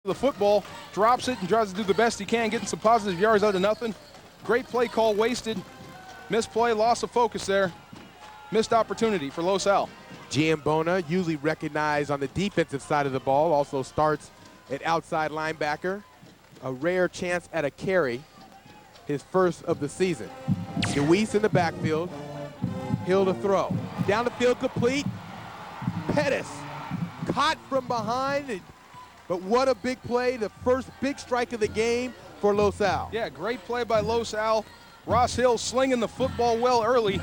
The football, drops it and tries to do the best he can, getting some positive yards out of nothing. Great play call wasted. Misplay, loss of focus there. Missed opportunity for Los Al. Giambona, usually recognized on the defensive side of the ball, also starts at outside linebacker. A rare chance at a carry, his first of the season. DeWeese in the backfield. Hill to throw. Down the field, complete. Pettis caught from behind. But what a big play, the first big strike of the game for Los Al. Yeah, great play by Los Al. Ross Hill slinging the football well early.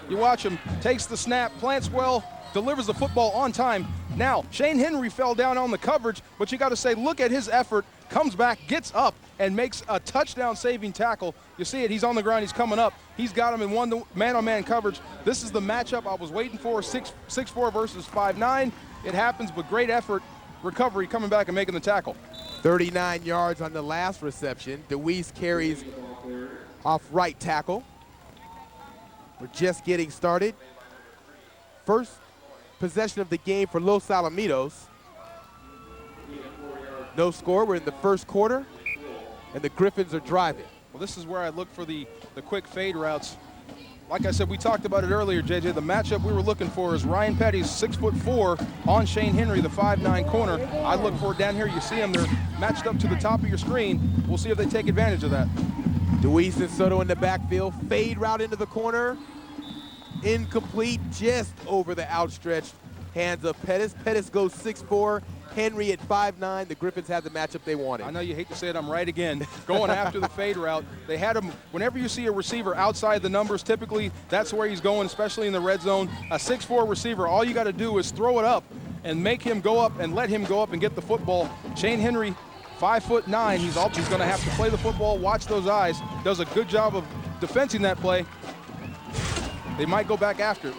You watch him, takes the snap, plants well, delivers the football on time. Now, Shane Henry fell down on the coverage, but you got to say, look at his effort, comes back, gets up, and makes a touchdown-saving tackle. You see it, he's on the ground, he's coming up. He's got him in one man-on-man coverage. This is the matchup I was waiting for, 6'4" versus 5'9". It happens, but great effort. Recovery coming back and making the tackle. 39 yards on the last reception. DeWeese carries off right tackle. We're just getting started. First possession of the game for Los Alamitos. No score, we're in the first quarter, and the Griffins are driving. Well, this is where I look for the quick fade routes. Like I said, we talked about it earlier, JJ. The matchup we were looking for is Ryan Petty's 6'4" on Shane Henry, the 5'9" corner. I look for it down here. You see them. They're matched up to the top of your screen. We'll see if they take advantage of that. DeWeese and Soto in the backfield. Fade route into the corner. Incomplete, just over the outstretched hands of Pettis. Pettis goes 6'4". Henry at 5'9". The Griffins have the matchup they wanted. I know you hate to say it, I'm right again. Going after the fade route. They had him, whenever you see a receiver outside the numbers, typically that's where he's going, especially in the red zone. A 6'4" receiver, all you got to do is throw it up and make him go up and let him go up and get the football. Shane Henry, 5'9". He's going to have to play the football, watch those eyes. Does a good job of defending that play. They might go back after it.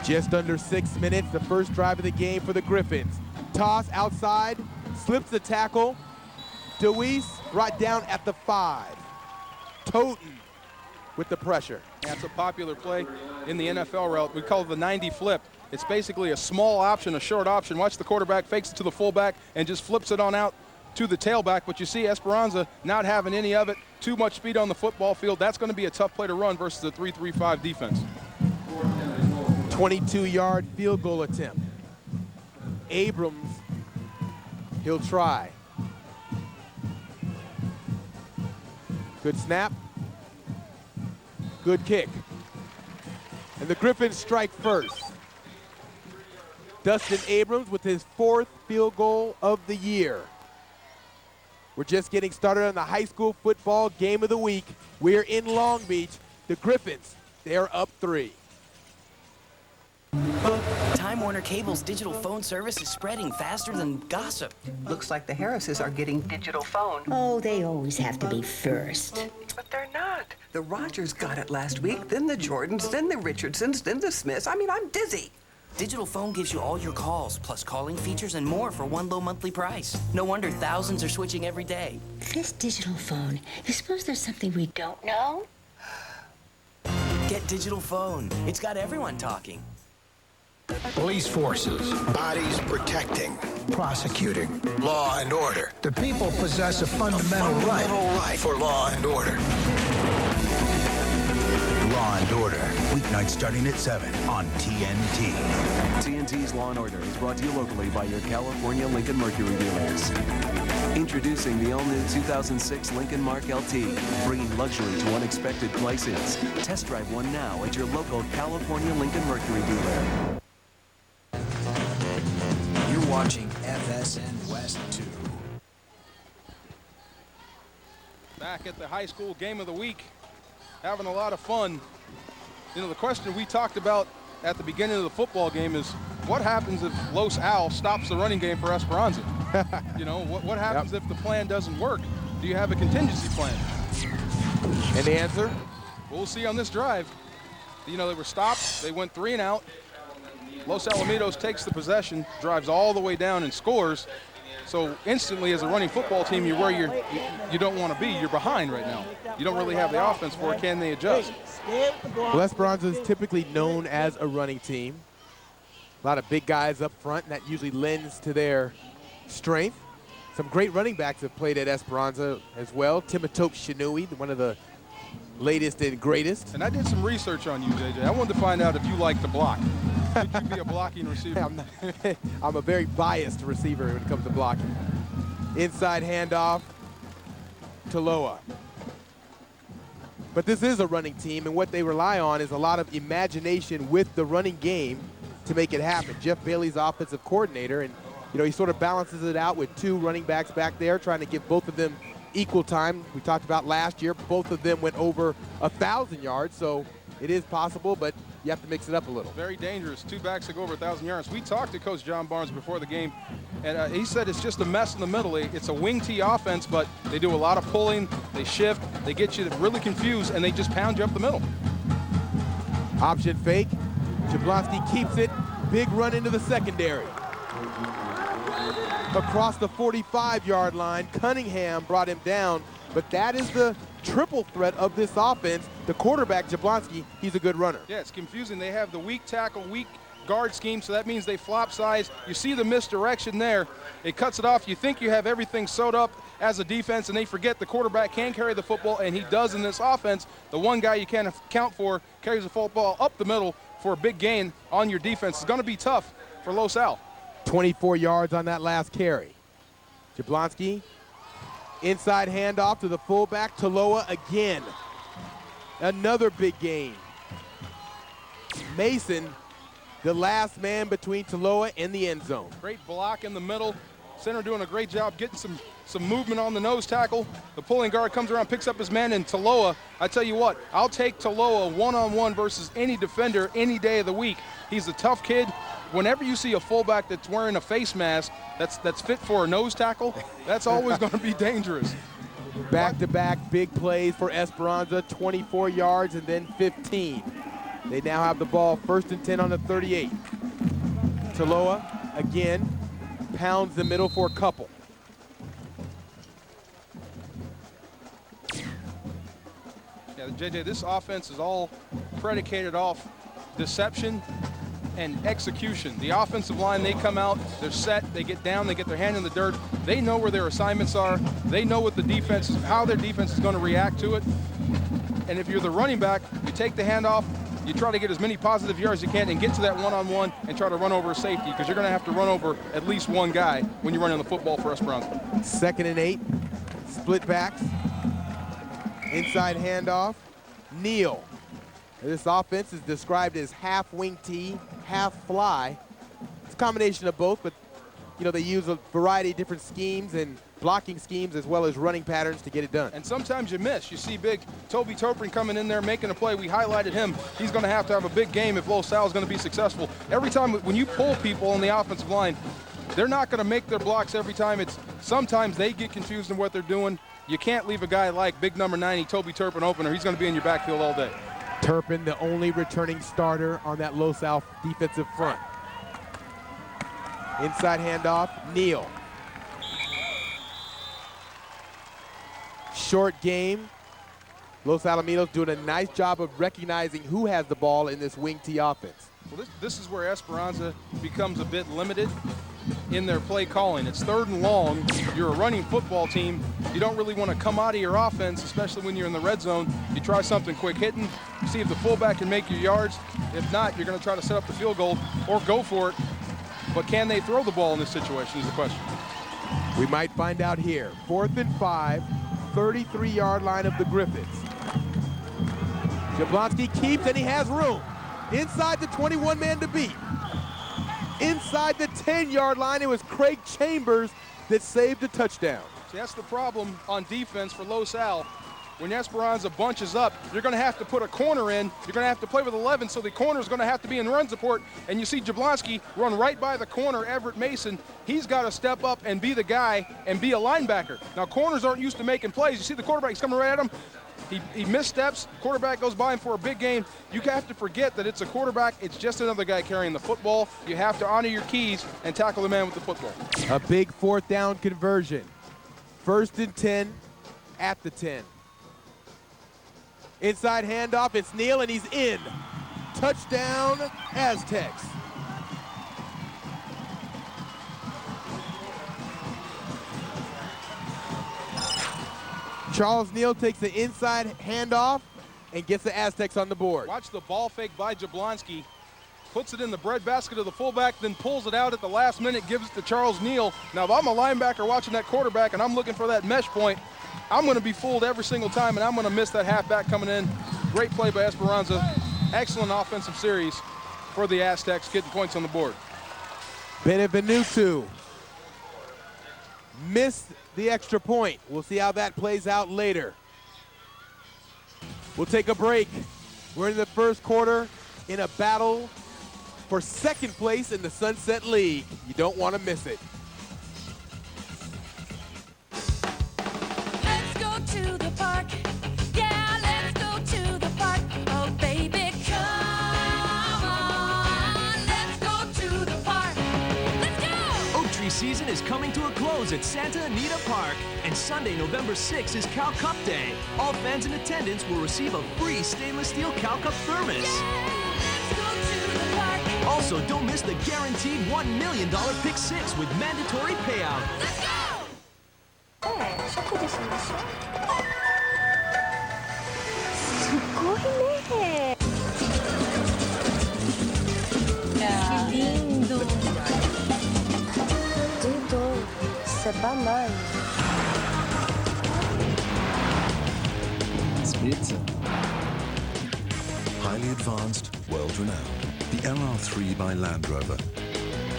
Just under 6 minutes, the first drive of the game for the Griffins. Toss outside, slips the tackle. DeWeese brought down at the 5. Toten with the pressure. That's a popular play in the NFL route. We call it the 90 flip. It's basically a small option, a short option. Watch the quarterback fakes it to the fullback and just flips it on out to the tailback. But you see Esperanza not having any of it. Too much speed on the football field. That's going to be a tough play to run versus the 3-3-5 defense. 22-yard field goal attempt. Abrams, he'll try. Good snap. Good kick. And the Griffins strike first. Dustin Abrams with his 4th field goal of the year. We're just getting started on the high school football game of the week. We're in Long Beach. The Griffins, they're up 3. Time Warner Cable's digital phone service is spreading faster than gossip. Looks like the Harrises are getting digital phone. Oh, they always have to be first. But they're not. The Rogers got it last week, then the Jordans, then the Richardsons, then the Smiths. I mean, I'm dizzy. Digital phone gives you all your calls, plus calling features and more for one low monthly price. No wonder thousands are switching every day. This digital phone, you suppose there's something we don't know? Get digital phone. It's got everyone talking. Police forces, Bodies protecting, prosecuting. law and order. The people possess a fundamental right. For law and order. Law and Order, weeknights starting at 7 on TNT. TNT's Law and Order is brought to you locally by your California Lincoln Mercury dealers. Introducing the all-new 2006 Lincoln Mark LT, bringing luxury to unexpected places. Test drive one now at your local California Lincoln Mercury dealer. You're watching FSN West 2. Back at the high school game of the week, having a lot of fun. You know, the question we talked about at the beginning of the football game is what happens if Los Al stops the running game for Esperanza? You know, what happens if the plan doesn't work? Do you have a contingency plan? And the answer? We'll see on this drive. You know, they were stopped. They went 3 and out. Los Alamitos takes the possession, drives all the way down and scores. So instantly, as a running football team, you're where you don't want to be. You're behind right now. You don't really have the offense for it. Can they adjust? Well, Esperanza is typically known as a running team. A lot of big guys up front, and that usually lends to their strength. Some great running backs have played at Esperanza as well. Timotop Shinui, one of the latest and greatest. And I did some research on you, JJ. I wanted to find out if you like to block. Could you be a blocking receiver? I'm a very biased receiver when it comes to blocking. Inside handoff to Loa. But this is a running team, and what they rely on is a lot of imagination with the running game to make it happen. Jeff Bailey's offensive coordinator, and he sort of balances it out with two running backs back there, trying to give both of them equal time. We talked about last year, both of them went over 1,000 yards, so it is possible, but you have to mix it up a little. Very dangerous. Two backs that go over 1,000 yards. We talked to Coach John Barnes before the game, and he said it's just a mess in the middle. It's a wing T offense, but they do a lot of pulling, they shift, they get you really confused, and they just pound you up the middle. Option fake. Jablonski keeps it. Big run into the secondary. Across the 45-yard line, Cunningham brought him down, but that is the triple threat of this offense. The quarterback, Jablonski, he's a good runner. Yeah, it's confusing. They have the weak tackle, weak guard scheme, so that means they flop sides. You see the misdirection there. It cuts it off. You think you have everything sewed up as a defense, and they forget the quarterback can carry the football, and he does in this offense. The one guy you can't account for carries the football up the middle for a big gain on your defense. It's going to be tough for Los Al. 24 yards on that last carry. Jablonski, inside handoff to the fullback, Taloa again. Another big gain. Mason, the last man between Taloa and the end zone. Great block in the middle. Center doing a great job getting some movement on the nose tackle. The pulling guard comes around, picks up his man, and Taloa, I tell you what, I'll take Taloa one-on-one versus any defender any day of the week. He's a tough kid. Whenever you see a fullback that's wearing a face mask that's fit for a nose tackle, that's always going to be dangerous. Back-to-back big plays for Esperanza, 24 yards and then 15. They now have the ball 1st and 10 on the 38. Taloa, again, pounds the middle for a couple. Yeah, JJ, this offense is all predicated off deception and execution. The offensive line, they come out, they're set, they get down, they get their hand in the dirt. They know where their assignments are. They know what the defense is, how their defense is going to react to it. And if you're the running back, you take the handoff, you try to get as many positive yards as you can and get to that one-on-one and try to run over a safety, because you're going to have to run over at least one guy when you're running the football for Esperanza. 2nd and 8, split backs, inside handoff, Neal. This offense is described as half wing T, half fly. It's a combination of both, but they use a variety of different schemes and blocking schemes as well as running patterns to get it done. And sometimes you miss. You see big Toby Turpin coming in there making a play. We highlighted him. He's going to have a big game if Los Al is going to be successful. Every time when you pull people on the offensive line, they're not going to make their blocks every time. Sometimes they get confused in what they're doing. You can't leave a guy like big number 90, Toby Turpin, open, or he's going to be in your backfield all day. Turpin, the only returning starter on that Los Al defensive front. Inside handoff, Neal. Short game. Los Alamitos doing a nice job of recognizing who has the ball in this wing T offense. Well, this is where Esperanza becomes a bit limited in their play calling. It's 3rd and long. You're a running football team. You don't really want to come out of your offense, especially when you're in the red zone. You try something quick hitting, see if the fullback can make your yards. If not, you're going to try to set up the field goal or go for it. But can they throw the ball in this situation is the question. We might find out here. 4th and 5, 33-yard line of the Griffins. Jablonski keeps, and he has room. Inside the 21-man to beat. Inside the 10-yard line, it was Craig Chambers that saved the touchdown. See, that's the problem on defense for Los Al. When Esperanza bunches up, you're going to have to put a corner in. You're going to have to play with 11, so the corner is going to have to be in run support. And you see Jablonski run right by the corner, Everett Mason. He's got to step up and be the guy and be a linebacker. Now, corners aren't used to making plays. You see the quarterback, he's coming right at him. He missteps, quarterback goes by him for a big gain. You have to forget that it's a quarterback. It's just another guy carrying the football. You have to honor your keys and tackle the man with the football. A big 4th down conversion. 1st and 10 at the 10. Inside handoff, it's Neal, and he's in. Touchdown, Aztecs. Charles Neal takes the inside handoff and gets the Aztecs on the board. Watch the ball fake by Jablonski. Puts it in the breadbasket of the fullback, then pulls it out at the last minute, gives it to Charles Neal. Now, if I'm a linebacker watching that quarterback and I'm looking for that mesh point, I'm going to be fooled every single time, and I'm going to miss that halfback coming in. Great play by Esperanza. Excellent offensive series for the Aztecs, getting points on the board. Benevenuto missed the extra point. We'll see how that plays out later. We'll take a break. We're in the first quarter in a battle for second place in the Sunset League. You don't want to miss it. Let's go to the park. Yeah, let's go to the park. Oh, baby, come on. Let's go to the park. Let's go! Oak Tree season is coming to a close at Santa Anita Park, and Sunday, November 6th is Cal Cup Day. All fans in attendance will receive a free stainless steel Cal Cup thermos. Yeah, let's go to the park. Also, don't miss the guaranteed $1 million pick six with mandatory payout. Let's go! 食事しましょう。すごいね。Que lindo. Dis donc, c'est pas mal. Spritzer. Highly advanced, world-renowned. The LR3 by Land Rover.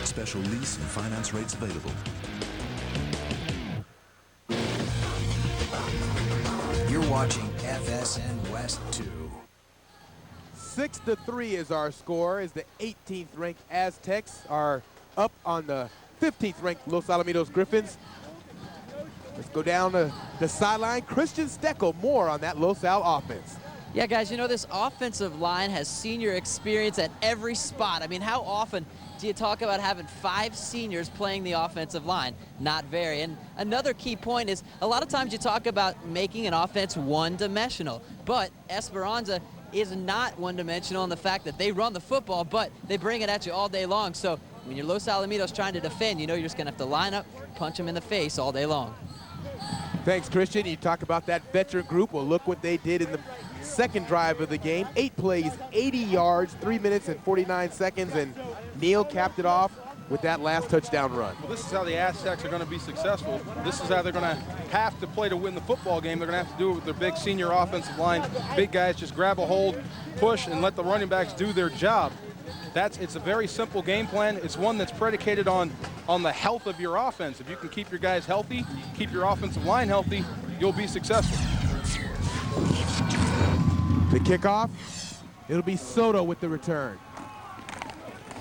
Special lease and finance rates available. You're watching FSN West 2. 6-3 is our score, as the 18th ranked Aztecs are up on the 15th ranked Los Alamitos Griffins. Let's go down to the sideline. Christian Steckel, more on that Los Al offense. Yeah, guys, you know, this offensive line has senior experience at every spot. I mean, how often do you talk about having 5 seniors playing the offensive line? Not very. And another key point is a lot of times you talk about making an offense one-dimensional, but Esperanza is not one-dimensional in the fact that they run the football, but they bring it at you all day long. So when you're Los Alamitos trying to defend, you know you're just going to have to line up, punch them in the face all day long. Thanks, Christian. You talk about that veteran group. Well, look what they did in the second drive of the game. 8 plays, 80 yards, 3 minutes and 49 seconds, and Neal capped it off with that last touchdown run. Well, this is how the Aztecs are going to be successful. This is how they're going to have to play to win the football game. They're going to have to do it with their big senior offensive line. Big guys just grab a hold, push, and let the running backs do their job. It's a very simple game plan. It's one that's predicated on the health of your offense. If you can keep your guys healthy, keep your offensive line healthy, you'll be successful. The kickoff, it'll be Soto with the return.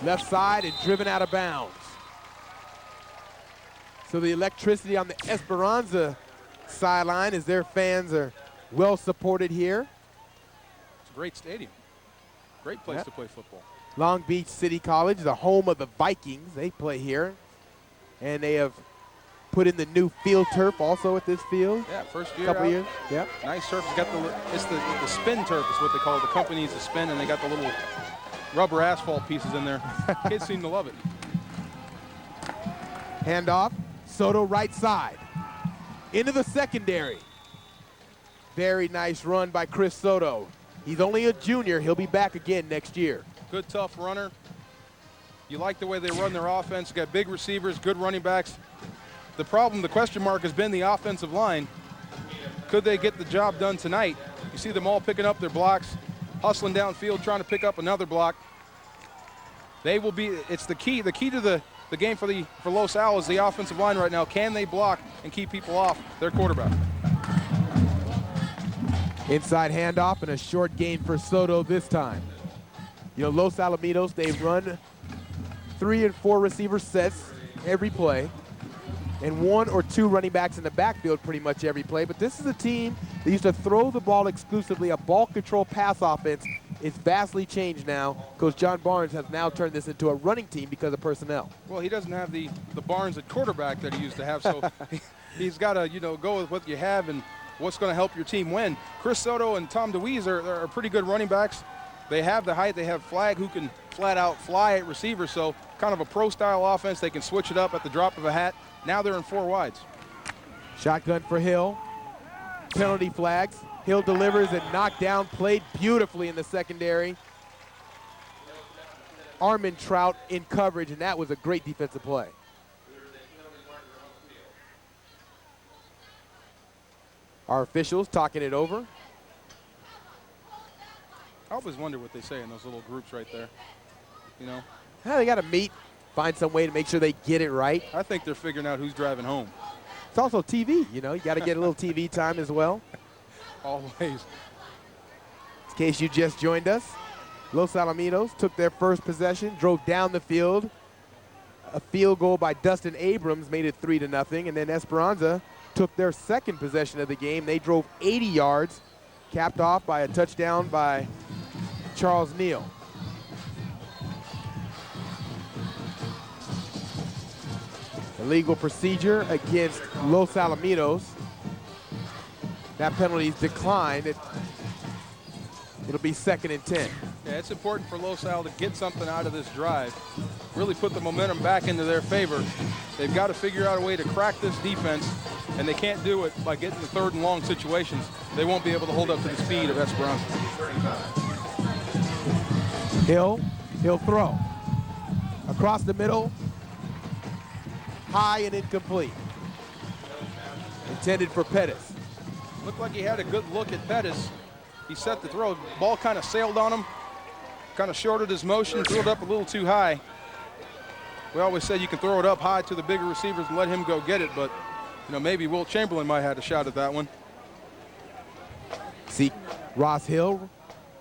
Left side and driven out of bounds. So the electricity on the Esperanza sideline as their fans are well supported here. It's a great stadium. Great place to play football. Long Beach City College, the home of the Vikings. They play here. And they have put in the new field turf also at this field. Yeah, first year couple out. years. Yeah. Nice turf. It's the spin turf is what they call it. The company needs to spin, and they got the little rubber asphalt pieces in there. Kids seem to love it. Handoff, Soto right side. Into the secondary. Very nice run by Chris Soto. He's only a junior. He'll be back again next year. Good, tough runner. You like the way they run their offense. Got big receivers, good running backs. The problem, the question mark, has been the offensive line. Could they get the job done tonight? You see them all picking up their blocks, hustling downfield, trying to pick up another block. They will be, it's the key to the game for Los Al is the offensive line right now. Can they block and keep people off their quarterback? Inside handoff and a short gain for Soto this time. You know, Los Alamitos, they run 3 and 4 receiver sets every play, and 1 or 2 running backs in the backfield pretty much every play. But this is a team that used to throw the ball exclusively, a ball control pass offense. It's vastly changed now. Coach John Barnes has now turned this into a running team because of personnel. Well, he doesn't have the Barnes at quarterback that he used to have, so he's got to, go with what you have and what's going to help your team win. Chris Soto and Tom DeWeese are pretty good running backs. They have the height. They have Flagg, who can flat out fly at receiver, so kind of a pro-style offense. They can switch it up at the drop of a hat. Now they're in 4 wides. Shotgun for Hill. penalty flags. Hill delivers and knocked down, played beautifully in the secondary. Armin Trout in coverage, and that was a great defensive play. Our officials talking it over. I always wonder what they say in those little groups right there. You know? Yeah, they got to meet, find some way to make sure they get it right. I think they're figuring out who's driving home. It's also TV, you know. You got to get a little TV time as well. Always. In case you just joined us, Los Alamitos took their first possession, drove down the field. A field goal by Dustin Abrams made it 3-0, and then Esperanza took their second possession of the game. They drove 80 yards, capped off by a touchdown by Charles Neal. Illegal procedure against Los Alamitos. That penalty is declined. It'll be 2nd and 10. Yeah, it's important for Los Al to get something out of this drive, really put the momentum back into their favor. They've got to figure out a way to crack this defense, and they can't do it by getting the 3rd and long situations. They won't be able to hold up to the speed of Esperanza. He'll throw. Across the middle, high and incomplete. Intended for Pettis. Looked like he had a good look at Pettis. He set the throw. Ball kind of sailed on him, kind of shorted his motion, threw it up a little too high. We always said you can throw it up high to the bigger receivers and let him go get it, but you know, maybe Will Chamberlain might have had a shot at that one. See, Ross Hill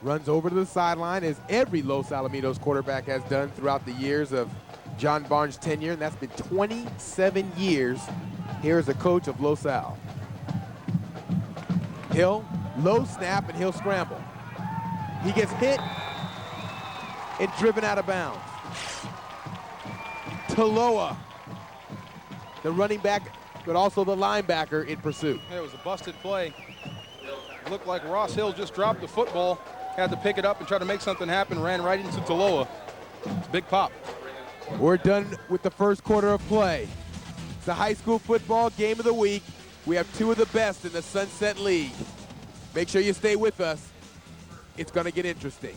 runs over to the sideline, as every Los Alamitos quarterback has done throughout the years of John Barnes' tenure, and that's been 27 years here as a coach of Los Al. Hill, low snap, and he'll scramble. He gets hit and driven out of bounds. Taloa, the running back, but also the linebacker in pursuit. Yeah, it was a busted play. It looked like Ross Hill just dropped the football, had to pick it up and try to make something happen, ran right into Taloa. It's a big pop. We're done with the first quarter of play. It's the high school football game of the week. We have 2 of the best in the Sunset League. Make sure you stay with us. It's going to get interesting.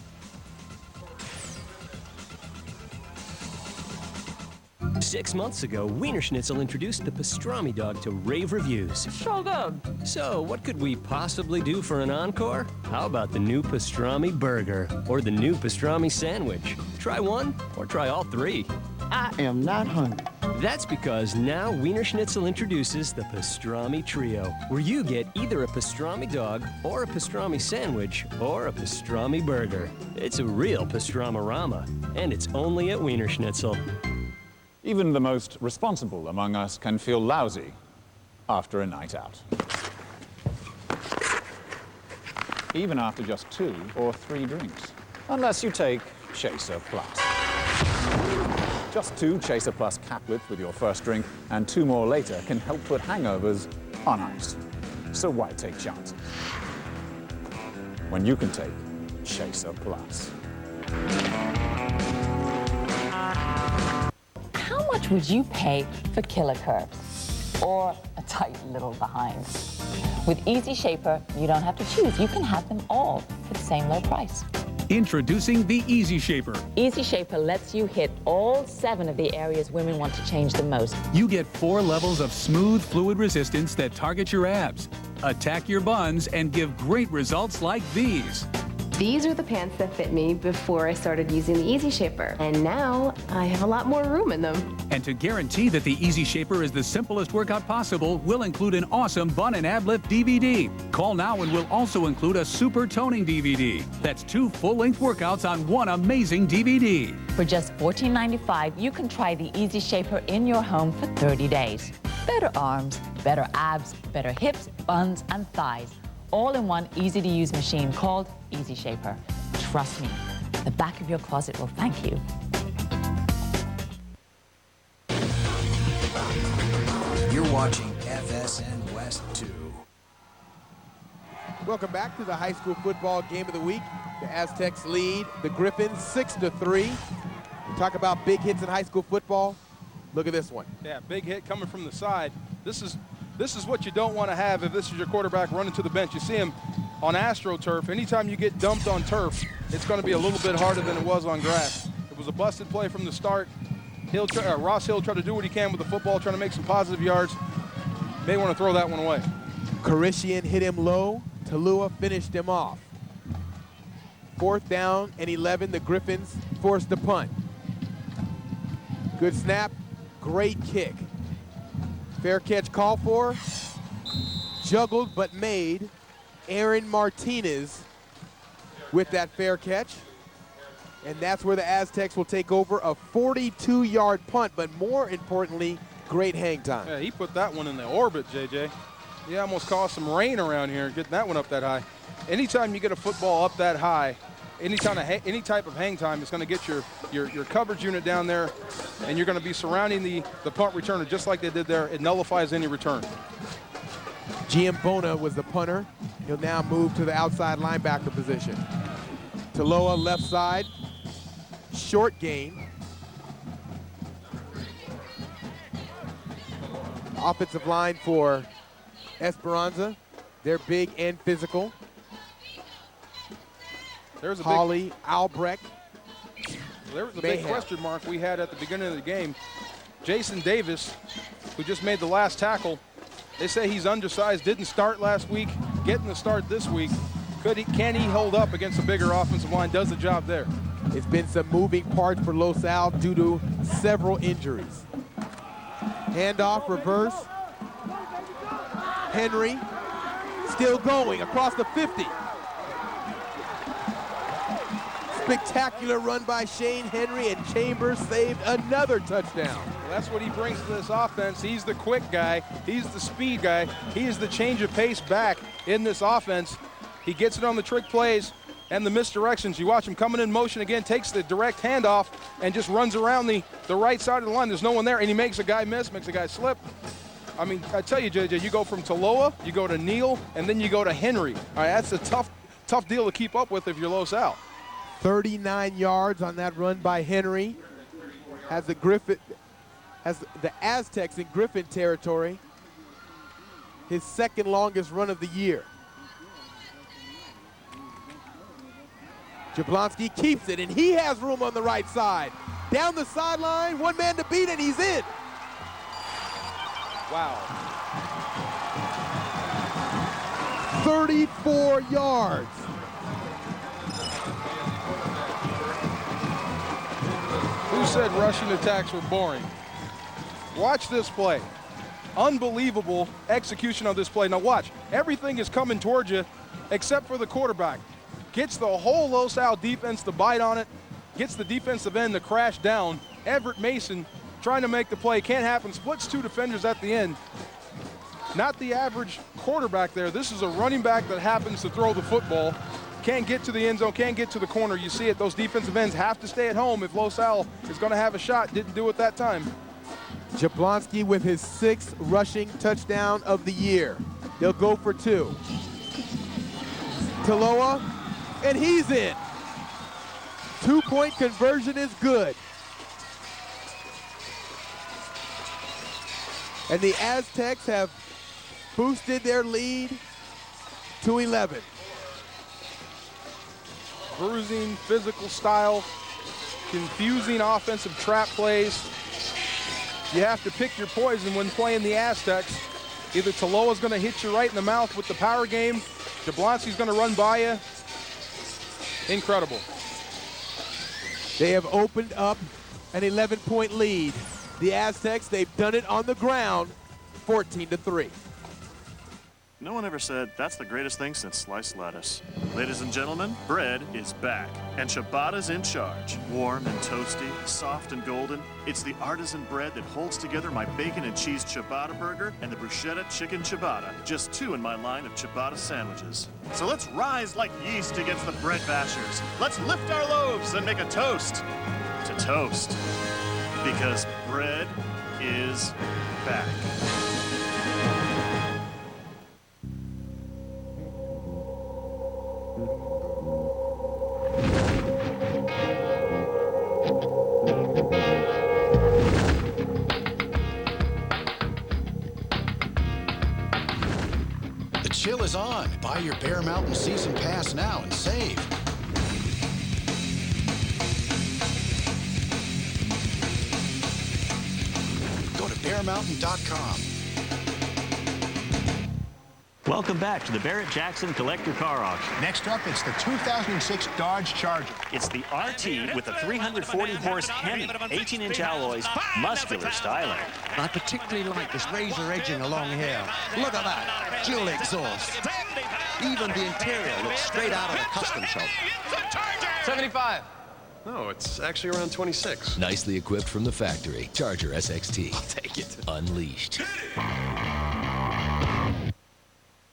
Six months ago, Wiener Schnitzel introduced the pastrami dog to rave reviews. So good. So, what could we possibly do for an encore? How about the new pastrami burger or the new pastrami sandwich? Try one or try all 3. I am not hungry. That's because now Wiener Schnitzel introduces the pastrami trio, where you get either a pastrami dog or a pastrami sandwich or a pastrami burger. It's a real pastramarama, and it's only at Wiener Schnitzel. Even the most responsible among us can feel lousy after a night out. Even after just 2 or 3 drinks. Unless you take Chaser Plus. Just 2 Chaser Plus caplets with your first drink, and 2 more later can help put hangovers on ice. So why take chances when you can take Chaser Plus? How much would you pay for killer curves or a tight little behind? With Easy Shaper, you don't have to choose. You can have them all for the same low price. Introducing the Easy Shaper. Easy Shaper lets you hit all 7 of the areas women want to change the most. You get 4 levels of smooth fluid resistance that target your abs, attack your buns, and give great results like these. These are the pants that fit me before I started using the Easy Shaper, and now I have a lot more room in them. And to guarantee that the Easy Shaper is the simplest workout possible, we'll include an awesome bun and ab lift DVD. Call now and we'll also include a super toning DVD. That's 2 full-length workouts on 1 amazing DVD. For just $14.95, you can try the Easy Shaper in your home for 30 days. Better arms, better abs, better hips, buns, and thighs. All in one easy-to-use machine called Easy Shaper. Trust me, the back of your closet will thank you. You're watching FSN West 2. Welcome back to the high school football game of the week. The Aztecs lead the Griffins 6-3. We talk about big hits in high school football. Look at this one. Yeah, big hit coming from the side. This is This is what you don't want to have if this is your quarterback running to the bench. You see him on AstroTurf. Anytime you get dumped on turf, it's going to be a little bit harder than it was on grass. It was a busted play from the start. Ross Hill tried to do what he can with the football, trying to make some positive yards. May want to throw that one away. Carishian hit him low. Talua finished him off. 4th down and 11. The Griffins forced the punt. Good snap. Great kick. Fair catch called for. Juggled but made. Aaron Martinez with that fair catch. And that's where the Aztecs will take over a 42-yard punt, but more importantly, great hang time. Yeah, he put that one in the orbit, JJ. He almost caused some rain around here getting that one up that high. Anytime you get a football up that high, any type of hang time is going to get your coverage unit down there, and you're going to be surrounding the punt returner just like they did there. It nullifies any return. Giambona was the punter. He'll now move to the outside linebacker position. Taloa left side. Short gain. Offensive line for Esperanza. They're big and physical. There's a Holly, Albrecht. There was a big question mark we had at the beginning of the game. Jason Davis, who just made the last tackle, they say he's undersized, didn't start last week, getting the start this week. Can he hold up against a bigger offensive line? Does the job there. It's been some moving parts for Los Al due to several injuries. Handoff, reverse. Henry still going across the 50. Spectacular run by Shane Henry, and Chambers saved another touchdown. Well, that's what he brings to this offense. He's the quick guy. He's the speed guy. He is the change of pace back in this offense. He gets it on the trick plays and the misdirections. You watch him coming in motion again, takes the direct handoff, and just runs around the right side of the line. There's no one there, and he makes a guy miss, makes a guy slip. I mean, I tell you, JJ, you go from Taloa, you go to Neal, and then you go to Henry. All right, that's a tough deal to keep up with if you're Los Al. 39 yards on that run by Henry. Has the Aztecs in Griffin territory. His second longest run of the year. Jablonski keeps it, and he has room on the right side. Down the sideline, one man to beat, and he's in. Wow. 34 yards. Who said rushing attacks were boring? Watch this play. Unbelievable execution of this play. Now watch, everything is coming towards you except for the quarterback. Gets the whole Los Al defense to bite on it, gets the defensive end to crash down. Everett Mason trying to make the play, can't happen, splits two defenders at the end. Not the average quarterback there. This is a running back that happens to throw the football. Can't get to the end zone, can't get to the corner. You see it, those defensive ends have to stay at home if Los Al is going to have a shot. Didn't do it that time. Jablonski with his 6th rushing touchdown of the year. He'll go for 2. Taloa, and he's in. 2-point conversion is good. And the Aztecs have boosted their lead to 11. Bruising, physical style, confusing offensive trap plays. You have to pick your poison when playing the Aztecs. Either Taloa's going to hit you right in the mouth with the power game, Jablonski's going to run by you. Incredible. They have opened up an 11-point lead. The Aztecs, they've done it on the ground, 14-3. No one ever said that's the greatest thing since sliced lettuce. Ladies and gentlemen, bread is back, and ciabatta's in charge. Warm and toasty, soft and golden, it's the artisan bread that holds together my bacon and cheese ciabatta burger and the bruschetta chicken ciabatta, just 2 in my line of ciabatta sandwiches. So let's rise like yeast against the bread bashers. Let's lift our loaves and make a toast to toast, because bread is back. The chill is on. Buy your Bear Mountain Season Pass now and save. Go to bearmountain.com. Welcome back to the Barrett-Jackson Collector Car Auction. Next up, it's the 2006 Dodge Charger. It's the RT with a 340-horse Hemi, 18-inch alloys, muscular styling. I particularly like this razor edging along here. Look at that, dual exhaust. Even the interior looks straight out of a custom shop. 75. No, it's actually around 26. Nicely equipped from the factory. Charger SXT. I'll take it. Unleashed.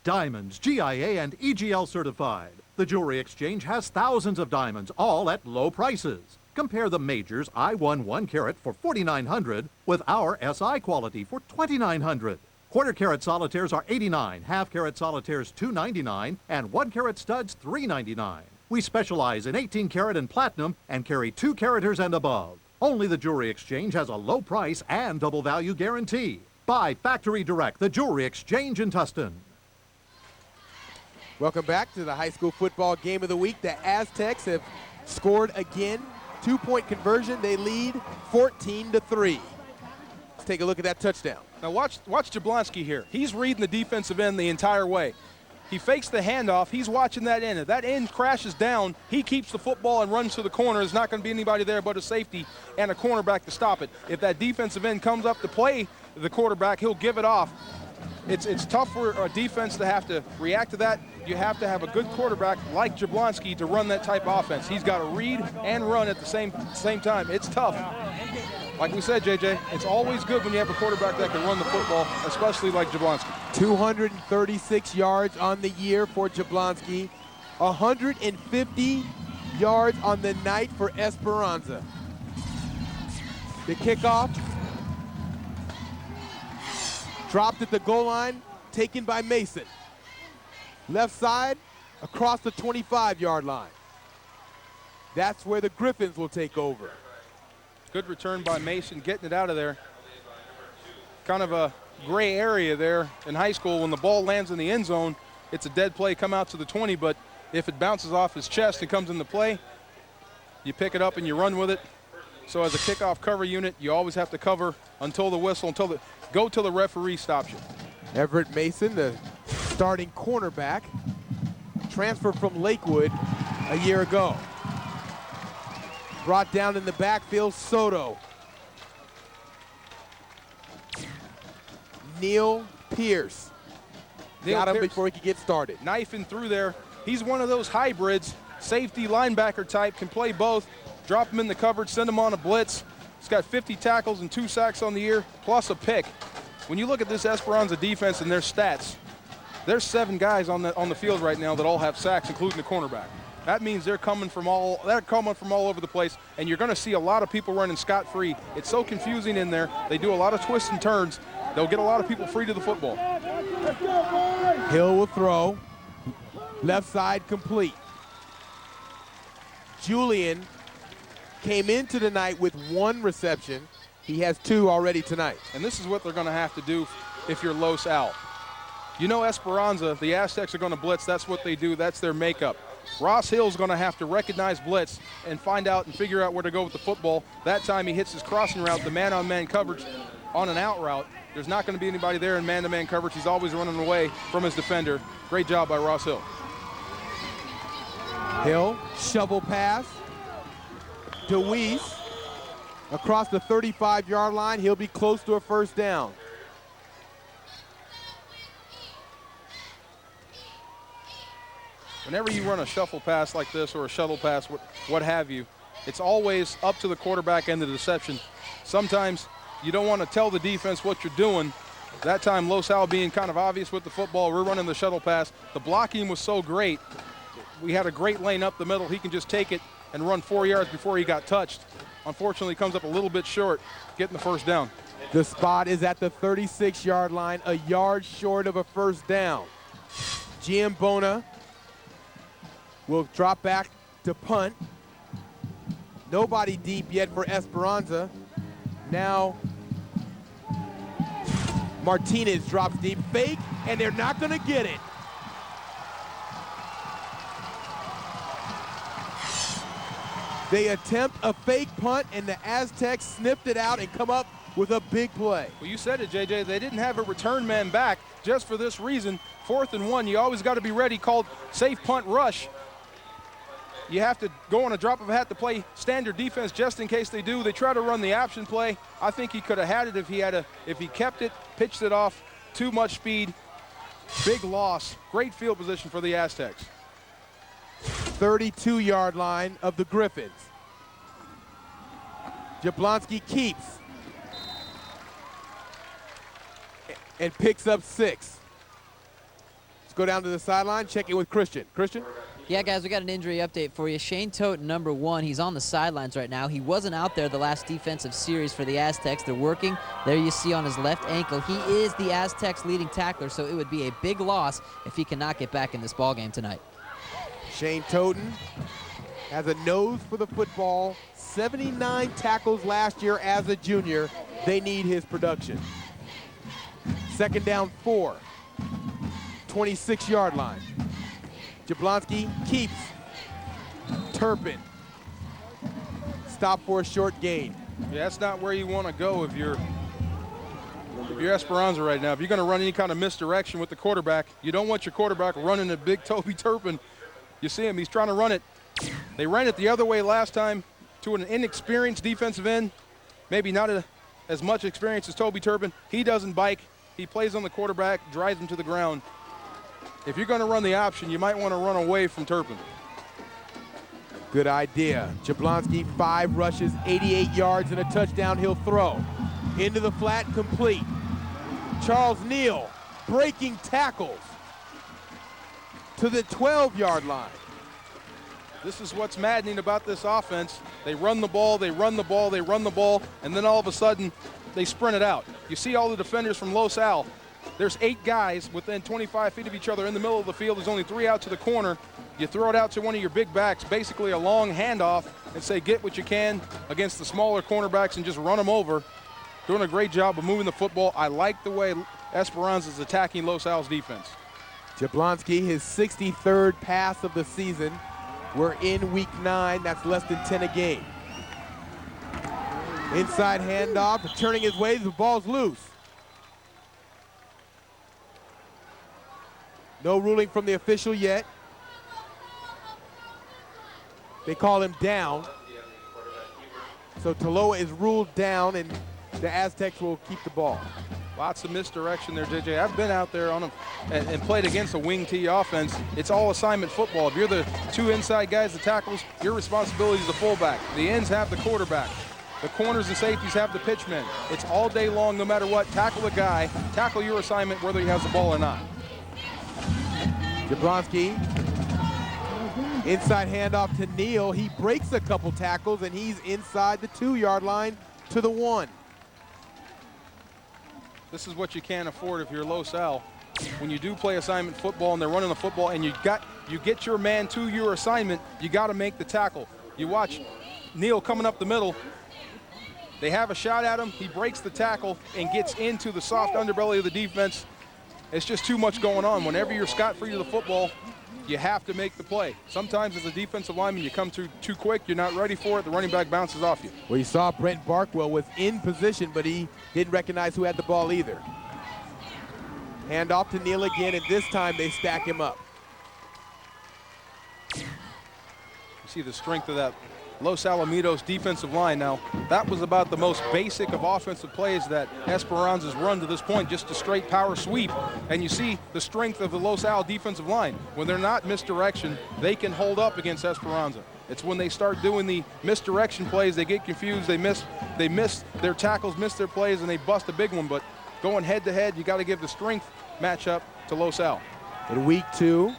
Diamonds, GIA and EGL certified. The Jewelry Exchange has thousands of diamonds, all at low prices. Compare the Majors I1 1 carat for $4,900 with our SI quality for $2,900. Quarter carat solitaires are $89, half carat solitaires $299, and 1 carat studs $399. We specialize in 18 karat and platinum and carry 2 caraters and above. Only the Jewelry Exchange has a low price and double value guarantee. Buy factory direct, the Jewelry Exchange in Tustin. Welcome back to the high school football game of the week. The Aztecs have scored again. 2-point conversion. They lead 14-3. Let's take a look at that touchdown. Now watch Jablonski here. He's reading the defensive end the entire way. He fakes the handoff. He's watching that end. If that end crashes down, he keeps the football and runs to the corner. There's not going to be anybody there but a safety and a cornerback to stop it. If that defensive end comes up to play the quarterback, he'll give it off. It's tough for a defense to have to react to that. You have to have a good quarterback like Jablonski to run that type of offense. He's got to read and run at the same time. It's tough. Like we said, JJ, it's always good when you have a quarterback that can run the football, especially like Jablonski. 236 yards on the year for Jablonski. 150 yards on the night for Esperanza. The kickoff. Dropped at the goal line, taken by Mason. Left side, across the 25-yard line. That's where the Griffins will take over. Good return by Mason, getting it out of there. Kind of a gray area there in high school. When the ball lands in the end zone, it's a dead play, come out to the 20, but if it bounces off his chest and comes into play, you pick it up and you run with it. So as a kickoff cover unit, you always have to cover until the whistle, go till the referee stops you. Everett Mason, the starting cornerback, transferred from Lakewood a year ago. Brought down in the backfield, Soto. Neil Pierce. Got him before he could get started. Knifing through there. He's one of those hybrids, safety linebacker type, can play both. Drop him in the coverage, send him on a blitz. He's got 50 tackles and 2 sacks on the year, plus a pick. When you look at this Esperanza defense and their stats, there's 7 guys on the field right now that all have sacks, including the cornerback. That means they're coming from all over the place, and you're going to see a lot of people running scot-free. It's so confusing in there. They do a lot of twists and turns. They'll get a lot of people free to the football. Hill will throw. Left side complete. Julian came into the night with 1 reception. He has 2 already tonight. And this is what they're going to have to do if you're Los Al. You know Esperanza, the Aztecs are going to blitz. That's what they do. That's their makeup. Ross Hill's going to have to recognize blitz and find out and figure out where to go with the football. That time he hits his crossing route, the man-on-man coverage on an out route. There's not going to be anybody there in man-to-man coverage. He's always running away from his defender. Great job by Ross Hill. Hill, shovel pass. DeWeese across the 35-yard line. He'll be close to a first down. Whenever you run a shuffle pass like this or a shuttle pass, what have you, it's always up to the quarterback and the deception. Sometimes you don't want to tell the defense what you're doing. That time, Los Al being kind of obvious with the football. We're running the shuttle pass. The blocking was so great. We had a great lane up the middle. He can just take it and run 4 yards before he got touched. Unfortunately, comes up a little bit short, getting the first down. The spot is at the 36-yard line, a yard short of a first down. Giambona will drop back to punt. Nobody deep yet for Esperanza. Now Martinez drops deep, fake, and they're not going to get it. They attempt a fake punt, and the Aztecs sniffed it out and come up with a big play. Well, you said it, JJ. They didn't have a return man back just for this reason. 4th and 1, you always got to be ready, called safe punt rush. You have to go on a drop of a hat to play standard defense just in case they do. They try to run the option play. I think he could have had it if he kept it, pitched it off. Too much speed. Big loss. Great field position for the Aztecs. 32-yard line of the Griffins. Jablonski keeps and picks up 6. Let's go down to the sideline, check in with Christian. Christian? Yeah, guys, we got an injury update for you. Shane Toten, number 1, he's on the sidelines right now. He wasn't out there the last defensive series for the Aztecs. They're working. There you see on his left ankle. He is the Aztecs' leading tackler, so it would be a big loss if he cannot get back in this ballgame tonight. Shane Toten has a nose for the football. 79 tackles last year as a junior. They need his production. 2nd down 4. 26-yard line. Jablonski keeps. Turpin. Stop for a short gain. Yeah, that's not where you want to go if you're Esperanza right now. If you're going to run any kind of misdirection with the quarterback, you don't want your quarterback running a big Toby Turpin. You see him, he's trying to run it. They ran it the other way last time to an inexperienced defensive end. Maybe not as much experience as Toby Turpin. He doesn't bike. He plays on the quarterback, drives him to the ground. If you're going to run the option, you might want to run away from Turpin. Good idea. Jablonski, 5 rushes, 88 yards, and a touchdown. He'll throw. Into the flat, complete. Charles Neal breaking tackles to the 12-yard line. This is what's maddening about this offense. They run the ball, they run the ball, they run the ball, and then all of a sudden, they sprint it out. You see all the defenders from Los Al. There's 8 guys within 25 feet of each other in the middle of the field. There's only 3 out to the corner. You throw it out to one of your big backs, basically a long handoff, and say get what you can against the smaller cornerbacks and just run them over. Doing a great job of moving the football. I like the way Esperanza is attacking Los Al's defense. Jablonski, his 63rd pass of the season. We're in week 9. That's less than 10 a game. Inside handoff, turning his way. The ball's loose. No ruling from the official yet. They call him down. So Taloa is ruled down, and the Aztecs will keep the ball. Lots of misdirection there, JJ. I've been out there on and played against a wing T offense. It's all assignment football. If you're the 2 inside guys, the tackles, your responsibility is the fullback. The ends have the quarterback. The corners and safeties have the pitchman. It's all day long, no matter what. Tackle a guy, tackle your assignment, whether he has the ball or not. Jablonski, inside handoff to Neal. He breaks a couple tackles, and he's inside the 2-yard line to the 1. This is what you can't afford if you're Los Al. When you do play assignment football and they're running the football and you get your man to your assignment, you got to make the tackle. You watch Neal coming up the middle. They have a shot at him. He breaks the tackle and gets into the soft underbelly of the defense. It's just too much going on. Whenever you're scot-free to the football, you have to make the play. Sometimes as a defensive lineman, you come through too quick, you're not ready for it, the running back bounces off you. Well, you saw Brent Barkwell was in position, but he didn't recognize who had the ball either. Hand off to Neal again, and this time they stack him up. You see the strength of that Los Alamitos defensive line. Now, that was about the most basic of offensive plays that Esperanza's run to this point, just a straight power sweep. And you see the strength of the Los Al defensive line. When they're not misdirection, they can hold up against Esperanza. It's when they start doing the misdirection plays, they get confused, they miss their tackles, miss their plays, and they bust a big one. But going head-to-head, you got to give the strength matchup to Los Al. In week 2,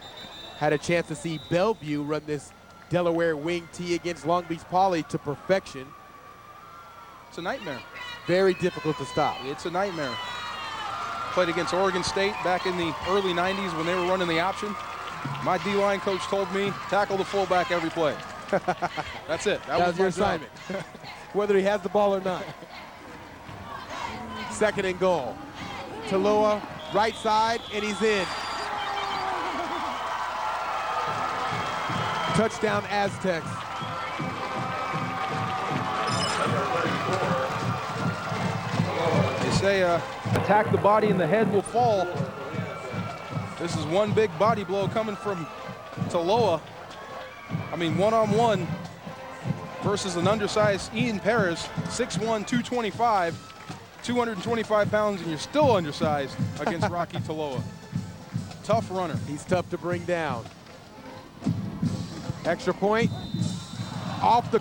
had a chance to see Bellevue run this Delaware wing T against Long Beach Poly to perfection. It's a nightmare. Very difficult to stop. It's a nightmare. Played against Oregon State back in the early 90s when they were running the option. My D-line coach told me, tackle the fullback every play. That's it. That was your my assignment. Whether he has the ball or not. 2nd and goal. Taloa, right side, and he's in. Touchdown Aztecs. say attack the body and the head will fall. This is one big body blow coming from Taloa. I mean, one-on-one versus an undersized Ian Perez, 6'1", 225, 225 pounds, and you're still undersized against Rocky Taloa. Tough runner. He's tough to bring down. Extra point, off the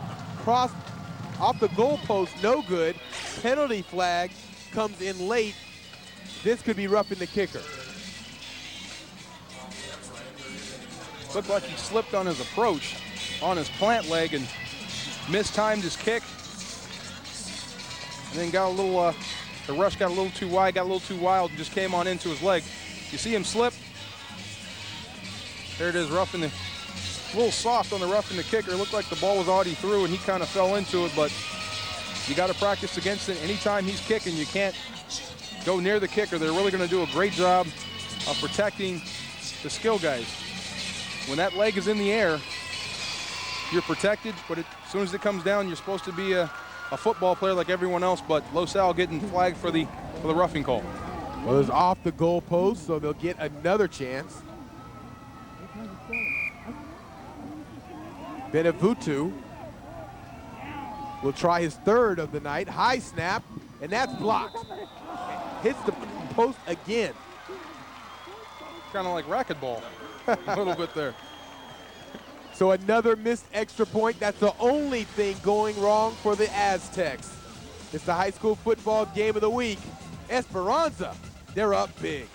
goal post, no good. Penalty flag comes in late. This could be roughing the kicker. Looked like he slipped on his approach on his plant leg and mistimed his kick. And then got a little, the rush got a little too wide, got a little too wild, and just came on into his leg. You see him slip. There it is, roughing the, a little soft on the roughing the kicker. It looked like the ball was already through and he kind of fell into it, but you got to practice against it. Anytime he's kicking, you can't go near the kicker. They're really going to do a great job of protecting the skill guys. When that leg is in the air, you're protected, but as soon as it comes down, you're supposed to be a football player like everyone else, but Los Al getting flagged for the roughing call. Well, it's off the goal post, so they'll get another chance. Benevutu will try his third of the night. High snap, and that's blocked. Hits the post again. Kind of like racquetball, a little bit there. So another missed extra point. That's the only thing going wrong for the Aztecs. It's the high school football game of the week. Esperanza, they're up big.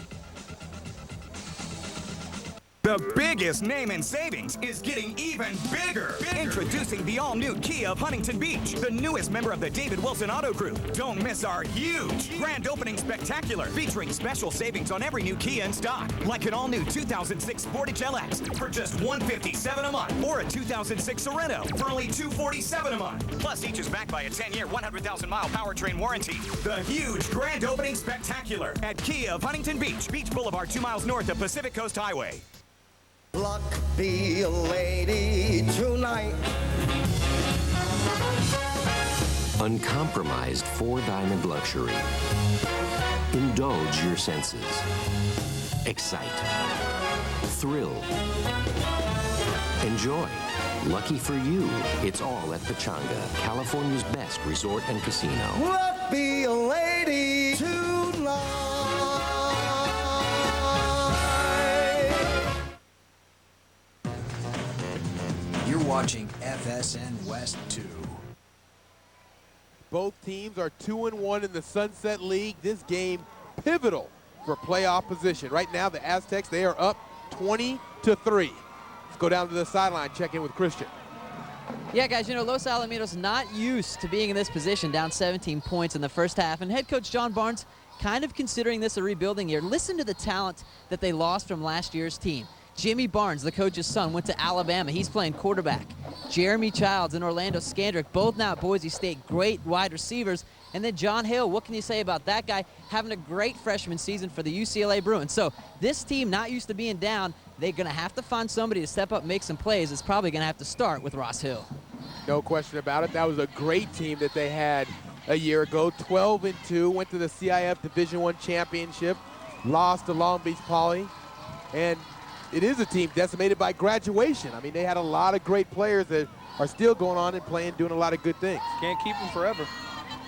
The biggest name in savings is getting even bigger. Introducing the all-new Kia of Huntington Beach, the newest member of the David Wilson Auto Group. Don't miss our huge grand opening spectacular, featuring special savings on every new Kia in stock, like an all-new 2006 Sportage LX for just $157 a month, or a 2006 Sorento for only $247 a month. Plus, each is backed by a 10-year, 100,000-mile powertrain warranty. The huge grand opening spectacular at Kia of Huntington Beach, Beach Boulevard, 2 miles north of Pacific Coast Highway. Luck be a lady tonight. Uncompromised 4-diamond luxury. Indulge your senses. Excite. Thrill. Enjoy. Lucky for you, it's all at Pechanga, California's best resort and casino. Luck be a lady tonight. You're watching FSN West 2. Both teams are 2-1 in the Sunset League. This game pivotal for playoff position. Right now, the Aztecs, they are up 20-3. Let's go down to the sideline, check in with Christian. Yeah, guys, you know, Los Alamitos not used to being in this position, down 17 points in the first half. And head coach John Barnes kind of considering this a rebuilding year. Listen to the talent that they lost from last year's team. Jimmy Barnes, the coach's son, went to Alabama. He's playing quarterback. Jeremy Childs and Orlando Skandrick, both now at Boise State, great wide receivers. And then John Hale, what can you say about that guy having a great freshman season for the UCLA Bruins? So this team not used to being down, they're going to have to find somebody to step up, make some plays. It's probably going to have to start with Ross Hill. No question about it. That was a great team that they had a year ago. 12-2, went to the CIF Division I championship, lost to Long Beach Poly, and it is a team decimated by graduation. I mean, they had a lot of great players that are still going on and playing, doing a lot of good things. Can't keep them forever.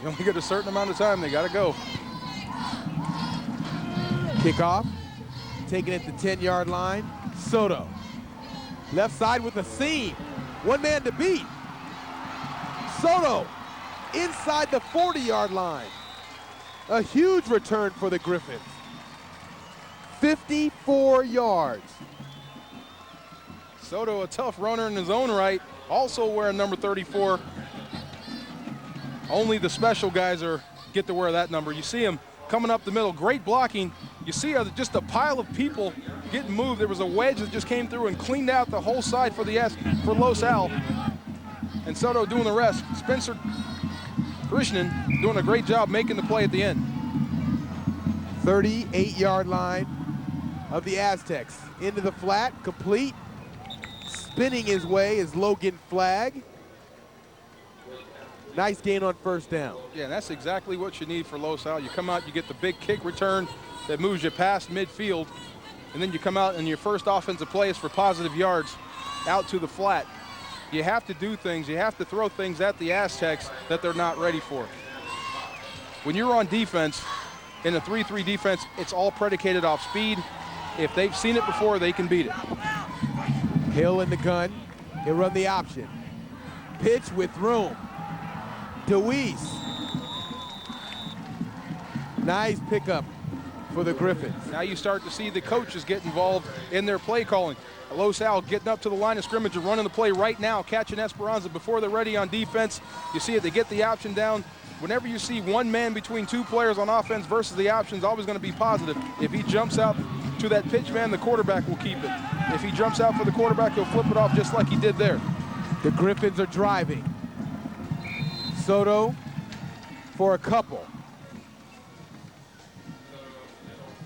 You only get a certain amount of time, they got to go. Kickoff, taken at the 10-yard line. Soto, left side with a seam. One man to beat. Soto, inside the 40-yard line. A huge return for the Griffins. 54 yards. Soto, a tough runner in his own right, also wearing number 34. Only the special guys get to wear that number. You see him coming up the middle, great blocking. You see just a pile of people getting moved. There was a wedge that just came through and cleaned out the whole side for Los Al. And Soto doing the rest. Spencer Krishnan doing a great job making the play at the end. 38-yard line of the Aztecs. Into the flat, complete. Spinning his way is Logan Flagg. Nice gain on first down. Yeah, and that's exactly what you need for Los Al. You come out, you get the big kick return that moves you past midfield, and then you come out and your first offensive play is for positive yards out to the flat. You have to do things, you have to throw things at the Aztecs that they're not ready for. When you're on defense, in a 3-3 defense, it's all predicated off speed. If they've seen it before, they can beat it. Hill in the gun. He'll run the option. Pitch with room. DeWeese. Nice pickup for the Griffins. Now you start to see the coaches get involved in their play calling. Los Al getting up to the line of scrimmage and running the play right now, catching Esperanza before they're ready on defense. You see it, they get the option down. Whenever you see one man between two players on offense versus the option is always going to be positive. If he jumps out to that pitch man, the quarterback will keep it. If he jumps out for the quarterback, he'll flip it off just like he did there. The Griffins are driving. Soto for a couple.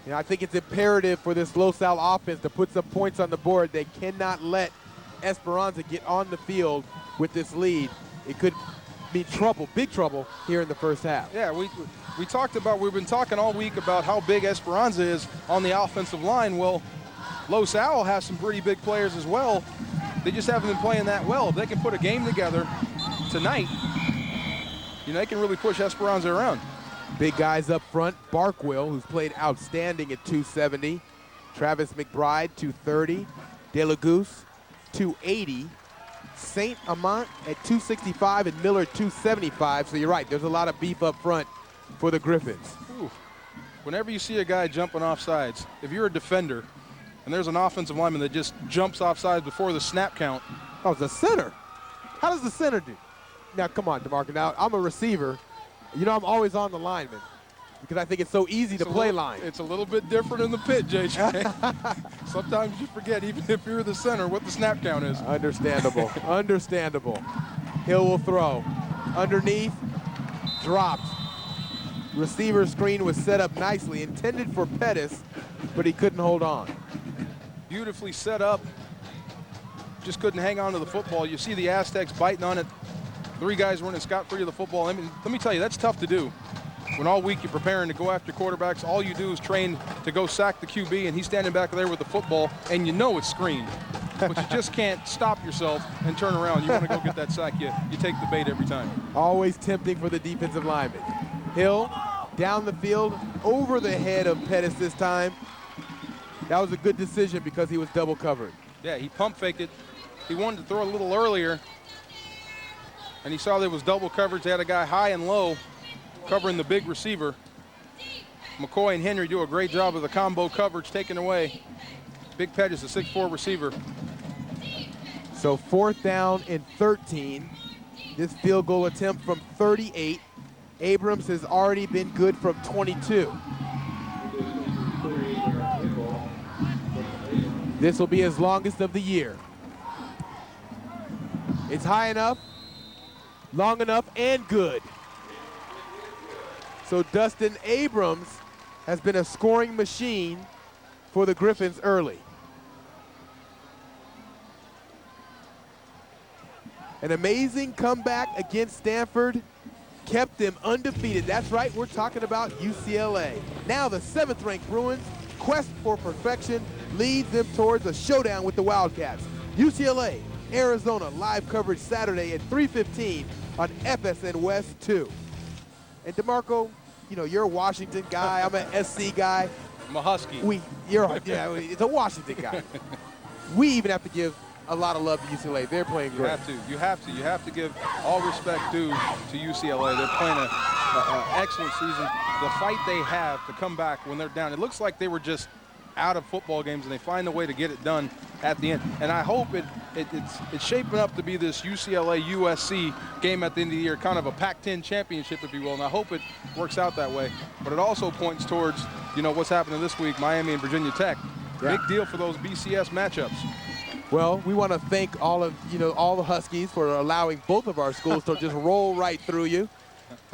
I think it's imperative for this Los Al offense to put some points on the board. They cannot let Esperanza get on the field with this lead. It could be trouble, big trouble here in the first half. Yeah, we've been talking all week about how big Esperanza is on the offensive line. Well, Los Al has some pretty big players as well. They just haven't been playing that well. If they can put a game together tonight, they can really push Esperanza around. Big guys up front. Barkwill, who's played outstanding at 270. Travis McBride, 230. De La Goose, 280. Saint Amant at 265 and Miller 275. So you're right, there's a lot of beef up front for the Griffins. Ooh. Whenever you see a guy jumping off sides, if you're a defender and there's an offensive lineman that just jumps off sides before the snap count. Oh, it's a center. How does the center do? Now, come on, DeMarco. Now, I'm a receiver. I'm always on the lineman because I think it's so easy to play line. It's a little bit different in the pit, JJ. Sometimes you forget, even if you're the center, what the snap count is. Understandable. Understandable. Hill will throw. Underneath, dropped. Receiver screen was set up nicely, intended for Pettis, but he couldn't hold on. Beautifully set up. Just couldn't hang on to the football. You see the Aztecs biting on it. 3 guys running scot-free to the football. Let me tell you, that's tough to do. When all week you're preparing to go after quarterbacks, all you do is train to go sack the QB, and he's standing back there with the football, and you know it's screened. But you just can't stop yourself and turn around. You want to go get that sack, you take the bait every time. Always tempting for the defensive lineman. Hill down the field, over the head of Pettis this time. That was a good decision because he was double covered. Yeah, he pump faked it. He wanted to throw a little earlier, and he saw there was double coverage. They had a guy high and low covering the big receiver. McCoy and Henry do a great job of the combo coverage taken away. Big Pettis, a 6'4" receiver. So 4th down and 13. This field goal attempt from 38. Abrams has already been good from 22. This will be his longest of the year. It's high enough, long enough, and good. So Dustin Abrams has been a scoring machine for the Griffins early. An amazing comeback against Stanford kept them undefeated. That's right, we're talking about UCLA. Now the 7th-ranked Bruins' quest for perfection leads them towards a showdown with the Wildcats. UCLA, Arizona, live coverage Saturday at 3:15 on FSN West 2. And DeMarco, you're a Washington guy. I'm an SC guy. I'm a Husky. It's a Washington guy. We even have to give a lot of love to UCLA. They're playing great. You have to give all respect due to UCLA. They're playing an excellent season. The fight they have to come back when they're down. It looks like they were just out of football games, and they find a way to get it done at the end. And I hope it's shaping up to be this UCLA-USC game at the end of the year, kind of a Pac-10 championship, if you will. And I hope it works out that way. But it also points towards, what's happening this week, Miami and Virginia Tech. Yeah. Big deal for those BCS matchups. Well, we want to thank all the Huskies for allowing both of our schools to just roll right through you.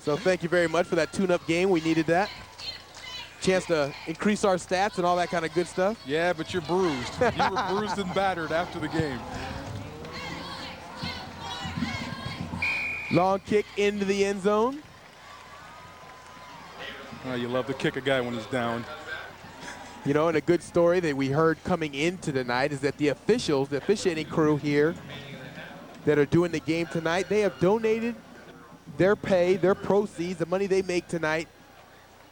So thank you very much for that tune-up game. We needed that. Chance to increase our stats and all that kind of good stuff. Yeah, but you're bruised. You were bruised and battered after the game. Long kick into the end zone. Oh, you love to kick a guy when he's down. You know, and a good story that we heard coming into tonight is that the officials, the officiating crew here that are doing the game tonight, they have donated their pay, their proceeds, the money they make tonight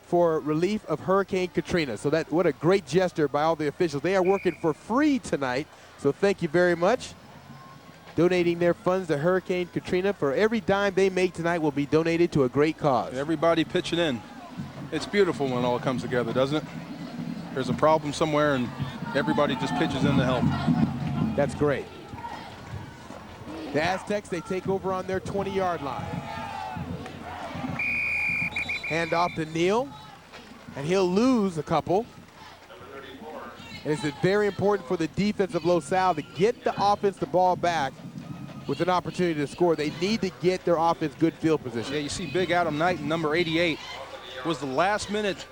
for relief of Hurricane Katrina. So what a great gesture by all the officials. They are working for free tonight, so thank you very much. Donating their funds to Hurricane Katrina. For every dime they make tonight will be donated to a great cause. Everybody pitching in. It's beautiful when it all comes together, doesn't it? There's a problem somewhere and everybody just pitches in to help. That's great. The Aztecs, they take over on their 20-yard line. Hand off to Neal, and he'll lose a couple. And it's very important for the defense of Los Al to get the offense the ball back with an opportunity to score. They need to get their offense good field position. Yeah, you see big Adam Knight, number 88, was the last-minute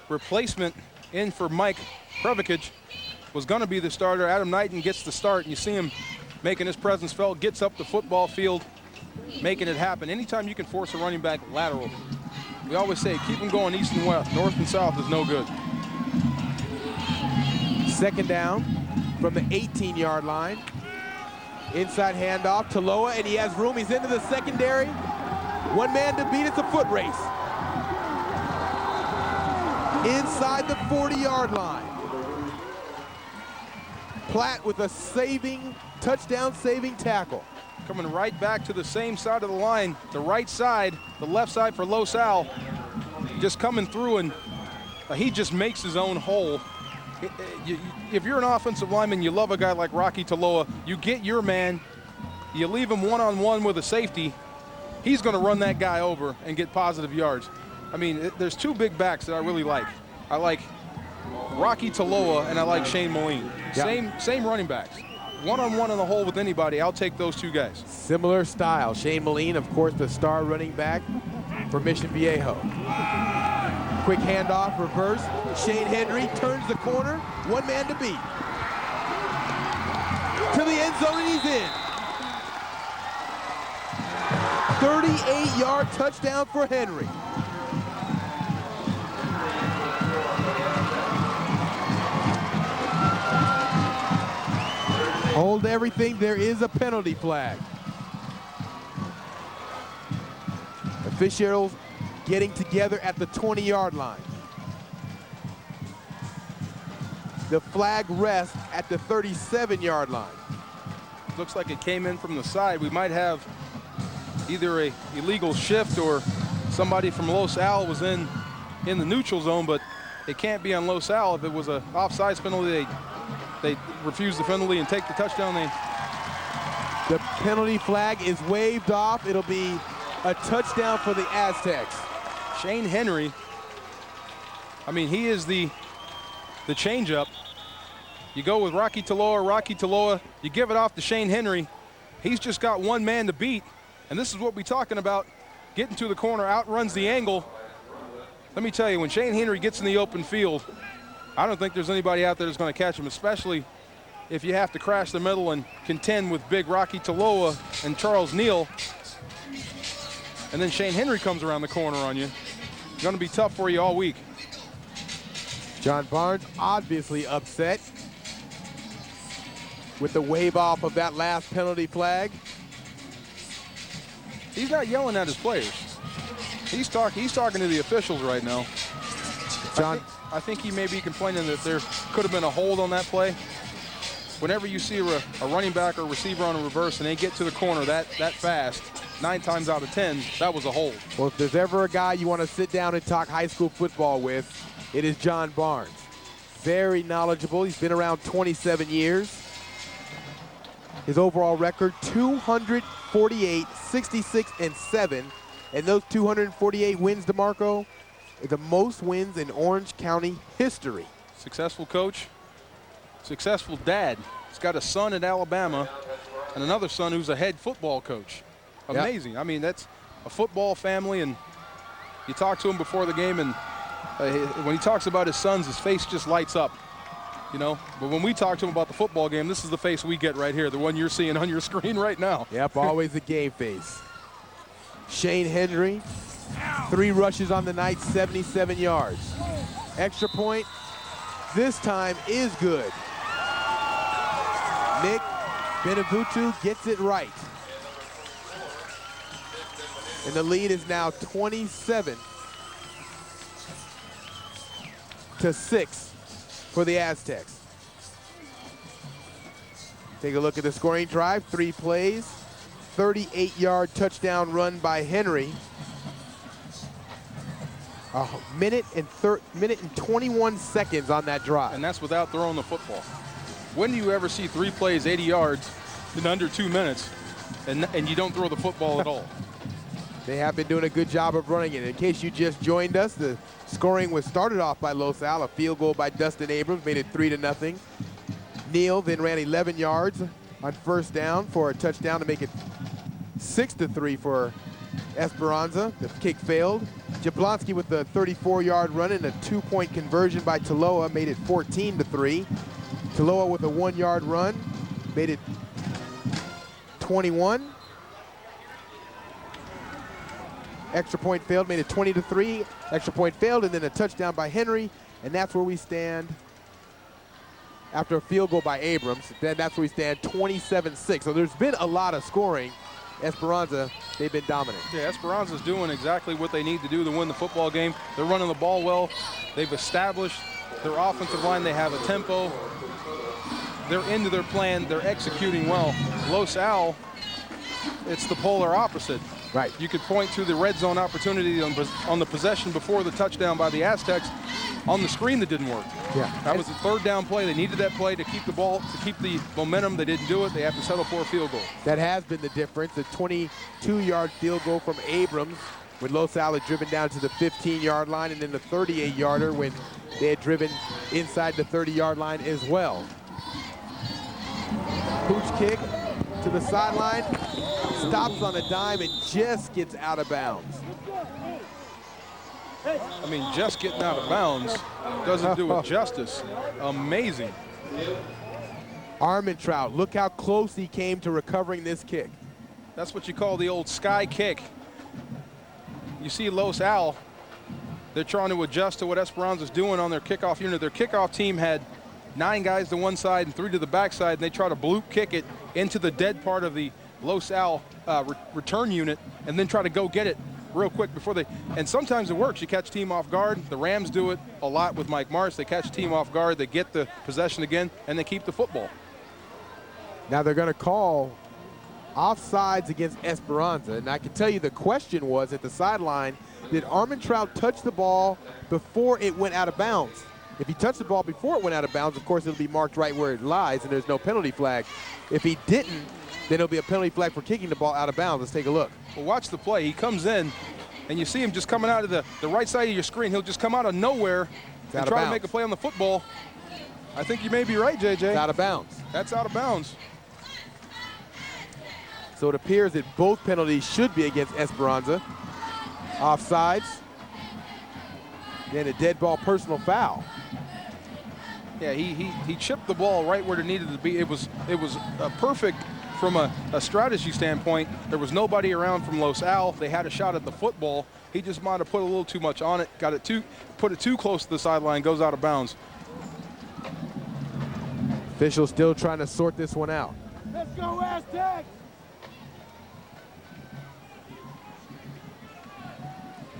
replacement in for Mike Previkich. Was going to be the starter. Adam Knighton gets the start, and you see him making his presence felt, gets up the football field, making it happen. Anytime you can force a running back lateral, we always say keep them going east and west. North and south is no good. Second down from the 18-yard line. Inside handoff to Loa, and he has room. He's into the secondary. One man to beat. It's a foot race. Inside the 40-yard line. Platt with a touchdown saving tackle. Coming right back to the same side of the line, the right side, the left side for Los Al. Just coming through, and he just makes his own hole. If you're an offensive lineman, you love a guy like Rocky Taloa, you get your man, you leave him one-on-one with a safety, he's going to run that guy over and get positive yards. I mean, there's two big backs that I really like. I like Rocky Taloa and I like Shane Moline. Yeah. Same running backs. One-on-one in the hole with anybody, I'll take those two guys. Similar style. Shane Moline, of course, the star running back for Mission Viejo. Quick handoff, reverse. Shane Henry turns the corner. One man to beat. To the end zone, and he's in. 38-yard touchdown for Henry. Hold everything. There is a penalty flag. Officials getting together at the 20-yard line. The flag rests at the 37-yard line. Looks like it came in from the side. We might have either a illegal shift or somebody from Los Al was in the neutral zone, but it can't be on Los Al. If it was an offsides penalty, they refuse the penalty and take the touchdown. The penalty flag is waved off. It'll be a touchdown for the Aztecs. Shane Henry, I mean, he is the changeup. You go with Rocky Taloa, you give it off to Shane Henry. He's just got one man to beat, and this is what we're talking about. Getting to the corner, outruns the angle. Let me tell you, when Shane Henry gets in the open field, I don't think there's anybody out there that's going to catch him, especially if you have to crash the middle and contend with big Rocky Taloa and Charles Neal. And then Shane Henry comes around the corner on you. It's going to be tough for you all week. John Barnes obviously upset with the wave off of that last penalty flag. He's not yelling at his players. He's talking to the officials right now. John, I think he may be complaining that there could have been a hold on that play. Whenever you see a running back or receiver on a reverse and they get to the corner that fast, 9 times out of 10, that was a hold. Well, if there's ever a guy you want to sit down and talk high school football with, it is John Barnes. Very knowledgeable. He's been around 27 years. His overall record, 248, 66, and 7. And those 248 wins, DeMarco, are the most wins in Orange County history. Successful coach, successful dad. He's got a son at Alabama and another son who's a head football coach. Amazing. Yep. I mean, that's a football family, and you talk to him before the game, and when he talks about his sons, his face just lights up, you know. But when we talk to him about the football game, this is the face we get right here, the one you're seeing on your screen right now. Yep, always the game face. Shane Henry, 3 rushes on the night, 77 yards. Extra point this time is good. Nick Benevutu gets it right. And the lead is now 27-6 for the Aztecs. Take a look at the scoring drive, 3 plays, 38-yard touchdown run by Henry. A minute and 21 seconds on that drive. And that's without throwing the football. When do you ever see 3 plays, 80 yards in under 2 minutes and you don't throw the football at all? They have been doing a good job of running it. In case you just joined us, the scoring was started off by Los Al. A field goal by Dustin Abrams made it 3-0. Neal then ran 11 yards on first down for a touchdown to make it 6-3 for Esperanza. The kick failed. Jablonski with the 34-yard run and a 2-point conversion by Taloa made it 14-3. Taloa with a 1-yard run made it 21. Extra point failed, made it 20-3. Extra point failed, and then a touchdown by Henry, and that's where we stand after a field goal by Abrams. Then that's where we stand, 27-6. So there's been a lot of scoring. Esperanza, they've been dominant. Yeah, Esperanza's doing exactly what they need to do to win the football game. They're running the ball well. They've established their offensive line. They have a tempo. They're into their plan. They're executing well. Los Al, it's the polar opposite. Right. You could point to the red zone opportunity on the possession before the touchdown by the Aztecs on the screen that didn't work. Yeah. That was the 3rd down play. They needed that play to keep the ball, to keep the momentum. They didn't do it. They have to settle for a field goal. That has been the difference. The 22-yard field goal from Abrams when Los Al had driven down to the 15-yard line, and then the 38-yarder when they had driven inside the 30-yard line as well. Pooch kick to the sideline, stops on a dime and just gets out of bounds. I mean, just getting out of bounds doesn't do it justice. Amazing. Armentrout, look how close he came to recovering this kick. That's what you call the old sky kick. You see Los Al, they're trying to adjust to what Esperanza's doing on their kickoff unit. Their kickoff team had 9 guys to one side and 3 to the backside, and they try to bloop kick it into the dead part of the Los Al return unit and then try to go get it real quick before they, and sometimes it works. You catch team off guard. The Rams do it a lot with Mike Martz. They catch team off guard, they get the possession again, and they keep the football. Now they're gonna call offsides against Esperanza, and I can tell you the question was at the sideline, did Armentrout touch the ball before it went out of bounds? If he touched the ball before it went out of bounds, of course it'll be marked right where it lies and there's no penalty flag. If he didn't, then it'll be a penalty flag for kicking the ball out of bounds. Let's take a look. Well, watch the play. He comes in, and you see him just coming out of the right side of your screen. He'll just come out of nowhere and try to make a play on the football. I think you may be right, JJ. It's out of bounds. That's out of bounds. So it appears that both penalties should be against Esperanza. Offsides. Then a dead ball personal foul. Yeah, he chipped the ball right where it needed to be. It was perfect from a strategy standpoint. There was nobody around from Los Al. They had a shot at the football. He just might have put a little too much on it, put it too close to the sideline, goes out of bounds. Officials still trying to sort this one out. Let's go, Aztecs!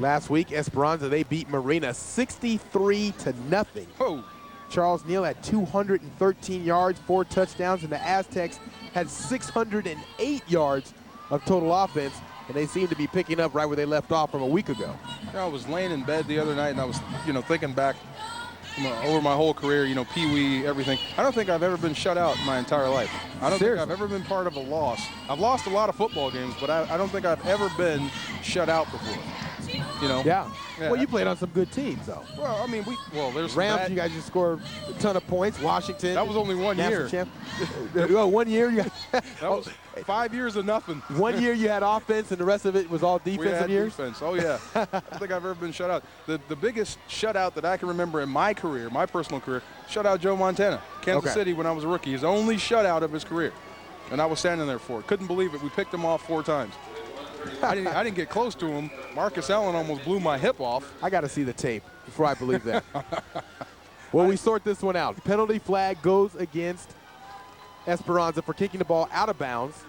Last week, Esperanza, they beat Marina 63-0. Oh. Charles Neal had 213 yards, 4 touchdowns, and the Aztecs had 608 yards of total offense, and they seem to be picking up right where they left off from a week ago. I was laying in bed the other night, and I was, thinking back over my whole career, Pee-wee, everything. I don't think I've ever been shut out in my entire life. I don't think I've ever been part of a loss. I've lost a lot of football games, but I don't think I've ever been shut out before. Yeah. Well, you played on some good teams, though. Well, I mean, there's Rams. You guys just scored a ton of points. Washington. That was only 1 year. Well, 1 year. That was 5 years of nothing. 1 year you had offense, and the rest of it was all defensive years. Defense. Oh yeah. I don't think I've ever been shut out. The biggest shutout that I can remember in my career, my personal career, shut out Joe Montana, Kansas City when I was a rookie. His only shutout of his career, and I was standing there for it. Couldn't believe it. We picked him off 4 times. I didn't get close to him. Marcus Allen almost blew my hip off. I got to see the tape before I believe that. Well, we sort this one out. Penalty flag goes against Esperanza for kicking the ball out of bounds.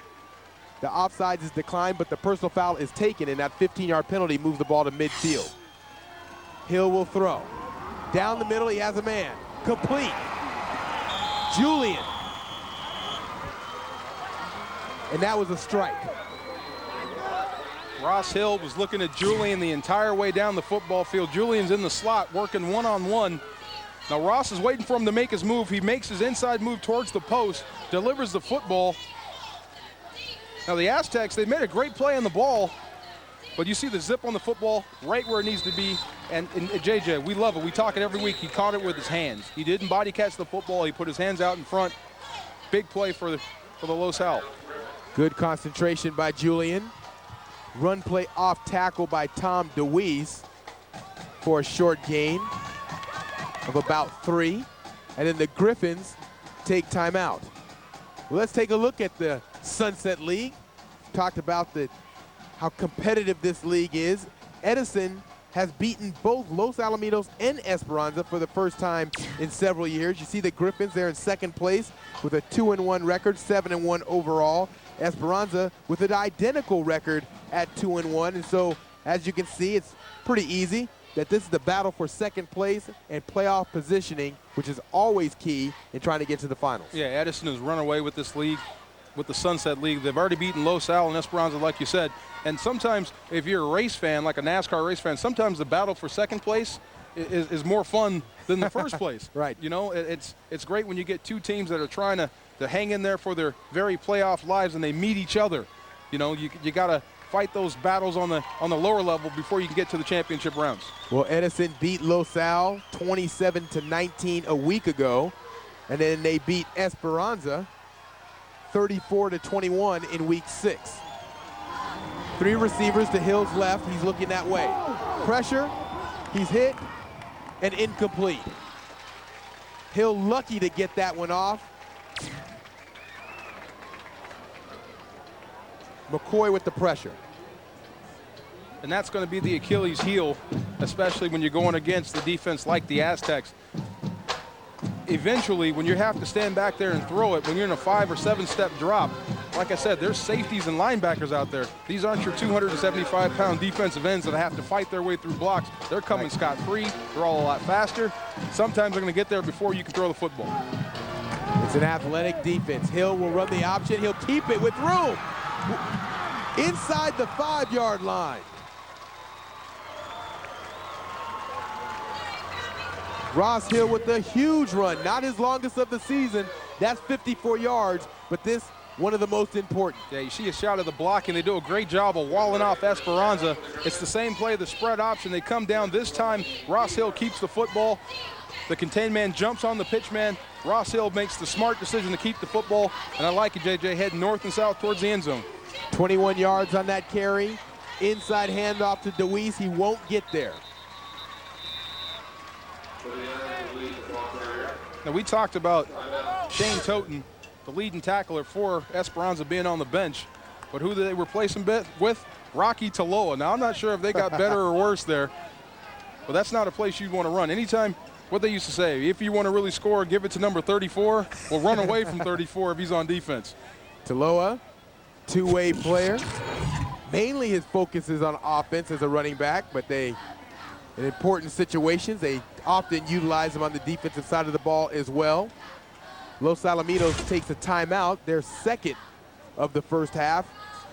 The offsides is declined, but the personal foul is taken, and that 15-yard penalty moves the ball to midfield. Hill will throw. Down the middle, he has a man. Complete. Julian. And that was a strike. Ross Hill was looking at Julian the entire way down the football field. Julian's in the slot working one-on-one. Now Ross is waiting for him to make his move. He makes his inside move towards the post, delivers the football. Now the Aztecs, they made a great play on the ball, but you see the zip on the football right where it needs to be. And JJ, we love it. We talk it every week. He caught it with his hands. He didn't body catch the football. He put his hands out in front. Big play for the Los Al. Good concentration by Julian. Run play off tackle by Tom DeWeese for a short gain of about 3. And then the Griffins take timeout. Well, let's take a look at the Sunset League. Talked about how competitive this league is. Edison has beaten both Los Alamitos and Esperanza for the first time in several years. You see the Griffins there in second place with a 2-1 record, 7-1 overall. Esperanza with an identical record at 2-1. And so, as you can see, it's pretty easy that this is the battle for second place and playoff positioning, which is always key in trying to get to the finals. Yeah, Edison has run away with this league, with the Sunset League. They've already beaten Los Al and Esperanza, like you said. And sometimes, if you're a race fan, like a NASCAR race fan, sometimes the battle for second place is more fun than the first place. Right. You know, it's great when you get two teams that are trying to hang in there for their very playoff lives and they meet each other. You know, you got to fight those battles on the lower level before you can get to the championship rounds. Well, Edison beat Los Al 27-19 a week ago, and then they beat Esperanza 34-21 in week 6. 3 receivers to Hill's left. He's looking that way. Pressure, he's hit, and incomplete. Hill lucky to get that one off. McCoy with the pressure. And that's going to be the Achilles heel, especially when you're going against the defense like the Aztecs. Eventually, when you have to stand back there and throw it, when you're in a 5 or 7 step drop, like I said, there's safeties and linebackers out there. These aren't your 275-pound defensive ends that have to fight their way through blocks. They're coming scot-free. They're all a lot faster. Sometimes they're going to get there before you can throw the football. It's an athletic defense. Hill will run the option. He'll keep it with room. Inside the 5-yard line. Ross Hill with a huge run, not his longest of the season. That's 54 yards, but this one of the most important. Yeah, you see a shot of the blocking. They do a great job of walling off Esperanza. It's the same play, the spread option. They come down this time. Ross Hill keeps the football. The contained man jumps on the pitch man. Ross Hill makes the smart decision to keep the football, and I like it, JJ, heading north and south towards the end zone. 21 yards on that carry. Inside handoff to DeWeese. He won't get there. Now, we talked about Shane Toten, the leading tackler for Esperanza, being on the bench. But who did they replace him with? Rocky Taloa. Now, I'm not sure if they got better or worse there, but that's not a place you'd want to run. Anytime, what they used to say, if you want to really score, give it to number 34. Well, run away from 34 if he's on defense. Taloa, two-way player. Mainly his focus is on offense as a running back, but in important situations, they often utilize him on the defensive side of the ball as well. Los Alamitos takes a timeout, their second of the first half.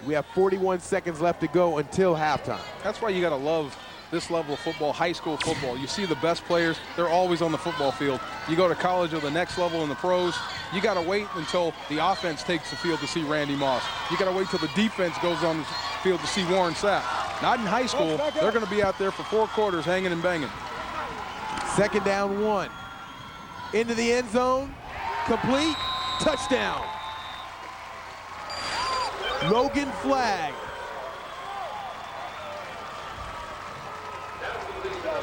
We have 41 seconds left to go until halftime. That's why you got to love this level of football, high school football. You see the best players, they're always on the football field. You go to college or the next level in the pros, you got to wait until the offense takes the field to see Randy Moss. You got to wait till the defense goes on the field to see Warren Sapp. Not in high school. They're going to be out there for 4 quarters hanging and banging. Second down 1. Into the end zone. Complete. Touchdown. Logan Flagg.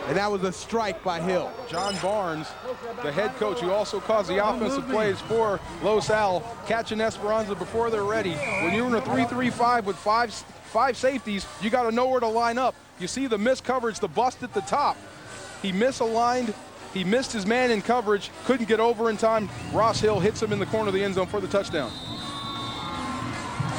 And that was a strike by Hill. John Barnes, the head coach, who also calls the offensive plays for Los Al, catching Esperanza before they're ready. When you're in a 3-3-5 with 5 safeties, you got to know where to line up. You see the missed coverage, the bust at the top. He misaligned. He missed his man in coverage, couldn't get over in time. Ross Hill hits him in the corner of the end zone for the touchdown.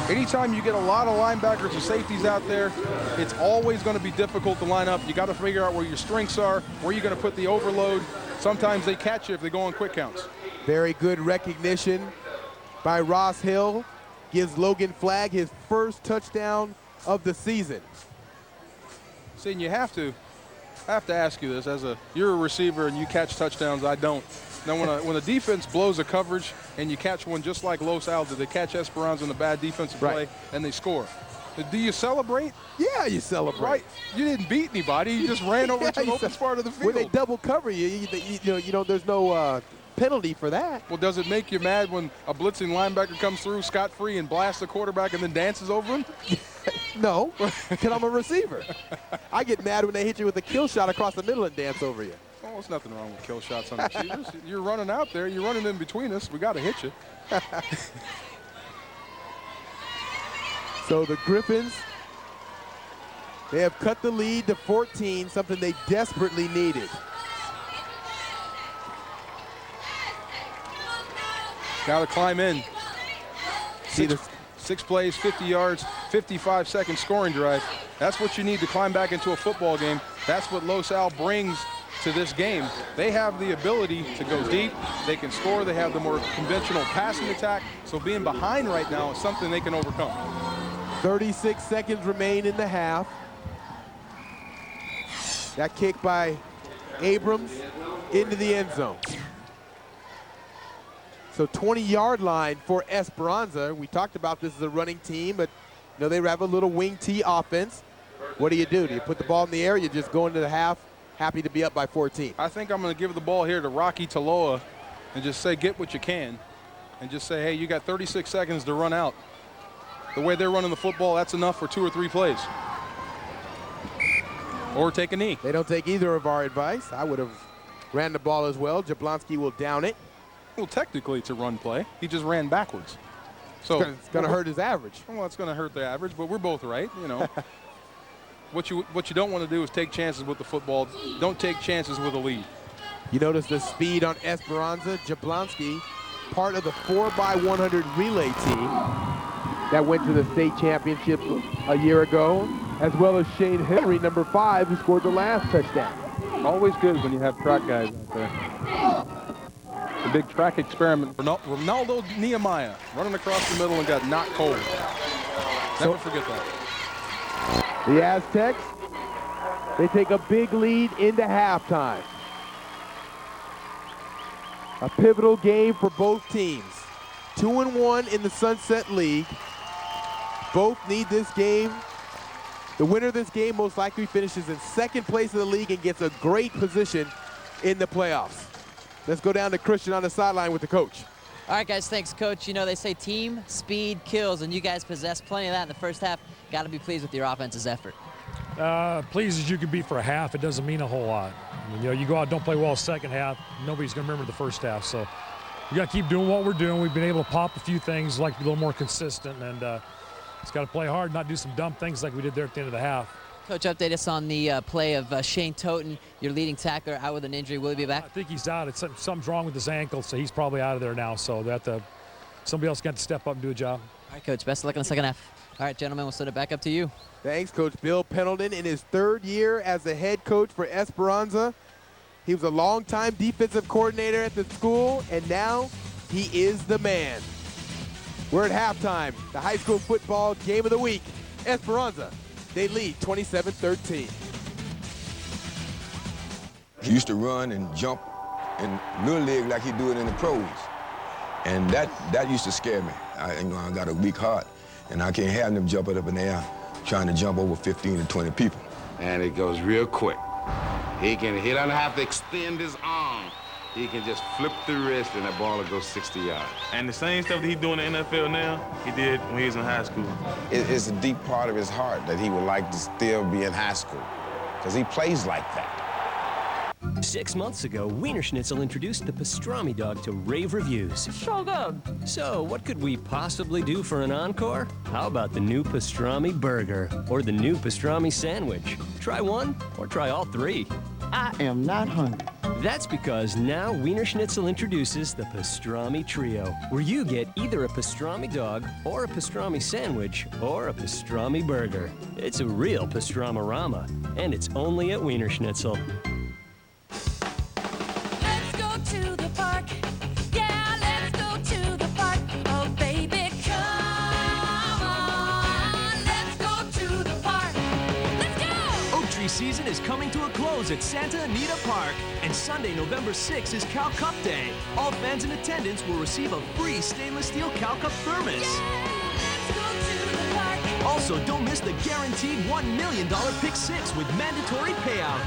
Anytime you get a lot of linebackers or safeties out there, it's always going to be difficult to line up. You got to figure out where your strengths are, where you're going to put the overload. Sometimes they catch you if they go on quick counts. Very good recognition by Ross Hill. Gives Logan Flagg his first touchdown of the season. See, and I have to ask you this, you're a receiver and you catch touchdowns, I don't. Now when a defense blows a coverage and you catch one just like Los Al, did they catch Esperanza in a bad defensive play and they score? Do you celebrate? Yeah, you celebrate. Right. You didn't beat anybody, you just ran over to the open part of the field. When they double cover you, there's no penalty for that. Well, does it make you mad when a blitzing linebacker comes through scot-free and blasts the quarterback and then dances over him? No, because I'm a receiver. I get mad when they hit you with a kill shot across the middle and dance over you. Oh, there's nothing wrong with kill shots on receivers. You're running out there. You're running in between us. We got to hit you. So the Griffins, they have cut the lead to 14, something they desperately needed. Got to climb in. Six plays, 50 yards, 55-second scoring drive. That's what you need to climb back into a football game. That's what Los Al brings to this game. They have the ability to go deep. They can score. They have the more conventional passing attack. So being behind right now is something they can overcome. 36 seconds remain in the half. That kick by Abrams into the end zone. So 20-yard line for Esperanza. We talked about this as a running team, but they have a little wing T offense. What do? Do you put the ball in the air? You just go into the half, happy to be up by 14. I think I'm going to give the ball here to Rocky Taloa and just say, get what you can. And just say, hey, you got 36 seconds to run out. The way they're running the football, that's enough for 2 or 3 plays. Or take a knee. They don't take either of our advice. I would have ran the ball as well. Jablonski will down it. Well, technically it's a run play. He just ran backwards. So it's going to hurt his average. Well, it's going to hurt the average, but we're both right, What you don't want to do is take chances with the football. Don't take chances with a lead. You notice the speed on Esperanza. Jablonski, part of the 4x100 relay team that went to the state championships a year ago, as well as Shane Henry, number 5, who scored the last touchdown. Always good when you have track guys out there. The big track experiment. Ronaldo Nehemiah running across the middle and got knocked cold. Never forget that. The Aztecs, they take a big lead into halftime. A pivotal game for both teams. 2-1 in the Sunset League. Both need this game. The winner of this game most likely finishes in second place in the league and gets a great position in the playoffs. Let's go down to Christian on the sideline with the coach. All right, guys, thanks, Coach. They say team speed kills, and you guys possess plenty of that in the first half. Got to be pleased with your offense's effort. Pleased as you can be for a half. It doesn't mean a whole lot. You go out, don't play well second half, nobody's going to remember the first half. So we got to keep doing what we're doing. We've been able to pop a few things, like a little more consistent, and it's got to play hard, not do some dumb things like we did there at the end of the half. Coach, update us on the play of Shane Toten, your leading tackler, out with an injury. Will he be back? I think he's out. Something's wrong with his ankle, so he's probably out of there now. So somebody else got to step up and do a job. All right, Coach, best of luck in the second half. All right, gentlemen, we'll send it back up to you. Thanks, Coach Bill Pendleton, in his 3rd year as the head coach for Esperanza. He was a longtime defensive coordinator at the school, and now he is the man. We're at halftime, the high school football game of the week. Esperanza, they lead 27-13. He used to run and jump in little league like he do it in the pros. And that used to scare me. I got a weak heart, and I can't have them jumping up in the air trying to jump over 15 to 20 people. And it goes real quick. He doesn't have to extend his arm. He can just flip the wrist and the ball will go 60 yards. And the same stuff that he's doing in the NFL now, he did when he was in high school. It's a deep part of his heart that he would like to still be in high school because he plays like that. 6 months ago, Wiener Schnitzel introduced the pastrami dog to rave reviews. So good. So, what could we possibly do for an encore? How about the new pastrami burger or the new pastrami sandwich? Try one or try all three. I am not hungry. That's because now Wiener Schnitzel introduces the pastrami trio, where you get either a pastrami dog or a pastrami sandwich or a pastrami burger. It's a real pastramarama, and it's only at Wiener Schnitzel. Let's go to the park. Yeah, let's go to the park. Oh, baby, come on. Let's go to the park. Let's go! Oak tree season is coming to a close at Santa Anita Park, and Sunday, November 6th is Cal Cup Day. All fans in attendance will receive a free stainless steel Cal Cup thermos. Also, don't miss the guaranteed $1 million Pick 6 with mandatory payout.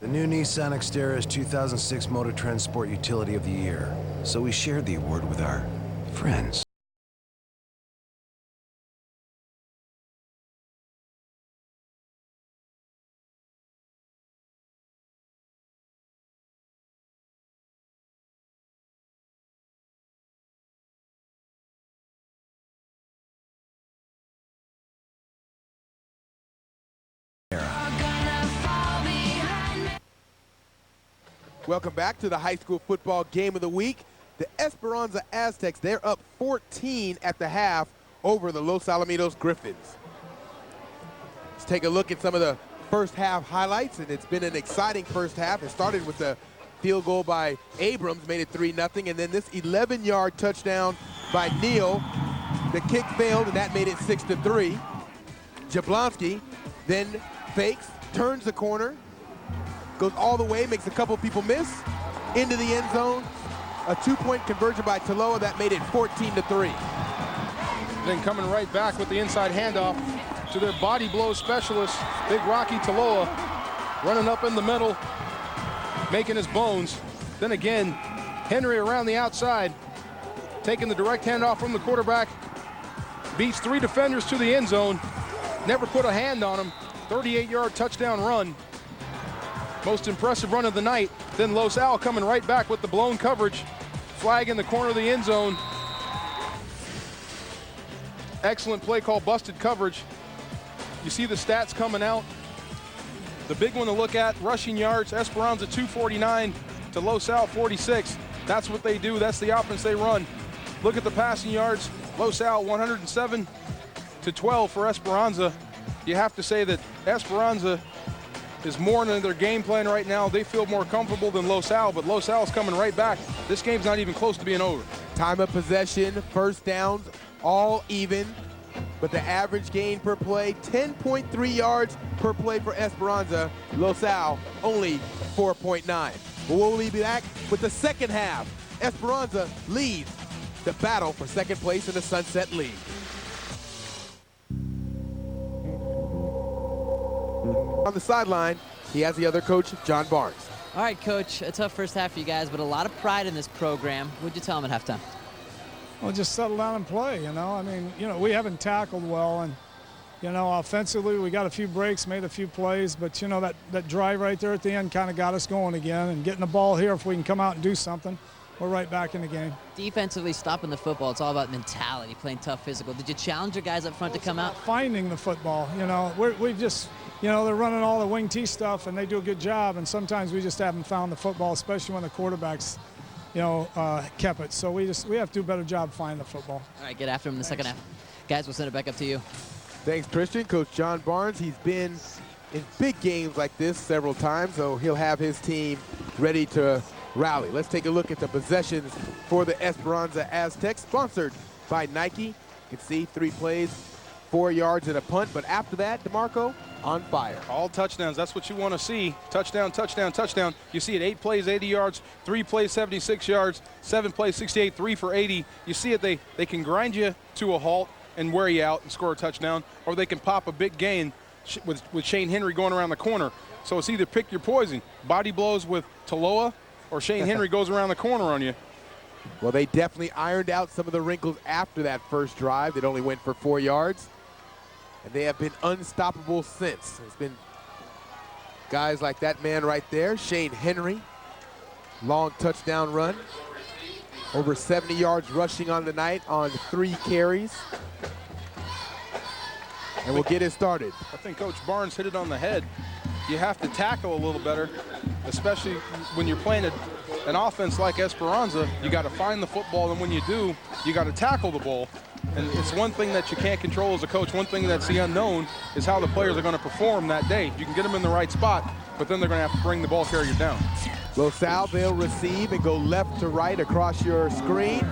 The new Nissan Xterra is 2006 Motor Trend Sport Utility of the Year, so we shared the award with our friends. Welcome back to the high school football game of the week. The Esperanza Aztecs, they're up 14 at the half over the Los Alamitos Griffins. Let's take a look at some of the first half highlights, and it's been an exciting first half. It started with the field goal by Abrams, made it 3-0, and then this 11-yard touchdown by Neal. The kick failed, and that made it 6-3. Jablonski then fakes, turns the corner, goes all the way, makes a couple people miss, into the end zone. A 2-point conversion by Taloa that made it 14-3. Then coming right back with the inside handoff to their body blow specialist, Big Rocky Taloa, running up in the middle, making his bones. Then again, Henry around the outside, taking the direct handoff from the quarterback, beats 3 defenders to the end zone, never put a hand on him, 38-yard touchdown run. Most impressive run of the night. Then Los Al coming right back with the blown coverage. Flag in the corner of the end zone. Excellent play call, busted coverage. You see the stats coming out. The big one to look at, rushing yards, Esperanza 249 to Los Al 46. That's what they do, that's the offense they run. Look at the passing yards, Los Al 107 to 12 for Esperanza. You have to say that Esperanza is more in their game plan right now. They feel more comfortable than Los Al, but Los Al's coming right back. This game's not even close to being over. Time of possession, first downs, all even, but the average gain per play, 10.3 yards per play for Esperanza. Los Al, only 4.9. But we'll be back with the second half. Esperanza leads the battle for second place in the Sunset League. On the sideline, he has the other coach, John Barnes. All right, Coach, a tough first half for you guys, but a lot of pride in this program. What'd you tell them at halftime? Well, just settle down and play, you know. I mean, you know, we haven't tackled well, and, you know, offensively we got a few breaks, made a few plays, but, you know, that drive right there at the end kind of got us going again, and getting the ball here, if we can come out and do something, we're right back in the game. Defensively, stopping the football, it's all about mentality, playing tough physical. Did you challenge your guys up front to come out? Finding the football, you know, we just, you know, they're running all the wing T stuff, and they do a good job, and sometimes we just haven't found the football, especially when the quarterbacks, you know, kept it. So we have to do a better job finding the football. All right, get after him in the second half. Guys, we'll send it back up to you. Thanks, Christian. Coach John Barnes, he's been in big games like this several times, so he'll have his team ready to rally. Let's take a look at the possessions for the Esperanza Aztecs, sponsored by Nike. You can see 3 plays, 4 yards and a punt, but after that, DeMarco on fire. All touchdowns, that's what you want to see. Touchdown, touchdown, touchdown. You see it, 8 plays, 80 yards, 3 plays, 76 yards, 7 plays, 68, 3 for 80. You see it, they can grind you to a halt and wear you out and score a touchdown, or they can pop a big gain with Shane Henry going around the corner. So it's either pick your poison. Body blows with Taloa, or Shane Henry goes around the corner on you. Well, they definitely ironed out some of the wrinkles after that first drive. It only went for 4 yards. And they have been unstoppable since. It's been Guys like that man right there, Shane Henry. Long touchdown run. Over 70 yards rushing on the night on 3 carries. And we'll get it started. I think Coach Barnes hit it on the head. You have to tackle a little better, especially when you're playing an offense like Esperanza. You got to find the football, and when you do, you got to tackle the ball. And it's one thing that you can't control as a coach. One thing that's the unknown is how the players are going to perform that day. You can get them in the right spot, but then they're going to have to bring the ball carrier down. LaSalle, they'll receive and go left to right across your screen.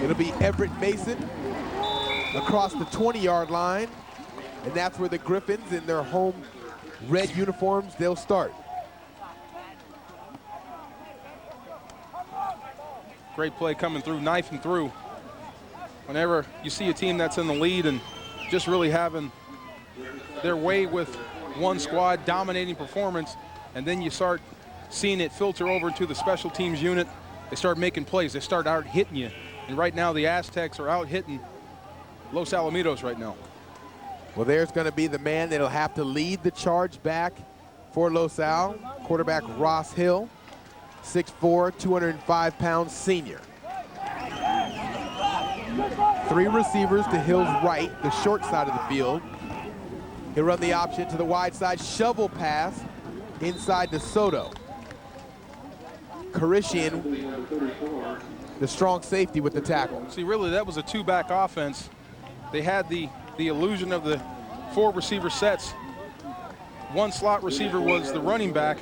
It'll be Everett Mason across the 20-yard line. And that's where the Griffins in their home red uniforms, they'll start. Great play coming through, knifing through. Whenever you see a team that's in the lead and just really having their way with one squad, dominating performance, and then you start seeing it filter over to the special teams unit, they start making plays. They start out hitting you. And right now the Aztecs are out hitting Los Alamitos right now. Well, there's going to be the man that'll have to lead the charge back for Los Al, quarterback Ross Hill, 6'4", 205-pound senior. 3 receivers to Hill's right, the short side of the field. He'll run the option to the wide side, shovel pass inside to Soto. Carishian, the strong safety with the tackle. See, really, that was a 2-back offense. They had the illusion of the 4 receiver sets. One slot receiver was the running back,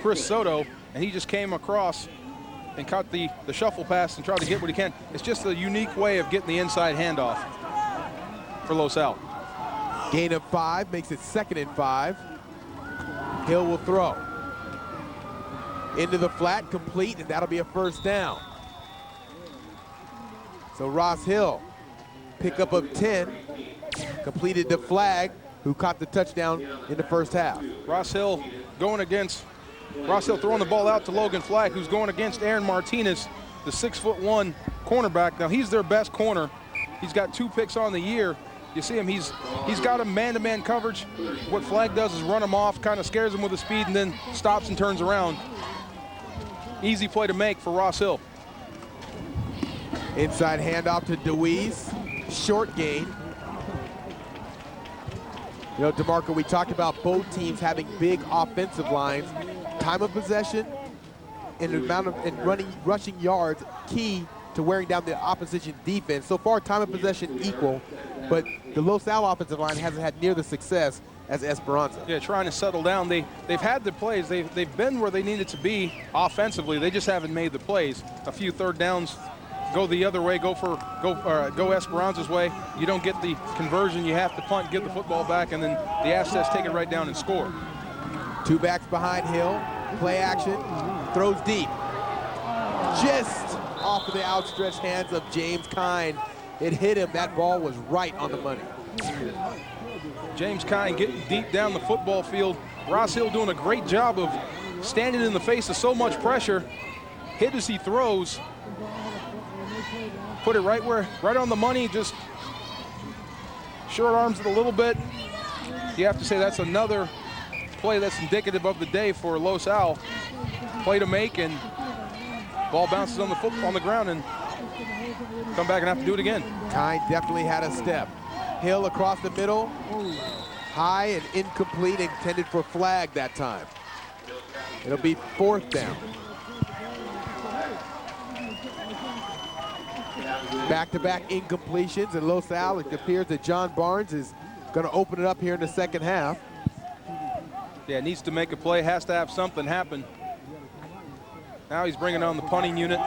Chris Soto, and he just came across and caught the shuffle pass and tried to get what he can. It's just a unique way of getting the inside handoff for Los Al. Gain of 5 makes it 2nd and 5. Hill will throw. Into the flat, complete, and that'll be a first down. So Ross Hill, pickup of 10, completed the flag, who caught the touchdown in the first half. Ross Hill throwing the ball out to Logan Flack, who's going against Aaron Martinez, the 6'1" cornerback. Now he's their best corner. He's got 2 picks on the year. You see him, he's got a man-to-man coverage. What Flag does is run him off, kind of scares him with his speed, and then stops and turns around. Easy play to make for Ross Hill. Inside handoff to DeWeese, short gain. You know, DeMarco, we talked about both teams having big offensive lines. Time of possession and the amount of rushing yards key to wearing down the opposition defense. So far, time of possession equal, but the Los Al offensive line hasn't had near the success as Esperanza. Yeah, trying to settle down. They've had the plays. They've been where they needed to be offensively. They just haven't made the plays. A few third downs go the other way, go Esperanza's way. You don't get the conversion. You have to punt, get the football back, and then the Aztecs take it right down and score. 2 backs behind Hill. Play action. Throws deep. Just off of the outstretched hands of James Kine. It hit him. That ball was right on the money. James Kine getting deep down the football field. Ross Hill doing a great job of standing in the face of so much pressure. Hit as he throws. Put it right on the money, just short arms it a little bit. You have to say that's another play that's indicative of the day for Los Al. Play to make, and ball bounces on the ground and come back and have to do it again. Kine definitely had a step. Hill across the middle, high and incomplete, intended for flag that time. It'll be 4th down. Back-to-back incompletions, and Los Al, it appears that John Barnes is going to open it up here in the second half. Yeah, needs to make a play, has to have something happen. Now he's bringing on the punting unit.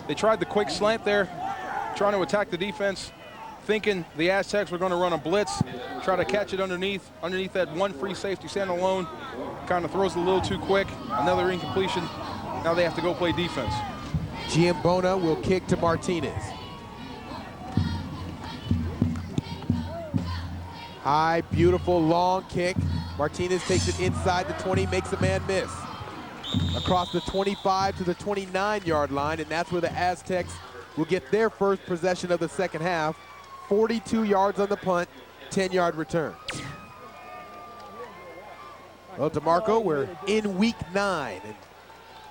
They tried the quick slant there, trying to attack the defense, thinking the Aztecs were going to run a blitz, try to catch it underneath that one free safety stand alone. Kind of throws it a little too quick. Another incompletion. Now they have to go play defense. Giambona will kick to Martinez. High, beautiful, long kick. Martinez takes it inside the 20, makes a man miss. Across the 25 to the 29-yard line, and that's where the Aztecs will get their first possession of the second half. 42 yards on the punt, 10-yard return. Well, DeMarco, we're in week 9, and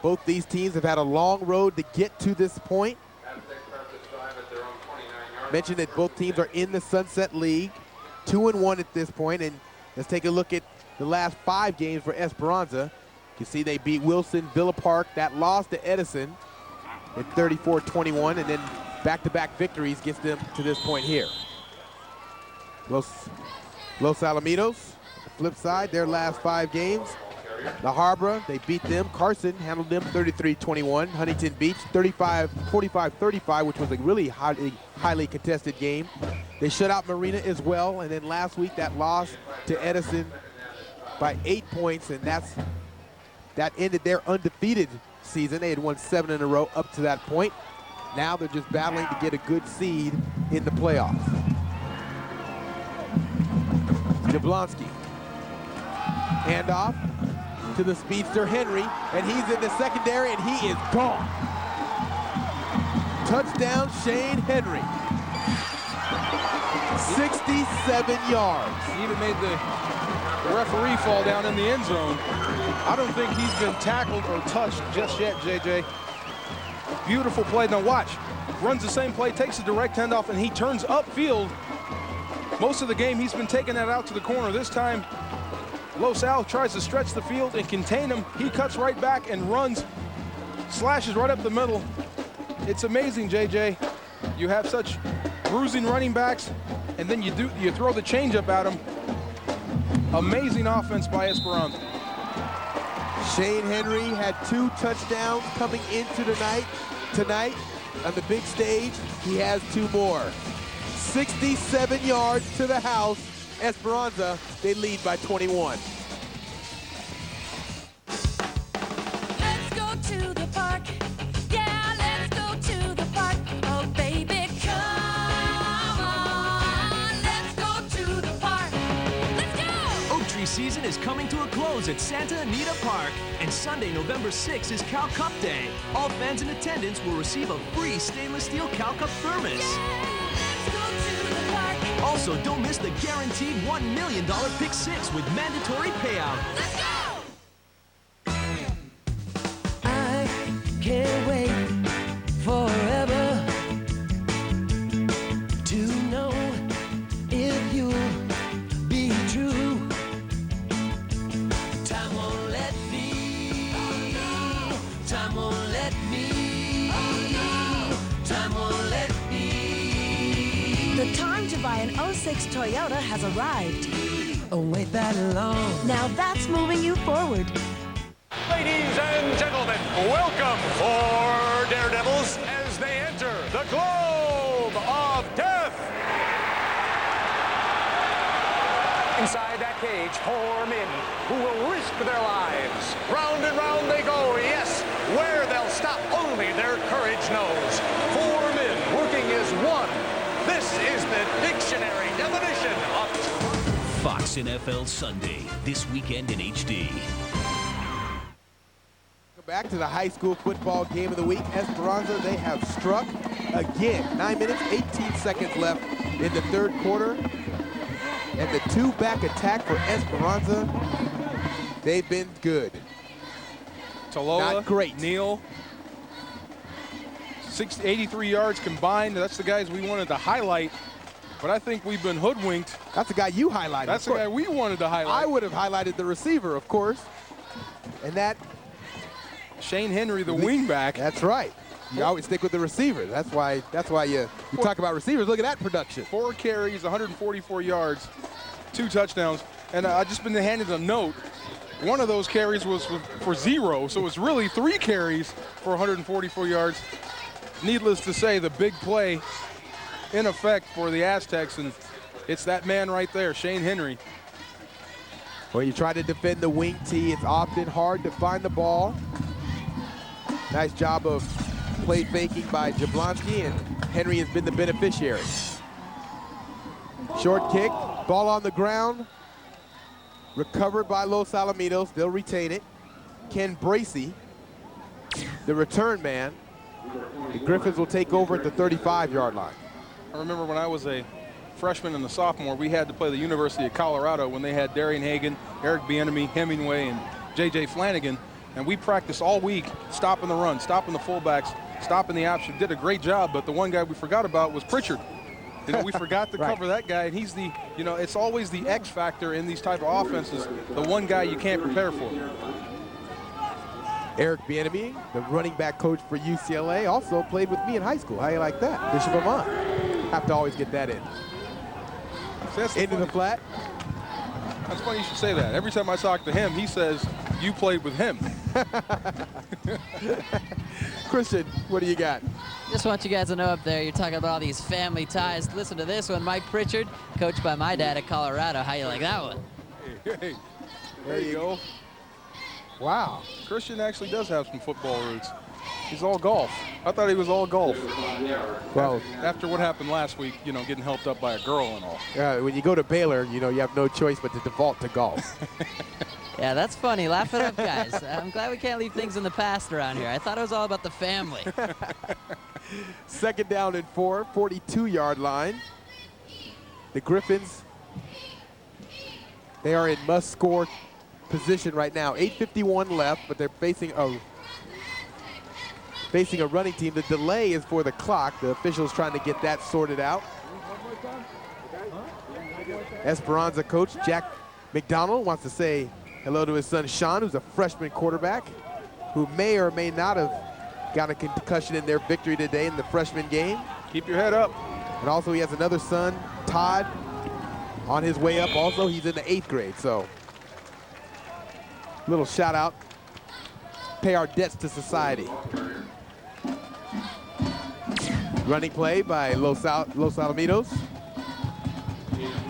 both these teams have had a long road to get to this point. Mentioned that both teams are in the Sunset League, 2-1 at this point, and let's take a look at the last 5 games for Esperanza. You see they beat Wilson, Villa Park, that loss to Edison at 34-21, and then back-to-back victories gets them to this point here. Los Alamitos, flip side, their last 5 games. La Habra, they beat them. Carson handled them 33-21. Huntington Beach, 45-35, which was a really highly contested game. They shut out Marina as well, and then last week that loss to Edison by 8 points, and that ended their undefeated season. They had won 7 in a row up to that point. Now they're just battling to get a good seed in the playoffs. Jablonski, handoff to the speedster Henry, and he's in the secondary, and he is gone. Touchdown, Shane Henry. 67 yards. He even made the referee fall down in the end zone. I don't think he's been tackled or touched just yet, JJ. Beautiful play. Now watch. Runs the same play, takes a direct handoff, and he turns upfield. Most of the game, he's been taking that out to the corner. This time, Los Al tries to stretch the field and contain him. He cuts right back and runs, slashes right up the middle. It's amazing, JJ. You have such bruising running backs, and then you throw the changeup at him. Amazing offense by Esperanza. Shane Henry had 2 touchdowns coming into tonight on the big stage. He has 2 more. 67 yards to the house. Esperanza, they lead by 21. Let's go to the park. Yeah, let's go to the park. Oh, baby, come on. Let's go to the park. Let's go! Oak Tree season is coming to a close at Santa Anita Park, and Sunday, November 6th is Cal Cup Day. All fans in attendance will receive a free stainless steel Cal Cup thermos. Also, don't miss the guaranteed $1 million pick 6 with mandatory payout. Let's go! I can't wait forever to know if you'll be true. Time won't let me. Time won't let me. Time won't let me. The time to buy an 06 Toyota has arrived. Oh, wait that long. Now that's moving you forward. Ladies and gentlemen, welcome for Daredevils as they enter the Globe of Death. Inside that cage, 4 men who will risk their lives. Round and round they go, yes, where they'll stop only their courage knows. 4 men working as one. This is the dictionary definition of Fox NFL Sunday, this weekend in HD. Back to the high school football game of the week. Esperanza, they have struck again. 9 minutes, 18 seconds left in the 3rd quarter. And the 2-back attack for Esperanza, they've been good. Talola, not great. Neal, 83 yards combined. That's the guys we wanted to highlight, but I think we've been hoodwinked. That's the guy you highlighted. That's the guy we wanted to highlight. I would have highlighted the receiver, of course. And that Shane Henry, the wingback. That's right. You always stick with the receiver. That's why you talk about receivers. Look at that production. 4 carries, 144 yards, 2 touchdowns. And I just been handed a note. One of those carries was for 0, so it's really 3 carries for 144 yards. Needless to say, the big play in effect for the Aztecs, and it's that man right there, Shane Henry. When you try to defend the wing tee, it's often hard to find the ball. Nice job of play faking by Jablonski, and Henry has been the beneficiary. Short kick, ball on the ground, recovered by Los Alamitos. They'll retain it. Ken Bracey, the return man. The Griffins will take over at the 35-yard line. I remember when I was a freshman and a sophomore, we had to play the University of Colorado when they had Darian Hagan, Eric Bieniemy, Hemingway, and J.J. Flanagan. And we practiced all week stopping the run, stopping the fullbacks, stopping the option. Did a great job, but the one guy we forgot about was Pritchard. You know, we forgot to cover that guy, and he's the, you know, it's always the X factor in these type of offenses, the one guy you can't prepare for. Eric Bieniemy, the running back coach for UCLA, also played with me in high school. How you like that? Bishop Vermont. Have to always get that in. Into the flat. That's funny you should say that. Every time I talk to him, he says, you played with him. Christian, what do you got? Just want you guys to know up there, you're talking about all these family ties. Listen to this one, Mike Pritchard, coached by my dad at Colorado. How you like that one? Hey, there you go. Wow. Christian actually does have some football roots. He's all golf. I thought he was all golf. Well, after what happened last week, you know, getting helped up by a girl and all. When you go to Baylor, you know, you have no choice but to default to golf. Yeah, that's funny. Laugh it up, guys. I'm glad we can't leave things in the past around here. I thought it was all about the family. Second down and 4, 42-yard line. The Griffins, they are in must-score position right now. 8:51 left, but they're facing a running team. The delay is for the clock. The officials trying to get that sorted out. Esperanza coach Jack McDonald wants to say hello to his son Sean, who's a freshman quarterback, who may or may not have got a concussion in their victory today in the freshman game. Keep your head up. And also he has another son, Todd, on his way up also. He's in the 8th grade, so little shout out. Pay our debts to society. Running play by Los Alamitos.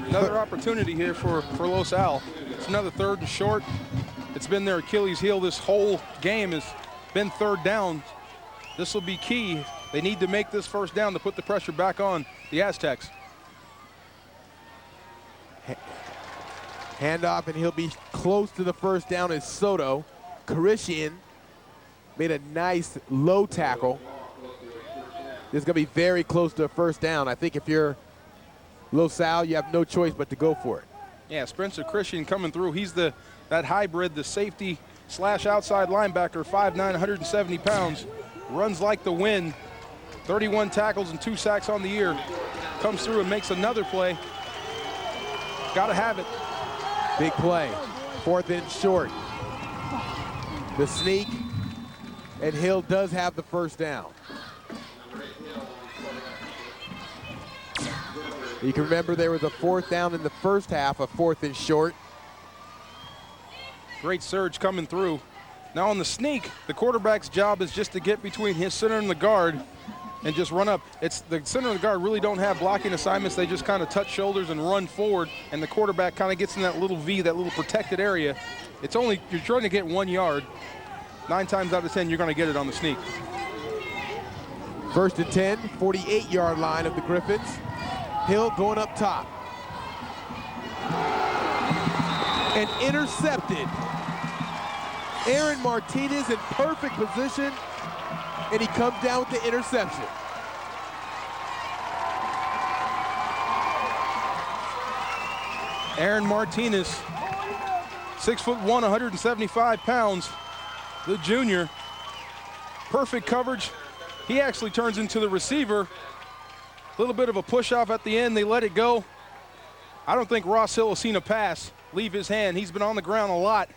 Another opportunity here for Los Al. It's another 3rd and short. It's been their Achilles heel this whole game, has been 3rd down. This will be key. They need to make this 1st down to put the pressure back on the Aztecs. Handoff, and he'll be close to the 1st down as Soto. Carishian made a nice low tackle. This is going to be very close to a 1st down. I think if you're Los Al, you have no choice but to go for it. Yeah, Spencer Christian coming through. He's that hybrid, the safety / outside linebacker, 5'9", 170 pounds. Runs like the wind. 31 tackles and 2 sacks on the year. Comes through and makes another play. Got to have it. Big play. 4th and short. The sneak, and Hill does have the 1st down. You can remember there was a 4th down in the first half, a 4th and short. Great surge coming through. Now on the sneak, the quarterback's job is just to get between his center and the guard and just run up. It's the center and the guard really don't have blocking assignments. They just kind of touch shoulders and run forward, and the quarterback kind of gets in that little V, that little protected area. It's only, you're trying to get 1 yard. 9 times out of 10, you're going to get it on the sneak. 1st and 10, 48-yard line of the Griffins. Hill going up top. And intercepted. Aaron Martinez in perfect position, and he comes down with the interception. Aaron Martinez, 6'1", 175 pounds, the junior. Perfect coverage. He actually turns into the receiver. A little bit of a push off at the end. They let it go. I don't think Ross Hill has seen a pass leave his hand. He's been on the ground a lot.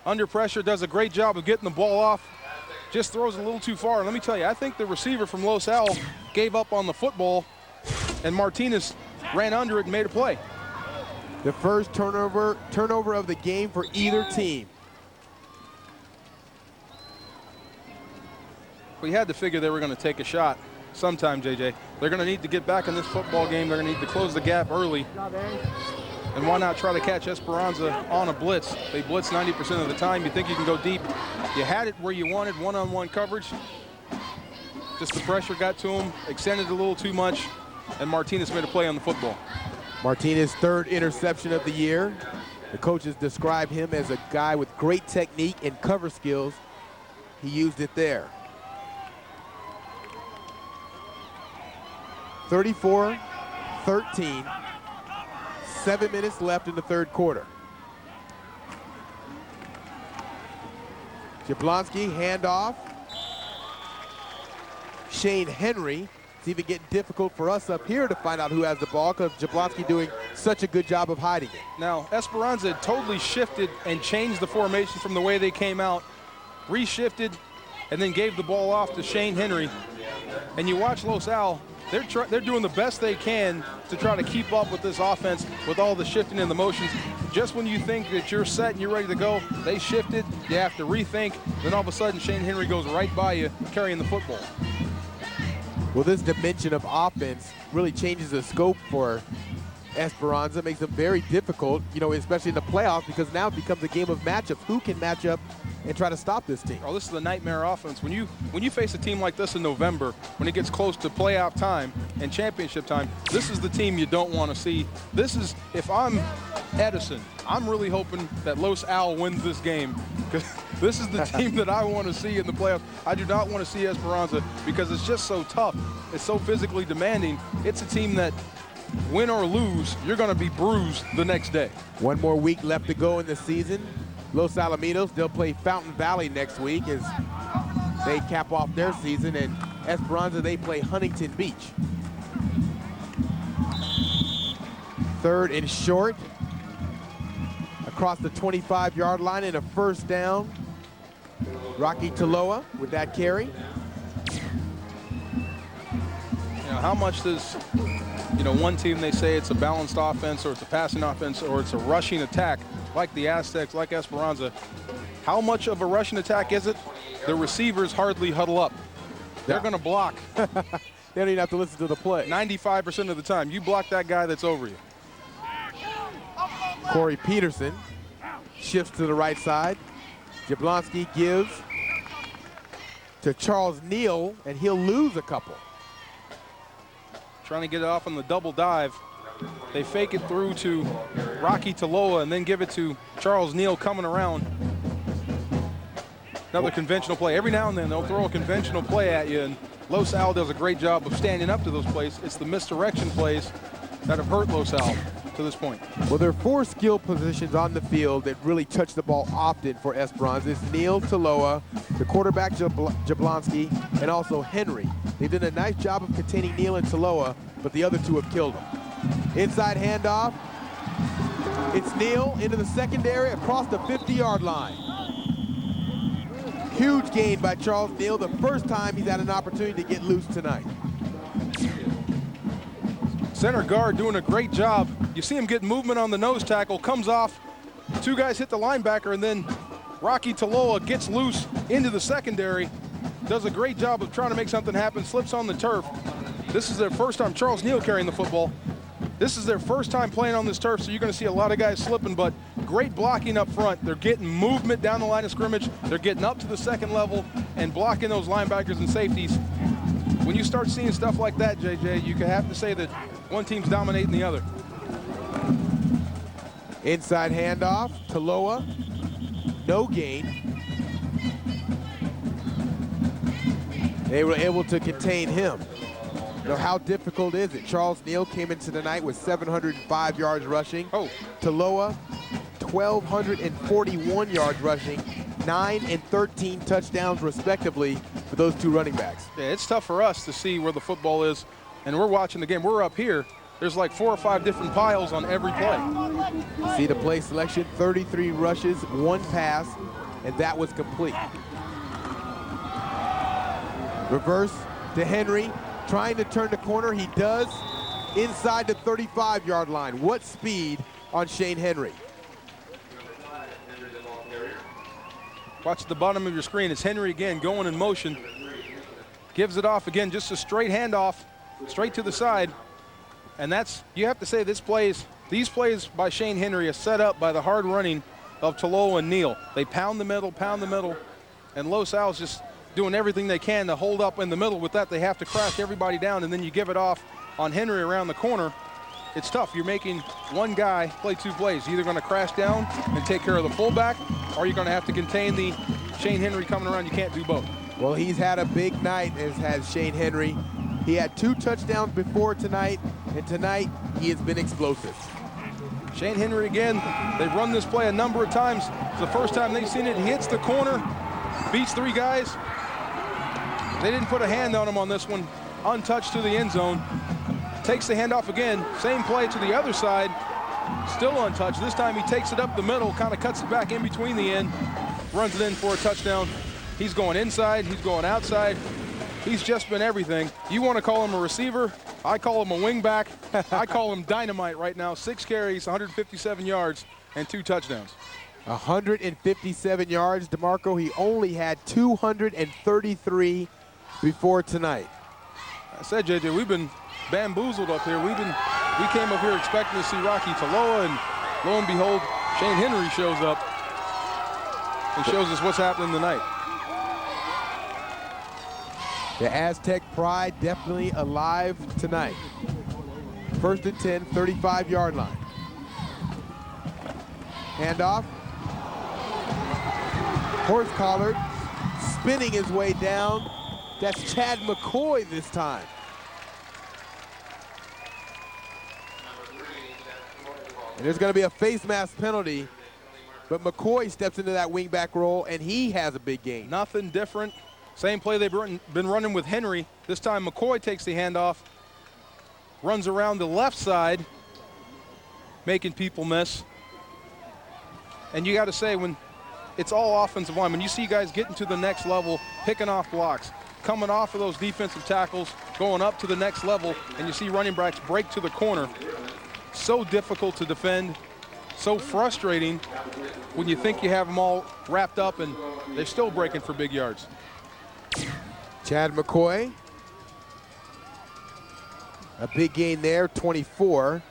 Under pressure, does a great job of getting the ball off. Just throws a little too far. Let me tell you, I think the receiver from Los Al gave up on the football, and Martinez ran under it and made a play. The first turnover of the game for either team. We had to figure they were going to take a shot sometime, JJ. They're going to need to get back in this football game. They're going to need to close the gap early. And why not try to catch Esperanza on a blitz? They blitz 90% of the time. You think you can go deep. You had it where you wanted, one-on-one coverage. Just the pressure got to him, extended a little too much, and Martinez made a play on the football. Martinez, 3rd interception of the year. The coaches describe him as a guy with great technique and cover skills. He used it there. 34-14 13. 7 minutes left in the third quarter. Jablonski, handoff. Shane Henry. It's even getting difficult for us up here to find out who has the ball because Jablonski doing such a good job of hiding it. Now, Esperanza had totally shifted and changed the formation from the way they came out, reshifted, and then gave the ball off to Shane Henry. And you watch Los Al, they're doing the best they can to try to keep up with this offense with all the shifting and the motions. Just when you think that you're set and you're ready to go, they shifted, you have to rethink, then all of a sudden Shane Henry goes right by you carrying the football. Well, this dimension of offense really changes the scope for Esperanza, makes them very difficult, you know, especially in the playoffs, because now it becomes a game of matchups. Who can match up and try to stop this team? Oh, this is a nightmare offense. When you face a team like this in November, when it gets close to playoff time and championship time, this is the team you don't want to see. This is, if I'm Edison, I'm really hoping that Los Al wins this game, because this is the team that I want to see in the playoffs. I do not want to see Esperanza because it's just so tough. It's so physically demanding. It's a team that, win or lose, you're going to be bruised the next day. One more week left to go in the season. Los Alamitos, they'll play Fountain Valley next week as they cap off their season, and Esperanza, they play Huntington Beach. Third and short. Across the 25-yard line and a first down. Rocky Taloa with that carry. You know, how much does, you know, one team, they say it's a balanced offense or it's a passing offense or it's a rushing attack like the Aztecs, like Esperanza. How much of a rushing attack is it? The receivers hardly huddle up. They're going to block. They don't even have to listen to the play. 95% of the time. You block that guy that's over you. Corey Peterson shifts to the right side. Jablonski gives to Charles Neal, and he'll lose a couple. Trying to get it off on the double dive. They fake it through to Rocky Taloa and then give it to Charles Neal coming around. Another conventional play. Every now and then they'll throw a conventional play at you, and Los Al does a great job of standing up to those plays. It's the misdirection plays that have hurt Los Al to this point. Well, there are 4 skill positions on the field that really touch the ball often for Esperanza. It's Neal, Taloa, the quarterback Jablonski, and also Henry. They did a nice job of containing Neal and Taloa, but the other 2 have killed him. Inside handoff. It's Neal into the secondary across the 50-yard line. Huge gain by Charles Neal, the first time he's had an opportunity to get loose tonight. Center guard doing a great job. You see him get movement on the nose tackle, comes off, 2 guys hit the linebacker, and then Rocky Taloa gets loose into the secondary, does a great job of trying to make something happen, slips on the turf. This is their first time, Charles Neal carrying the football. This is their first time playing on this turf, so you're going to see a lot of guys slipping, but great blocking up front. They're getting movement down the line of scrimmage. They're getting up to the second level and blocking those linebackers and safeties. When you start seeing stuff like that, JJ, you can have to say that one team's dominating the other. Inside handoff, Taloa, no gain. They were able to contain him. You know, how difficult is it? Charles Neal came into the night with 705 yards rushing. Oh. Taloa, 1,241 yards rushing, 9 and 13 touchdowns respectively for those 2 running backs. Yeah, it's tough for us to see where the football is, and we're watching the game. We're up here. There's like 4 or 5 different piles on every play. See the play selection, 33 rushes, 1 pass, and that was complete. Reverse to Henry, trying to turn the corner. He does inside the 35-yard line. What speed on Shane Henry. Watch the bottom of your screen. It's Henry again going in motion. Gives it off again, just a straight handoff, straight to the side. And that's, you have to say, these plays by Shane Henry are set up by the hard running of Taloa and Neal. They pound the middle, and Los Al's just doing everything they can to hold up in the middle. With that, they have to crash everybody down, and then you give it off on Henry around the corner. It's tough. You're making one guy play 2 plays. You're either going to crash down and take care of the fullback, or you're going to have to contain the Shane Henry coming around. You can't do both. Well, he's had a big night, as has Shane Henry. He had 2 touchdowns before tonight, and tonight he has been explosive. Shane Henry again. They've run this play a number of times. It's the first time they've seen it. He hits the corner, beats 3 guys. They didn't put a hand on him on this one. Untouched to the end zone. Takes the handoff again. Same play to the other side. Still untouched. This time he takes it up the middle, kind of cuts it back in between the end, runs it in for a touchdown. He's going inside, he's going outside. He's just been everything. You want to call him a receiver? I call him a wingback. I call him dynamite right now. 6 carries, 157 yards, and 2 touchdowns. 157 yards, DeMarco. He only had 233 before tonight. I said, JJ, we've been bamboozled up here. We came up here expecting to see Rocky Taloa, and lo and behold, Shane Henry shows up and shows us what's happening tonight. The Aztec pride definitely alive tonight. 1st and 10, 35-yard line. Handoff. Horse collar, spinning his way down. That's Chad McCoy this time. And there's going to be a face mask penalty, but McCoy steps into that wingback role, and he has a big gain. Nothing different. Same play they've been running with Henry. This time McCoy takes the handoff, runs around the left side, making people miss. And you got to say, when it's all offensive line, when you see guys getting to the next level, picking off blocks, coming off of those defensive tackles, going up to the next level, and you see running backs break to the corner, so difficult to defend, so frustrating when you think you have them all wrapped up and they're still breaking for big yards. Chad McCoy. A big gain there, 24.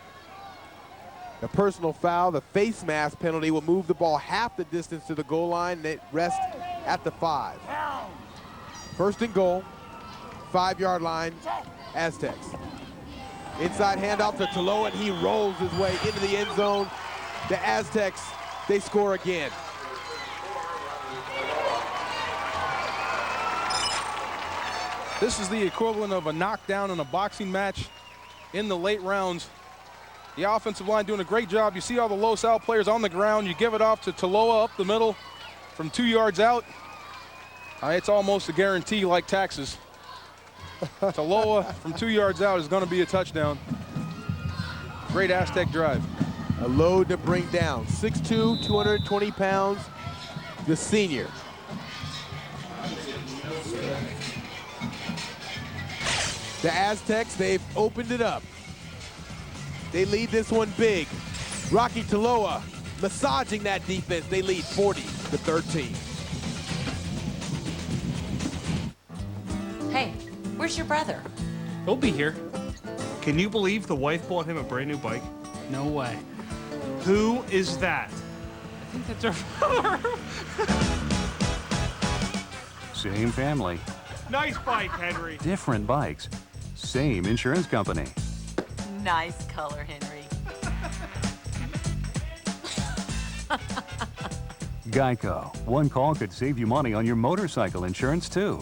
The personal foul, the face mask penalty will move the ball half the distance to the goal line, and it rests at the 5. 1st and goal, 5-yard line, Aztecs. Inside handoff to Taloa, and he rolls his way into the end zone. The Aztecs, they score again. This is the equivalent of a knockdown in a boxing match in the late rounds. The offensive line doing a great job. You see all the Los Al players on the ground. You give it off to Taloa up the middle from 2 yards out. It's almost a guarantee like taxes. Taloa from 2 yards out is going to be a touchdown. Great Aztec drive. A load to bring down. 6'2", 220 pounds, the senior. The Aztecs, they've opened it up. They lead this one big. Rocky Taloa massaging that defense. They lead 40-13. Hey, where's your brother? He'll be here. Can you believe the wife bought him a brand new bike? No way. Who is that? I think that's our father. Same family, Nice bike, Henry. different bikes, same insurance company. Nice color, Henry. Geico. One call could save you money on your motorcycle insurance, too.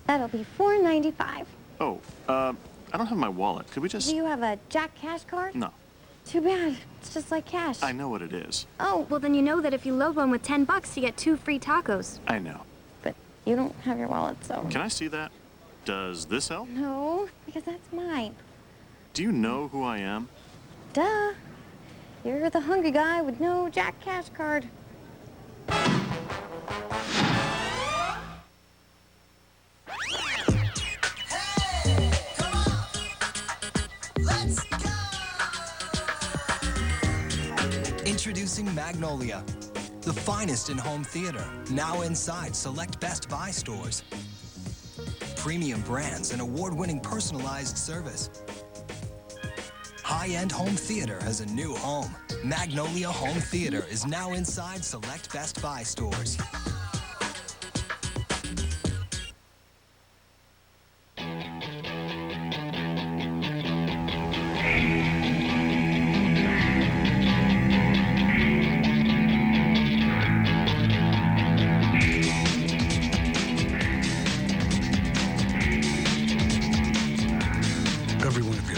That'll be $4.95. Oh, I don't have my wallet. Could we just... Do you have a Jack Cash card? No. Too bad. It's just like cash. I know what it is. Oh, well then you know that if you load one with $10, you get 2 free tacos. I know. But you don't have your wallet, so... Can I see that? Does this help? No, because that's mine. Do you know who I am? Duh. You're the hungry guy with no Jack Cash card. Introducing Magnolia, the finest in home theater, now inside select Best Buy stores. Premium brands and award-winning personalized service. High-end home theater has a new home. Magnolia Home Theater is now inside select Best Buy stores.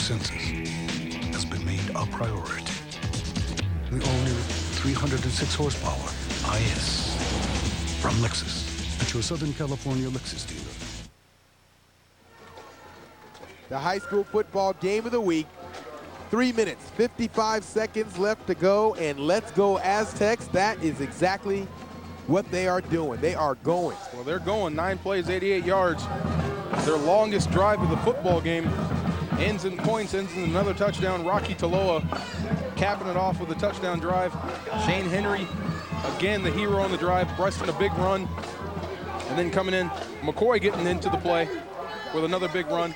senses has been made a priority. The all-new 306 horsepower IS from Lexus at your Southern California Lexus dealer. The high school football game of the week. 3 minutes, 55 seconds left to go, and let's go Aztecs. That is exactly what they are doing. They are going. Well, they're going 9 plays, 88 yards. Their longest drive of the football game ends in points, ends in another touchdown. Rocky Taloa capping it off with a touchdown drive. Shane Henry, again, the hero on the drive, breasting a big run. And then coming in, McCoy getting into the play with another big run.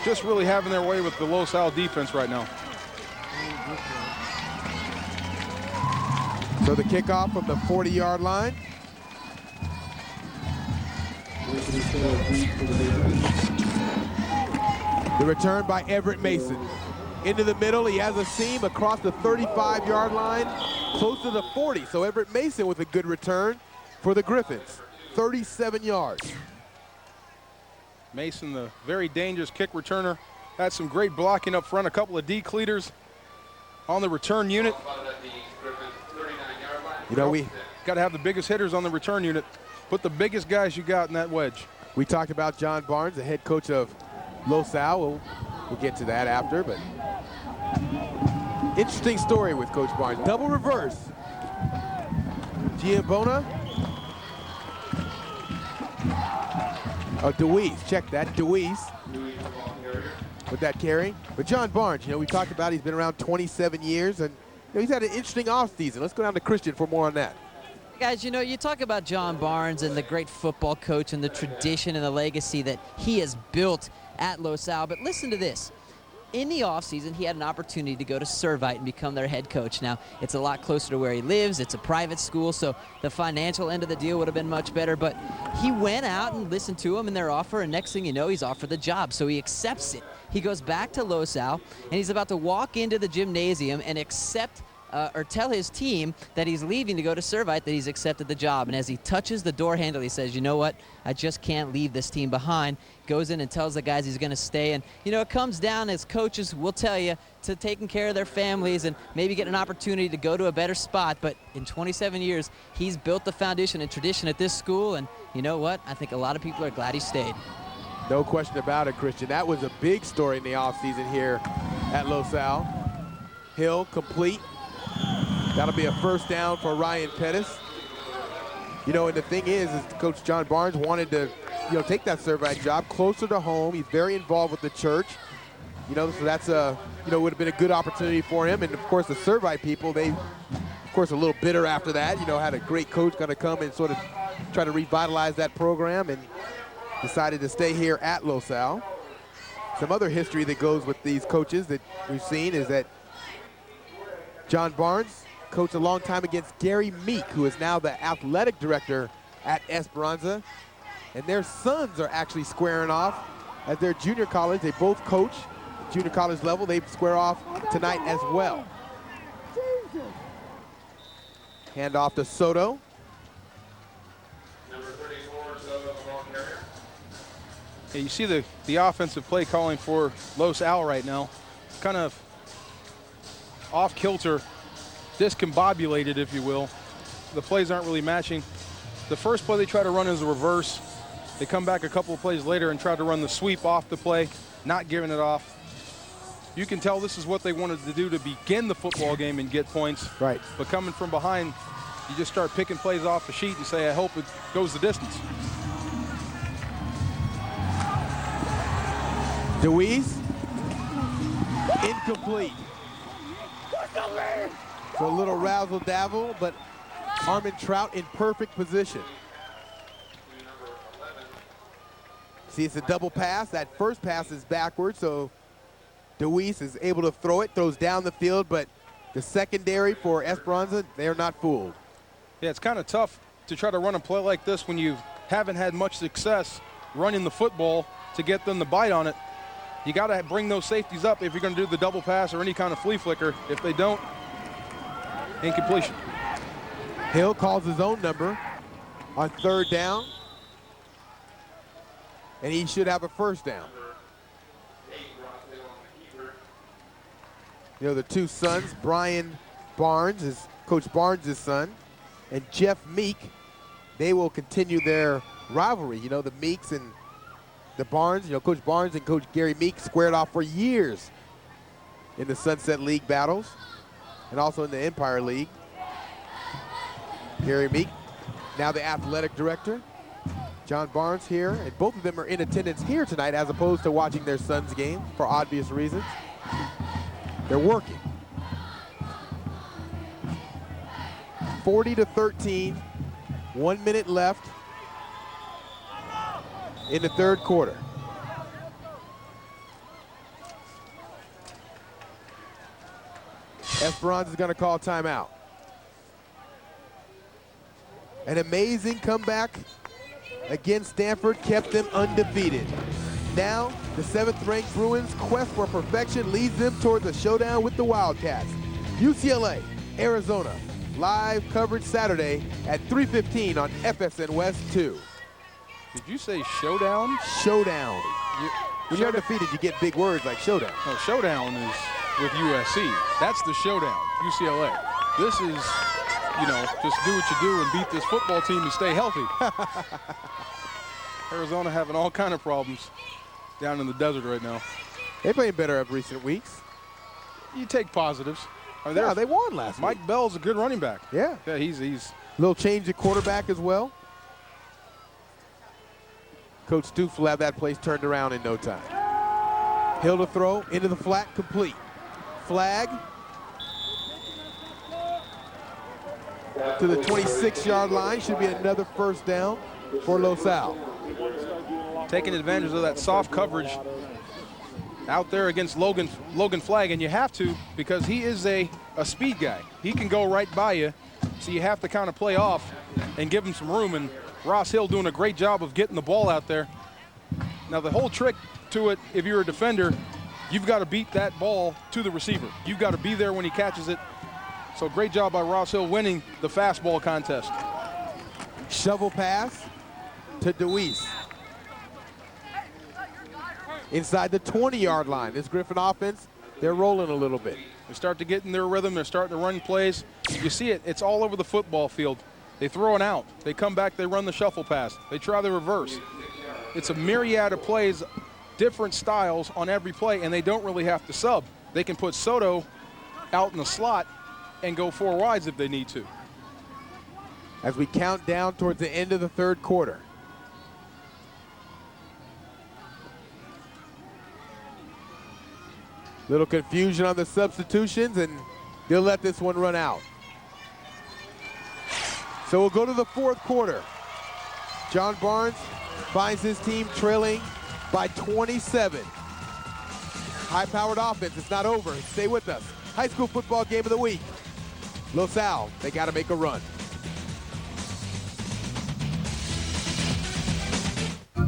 Just really having their way with the Los Al defense right now. So the kickoff from the 40-yard line. The return by Everett Mason. Into the middle, he has a seam across the 35-yard line, close to the 40. So Everett Mason with a good return for the Griffins, 37 yards. Mason, the very dangerous kick returner, had some great blocking up front, a couple of D-cleaters on the return unit. You know, we got to have the biggest hitters on the return unit. Put the biggest guys you got in that wedge. We talked about John Barnes, the head coach of Los Al. We'll get to that after, but interesting story with Coach Barnes. Double reverse. Giambona. Oh, DeWeese, check that, DeWeese with that carry. But John Barnes, you know, we talked about he's been around 27 years, and you know, he's had an interesting offseason. Let's go down to Christian for more on that. Guys, you know, you talk about John Barnes and the great football coach and the tradition and the legacy that he has built at Los Al, but listen to this. In the offseason, he had an opportunity to go to Servite and become their head coach. Now, it's a lot closer to where he lives. It's a private school, so the financial end of the deal would have been much better. But he went out and listened to them and their offer, and next thing you know, he's offered the job. So he accepts it. He goes back to Los Al, and he's about to walk into the gymnasium and accept or tell his team that he's leaving to go to Servite, that he's accepted the job. And as he touches the door handle, he says, you know what, I just can't leave this team behind. Goes in and tells the guys he's going to stay. And, you know, it comes down, as coaches will tell you, to taking care of their families and maybe get an opportunity to go to a better spot. But in 27 years, he's built the foundation and tradition at this school. And you know what? I think a lot of people are glad he stayed. No question about it, Christian. That was a big story in the offseason here at Los Al. Hill complete. That'll be a first down for Ryan Pettis. You know, and the thing is Coach John Barnes wanted to, you know, take that Servite job closer to home. He's very involved with the church. You know, so that's a, you know, would have been a good opportunity for him. And of course, the Servite people, they, of course, a little bitter after that. You know, had a great coach going to come and sort of try to revitalize that program, and decided to stay here at Los Al. Some other history that goes with these coaches that we've seen is that John Barnes coached a long time against Gary Meek, who is now the athletic director at Esperanza. And their sons are actually squaring off at their junior college. They both coach junior college level. They square off tonight as well. Hand off to Soto. Yeah, you see the offensive play calling for Los Al right now. Kind of off kilter, discombobulated, if you will. The plays aren't really matching. The first play they try to run is a reverse. They come back a couple of plays later and try to run the sweep off the play, not giving it off. You can tell this is what they wanted to do to begin the football game and get points. Right. But coming from behind, you just start picking plays off the sheet and say, I hope it goes the distance. DeWeese, incomplete. So a little razzle-dazzle, but Harmon Trout in perfect position. See, it's a double pass. That first pass is backwards, so DeWeese is able to throw it, throws down the field, but the secondary for Esperanza, they're not fooled. Yeah, it's kind of tough to try to run a play like this when you haven't had much success running the football to get them to bite on it. You got to bring those safeties up if you're going to do the double pass or any kind of flea flicker. If they don't, incompletion. Hill calls his own number on third down, and he should have a first down. You know, the two sons, Brian Barnes is Coach Barnes' son, and Jeff Meek, they will continue their rivalry. You know, the Meeks and the Barnes, you know, Coach Barnes and Coach Gary Meek squared off for years in the Sunset League battles and also in the Empire League. Gary Meek, now the athletic director. John Barnes here, and both of them are in attendance here tonight as opposed to watching their son's game for obvious reasons. They're working. 40-13, 1 minute left in the third quarter. Esperanza is going to call timeout. An amazing comeback against Stanford kept them undefeated. Now, the 7th-ranked Bruins' quest for perfection leads them toward the showdown with the Wildcats. UCLA, Arizona, live coverage Saturday at 3:15 on FSN West 2. Did you say showdown? Showdown. When you're undefeated, you get big words like showdown. No, showdown is with USC. That's the showdown, UCLA. This is, you know, just do what you do and beat this football team and stay healthy. Arizona having all kind of problems down in the desert right now. They're playing better of recent weeks. You take positives. Yeah, they won last week. Mike Bell's a good running back. Yeah. Yeah, he's little change at quarterback as well. Coach Stoops will have that place turned around in no time. Hill to throw, into the flat, complete. Flag to the 26-yard line. Should be another first down for Los Al. taking advantage of that soft coverage out there against Logan Flagg, and you have to because he is a speed guy. He can go right by you, so you have to kind of play off and give him some room, and Ross Hill doing a great job of getting the ball out there. Now the whole trick to it, if you're a defender, you've got to beat that ball to the receiver. You've got to be there when he catches it. So great job by Ross Hill winning the fastball contest. Shovel pass to DeWeese. Inside the 20-yard line. This Griffin offense, they're rolling a little bit. They start to get in their rhythm. They're starting to run plays. You see it. It's all over the football field. They throw it out. They come back. They run the shuffle pass. They try the reverse. It's a myriad of plays, different styles on every play, and they don't really have to sub. They can put Soto out in the slot and go four wides if they need to. As we count down towards the end of the third quarter. Little confusion on the substitutions, and they'll let this one run out. So we'll go to the fourth quarter. John Barnes finds his team trailing by 27. High-powered offense, it's not over. Stay with us. High school football game of the week. Los Al, they got to make a run.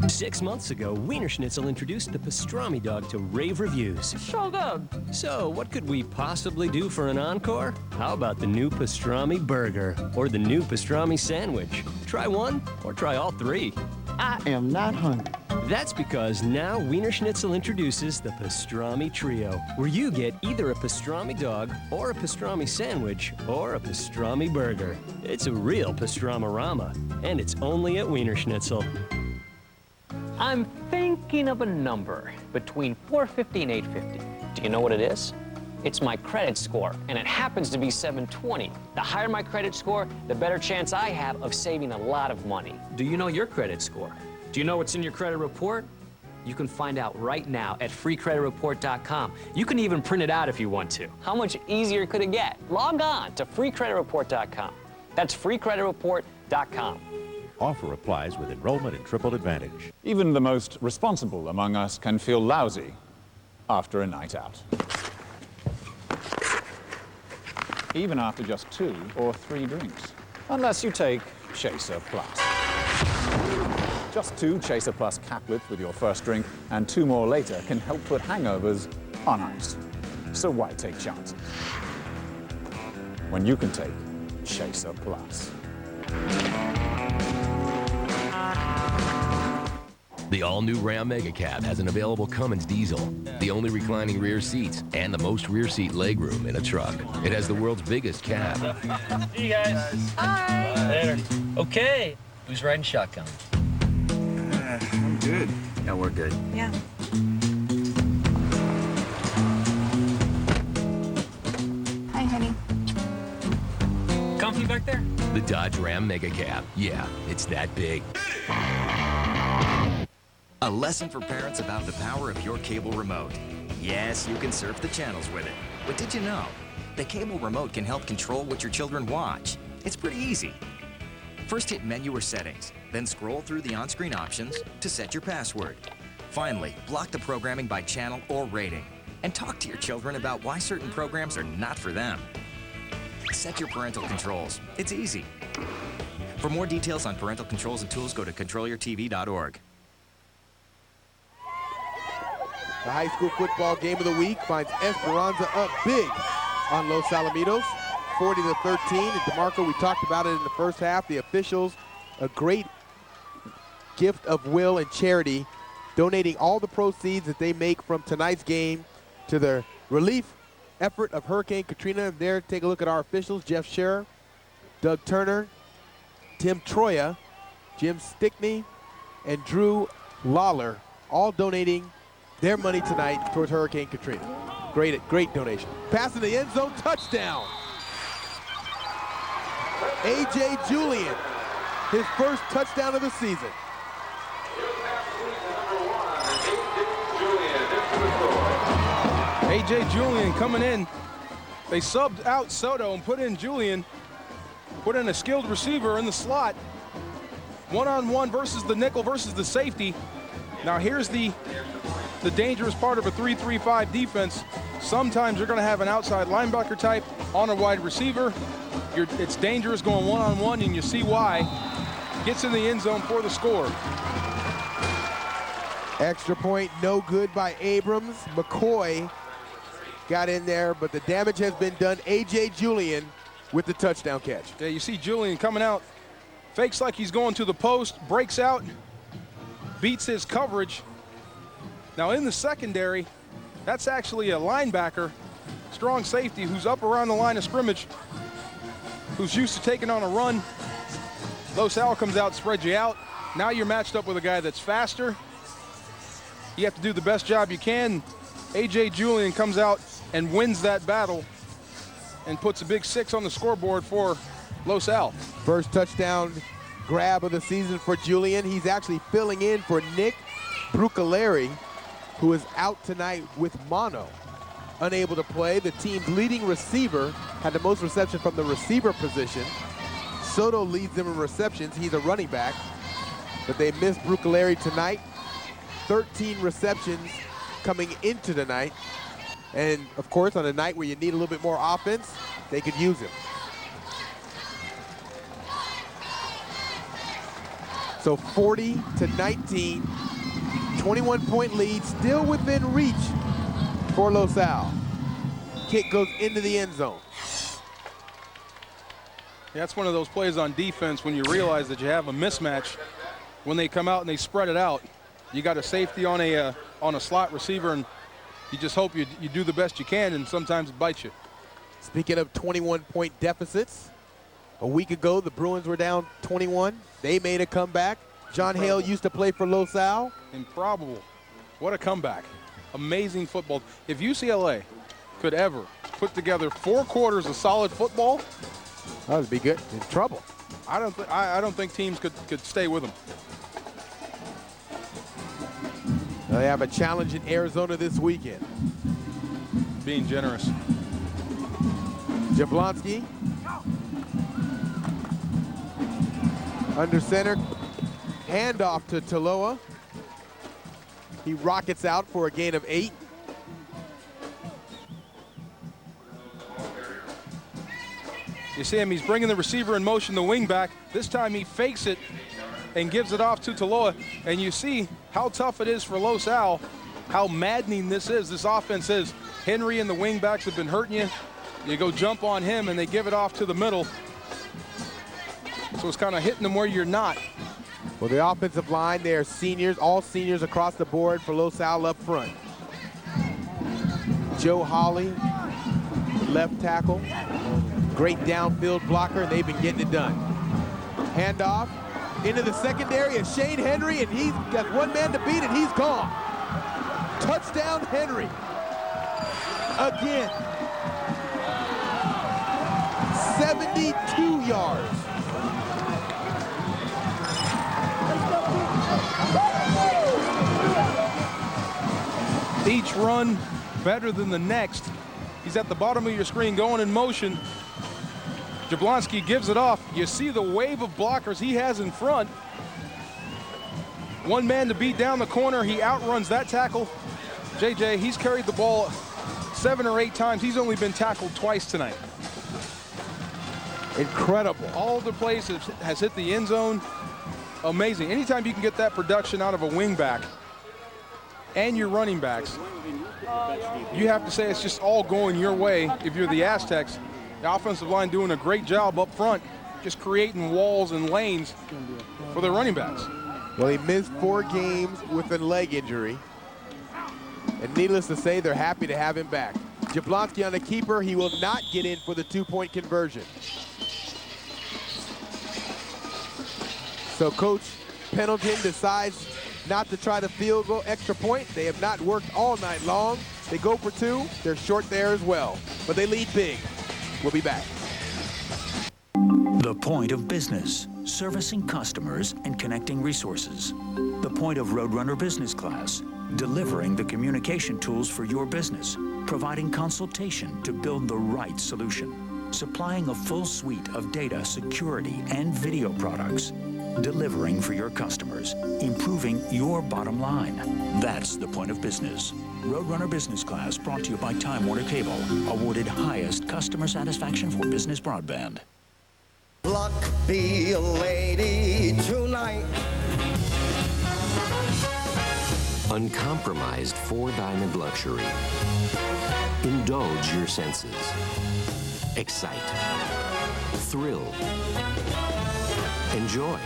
6 months ago, Wiener Schnitzel introduced the pastrami dog to rave reviews. So good. So, what could we possibly do for an encore? How about the new pastrami burger or the new pastrami sandwich? Try one or try all three. I am not hungry. That's because now Wiener Schnitzel introduces the pastrami trio, where you get either a pastrami dog or a pastrami sandwich or a pastrami burger. It's a real pastramarama, and it's only at Wiener Schnitzel. I'm thinking of a number between 450 and 850. Do you know what it is? It's my credit score, and it happens to be 720. The higher my credit score, the better chance I have of saving a lot of money. Do you know your credit score? Do you know what's in your credit report? You can find out right now at freecreditreport.com. You can even print it out if you want to. How much easier could it get? Log on to freecreditreport.com. That's freecreditreport.com. Offer applies with enrollment in Triple Advantage. Even the most responsible among us can feel lousy after a night out. Even after just 2 or 3 drinks. Unless you take Chaser Plus. Just 2 Chaser Plus caplets with your first drink and 2 more later can help put hangovers on ice. So why take chances when you can take Chaser Plus? The all-new Ram Mega Cab has an available Cummins diesel, the only reclining rear seats, and the most rear seat legroom in a truck. It has the world's biggest cab. See you guys. Bye. Later. Okay. Who's riding shotgun? I'm good. Yeah, we're good. Yeah. Hi, honey. Comfy back there? The Dodge Ram Mega Cab. Yeah, it's that big. A lesson for parents about the power of your cable remote. Yes, you can surf the channels with it. But did you know? The cable remote can help control what your children watch. It's pretty easy. First hit Menu or Settings, then scroll through the on-screen options to set your password. Finally, block the programming by channel or rating. And talk to your children about why certain programs are not for them. Set your parental controls. It's easy. For more details on parental controls and tools, go to controlyourtv.org. The high school football game of the week finds Esperanza up big on Los Alamitos, 40-13. And DeMarco, we talked about it in the first half. The officials, a great gift of will and charity, donating all the proceeds that they make from tonight's game to the relief effort of Hurricane Katrina. There, take a look at our officials: Jeff Scherer, Doug Turner, Tim Troya, Jim Stickney, and Drew Lawler, all donating their money tonight towards Hurricane Katrina. Great donation. Pass in the end zone, touchdown. A.J. Julian, his first touchdown of the season. A.J. Julian coming in. They subbed out Soto and put in Julian. Put in a skilled receiver in the slot. One-on-one versus the nickel versus the safety. Now here's the dangerous part of a 3-3-5 defense. Sometimes you're going to have an outside linebacker type on a wide receiver. It's dangerous going one-on-one, and you see why. Gets in the end zone for the score. Extra point, no good by Abrams. McCoy got in there, but the damage has been done. A.J. Julian with the touchdown catch. Yeah, you see Julian coming out, fakes like he's going to the post, breaks out, beats his coverage. Now in the secondary, that's actually a linebacker, strong safety, who's up around the line of scrimmage, who's used to taking on a run. Los Al comes out, spreads you out. Now you're matched up with a guy that's faster. You have to do the best job you can. A.J. Julian comes out and wins that battle and puts a big 6 on the scoreboard for Los Al. First touchdown grab of the season for Julian. He's actually filling in for Nick Brucaleri, who is out tonight with mono, unable to play. The team's leading receiver had the most reception from the receiver position. Soto leads them in receptions. He's a running back, but they missed Brucaleri tonight. 13 receptions coming into the night. And of course, on a night where you need a little bit more offense, they could use him. So 40-19, 21-point lead, still within reach for Los Al. Kick goes into the end zone. Yeah, that's one of those plays on defense when you realize that you have a mismatch. When they come out and they spread it out, you got a safety on a slot receiver, and you just hope you do the best you can, and sometimes it bites you. Speaking of 21-point deficits, a week ago the Bruins were down 21. They made a comeback. John Hale used to play for Los Al. Improbable. What a comeback. Amazing football. If UCLA could ever put together 4 quarters of solid football, that would be good. In trouble. I don't think teams could stay with them. They have a challenge in Arizona this weekend. Being generous. Jablonski under center, handoff to Taloa. He rockets out for a gain of 8. You see him, he's bringing the receiver in motion, the wing back. This time he fakes it and gives it off to Taloa. And you see how tough it is for Los Al, how maddening this is. This offense is. Henry and the wing backs have been hurting you. You go jump on him and they give it off to the middle. So it's kind of hitting them where you're not. Well, the offensive line, they are seniors, all seniors across the board for Los Al up front. Joe Hawley, left tackle, great downfield blocker, and they've been getting it done. Handoff into the secondary is Shane Henry, and he's got one man to beat, and he's gone. Touchdown, Henry. Again. 72 yards. Each run better than the next. He's at the bottom of your screen going in motion. Jablonski gives it off. You see the wave of blockers he has in front. One man to beat down the corner. He outruns that tackle. JJ, he's carried the ball 7 or 8 times. He's only been tackled twice tonight. Incredible. All the plays has hit the end zone. Amazing. Anytime you can get that production out of a wingback and your running backs, you have to say it's just all going your way if you're the Aztecs. The offensive line doing a great job up front, just creating walls and lanes for their running backs. Well, he missed 4 games with a leg injury. And needless to say, they're happy to have him back. Jablonski on the keeper. He will not get in for the 2-point conversion. So Coach Pendleton decides not to try the field goal extra point. They have not worked all night long. They go for 2. They're short there as well, but they lead big. We'll be back. The point of business, servicing customers and connecting resources. The point of Roadrunner Business Class, delivering the communication tools for your business, providing consultation to build the right solution, supplying a full suite of data security and video products, delivering for your customers, improving your bottom line. That's the point of business. Roadrunner Business Class brought to you by Time Warner Cable, awarded highest customer satisfaction for business broadband. Luck be a lady tonight. Uncompromised 4-diamond luxury. Indulge your senses. Excite. Thrill. Enjoy.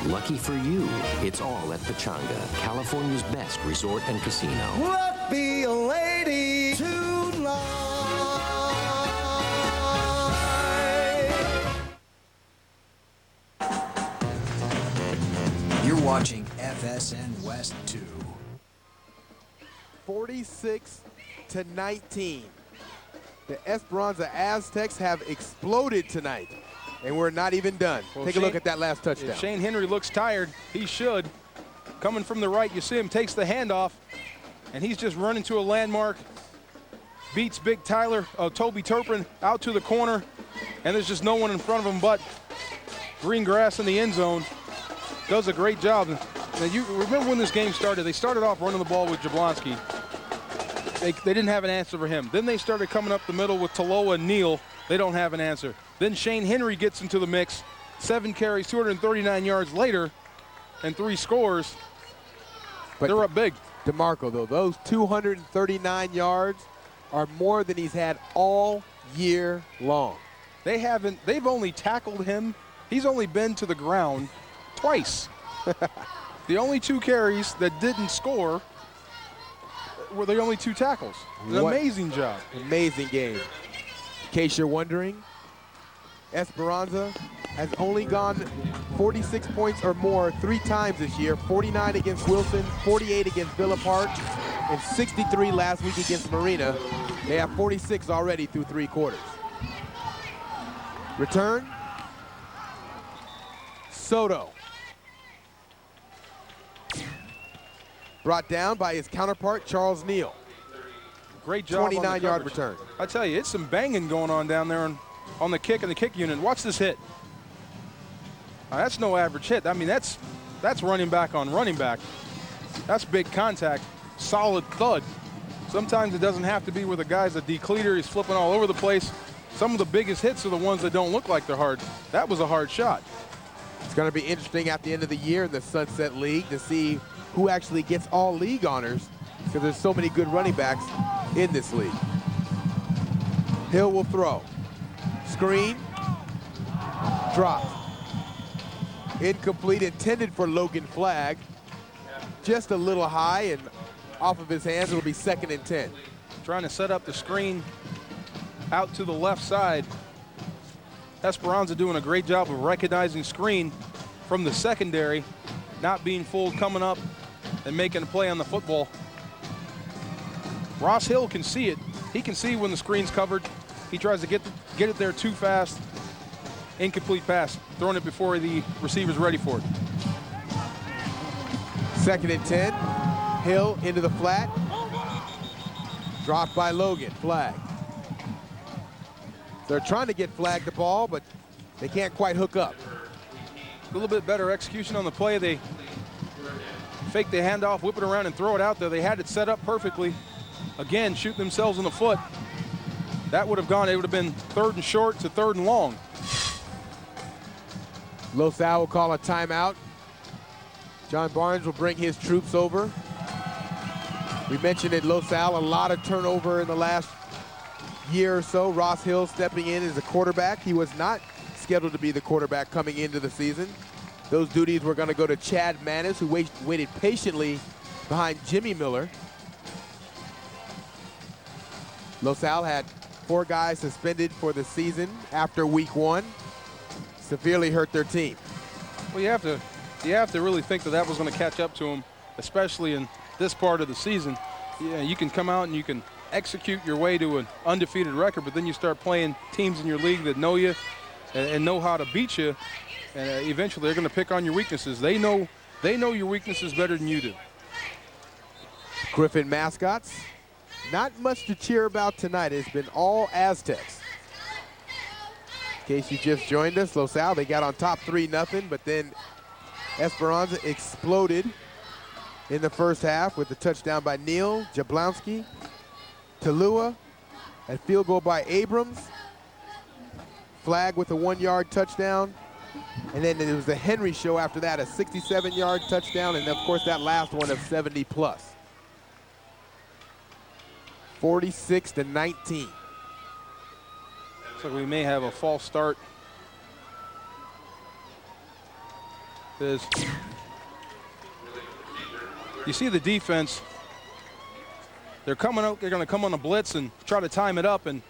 Lucky for you, it's all at Pechanga, California's best resort and casino. Luck be a lady tonight. You're watching FSN West 2. 46-19. The Esperanza Aztecs have exploded tonight, and we're not even done. Well, Take a look at that last touchdown. If Shane Henry looks tired, he should. Coming from the right, you see him takes the handoff, and he's just running to a landmark. Beats Big Tyler, Toby Turpin out to the corner, and there's just no one in front of him but green grass in the end zone. Does a great job. Now, you remember when this game started, they started off running the ball with Jablonski. They didn't have an answer for him. Then they started coming up the middle with Taloa and Neal. They don't have an answer. Then Shane Henry gets into the mix. 7 carries, 239 yards later, and 3 scores. But they're up big. DeMarco, though, those 239 yards are more than he's had all year long. They've only tackled him. He's only been to the ground twice. The only 2 carries that didn't score were the only 2 tackles. An amazing job. Amazing game. In case you're wondering, Esperanza has only gone 46 points or more 3 times this year. 49 against Wilson, 48 against Villa Park, and 63 last week against Marina. They have 46 already through 3 quarters. Return. Soto. Brought down by his counterpart, Charles Neal. Great job. 29-yard return. I tell you, it's some banging going on down there on the kick and the kick unit. Watch this hit. That's no average hit. I mean, that's running back on running back. That's big contact, solid thud. Sometimes it doesn't have to be where the guy's a decleater. He's flipping all over the place. Some of the biggest hits are the ones that don't look like they're hard. That was a hard shot. It's going to be interesting at the end of the year in the Sunset League to see who actually gets all league honors, because there's so many good running backs in this league. Hill will throw. Screen. Drop. Incomplete, intended for Logan Flagg. Just a little high and off of his hands. It'll be 2nd and 10. Trying to set up the screen out to the left side. Esperanza doing a great job of recognizing screen from the secondary, not being fooled, coming up and making a play on the football. Ross Hill can see it. He can see when the screen's covered. He tries to get it there too fast. Incomplete pass, throwing it before the receiver's ready for it. 2nd and 10. Hill into the flat. Dropped by Logan Flagg. They're trying to get Flagg the ball, but they can't quite hook up. A little bit better execution on the play. They fake the handoff, whip it around, and throw it out there. They had it set up perfectly. Again, shooting themselves in the foot. That would have gone, it would have been 3rd and short to 3rd and long. Los Al will call a timeout. John Barnes will bring his troops over. We mentioned at Los Al, a lot of turnover in the last year or so. Ross Hill stepping in as a quarterback. He was not scheduled to be the quarterback coming into the season. Those duties were going to go to Chad Manis, who waited patiently behind Jimmy Miller. Los Al had 4 guys suspended for the season after week 1. Severely hurt their team. Well, you have to really think that was going to catch up to them, especially in this part of the season. Yeah, you can come out and you can execute your way to an undefeated record, but then you start playing teams in your league that know you and know how to beat you, and eventually they're going to pick on your weaknesses. They know your weaknesses better than you do. Griffin mascots. Not much to cheer about tonight. It's been all Aztecs. In case you just joined us, Los Al, they got on top 3-0, but then Esperanza exploded in the first half with the touchdown by Neal, Jablonski, Talua, a field goal by Abrams, Flagg with a 1-yard touchdown, and then it was the Henry show after that, a 67-yard touchdown, and of course that last one of 70+. 46-19. Looks like we may have a false start. You see the defense. They're coming out. They're going to come on a blitz and try to time it up. And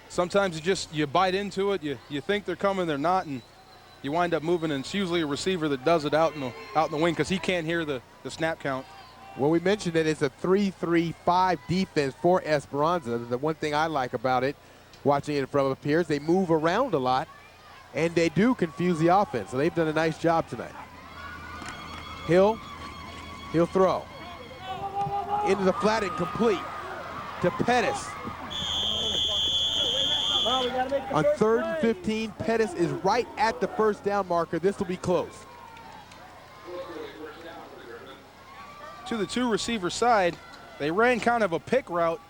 sometimes you bite into it. You think they're coming, they're not, and you wind up moving. And it's usually a receiver that does it out in the wing because he can't hear the snap count. Well, we mentioned that it's a 3-3-5 defense for Esperanza. The one thing I like about it, watching it from up here, is they move around a lot, and they do confuse the offense. So they've done a nice job tonight. He'll throw. Into the flat and complete to Pettis. On 3rd and 15, Pettis is right at the first down marker. This will be close. To the 2 receiver side, they ran kind of a pick route.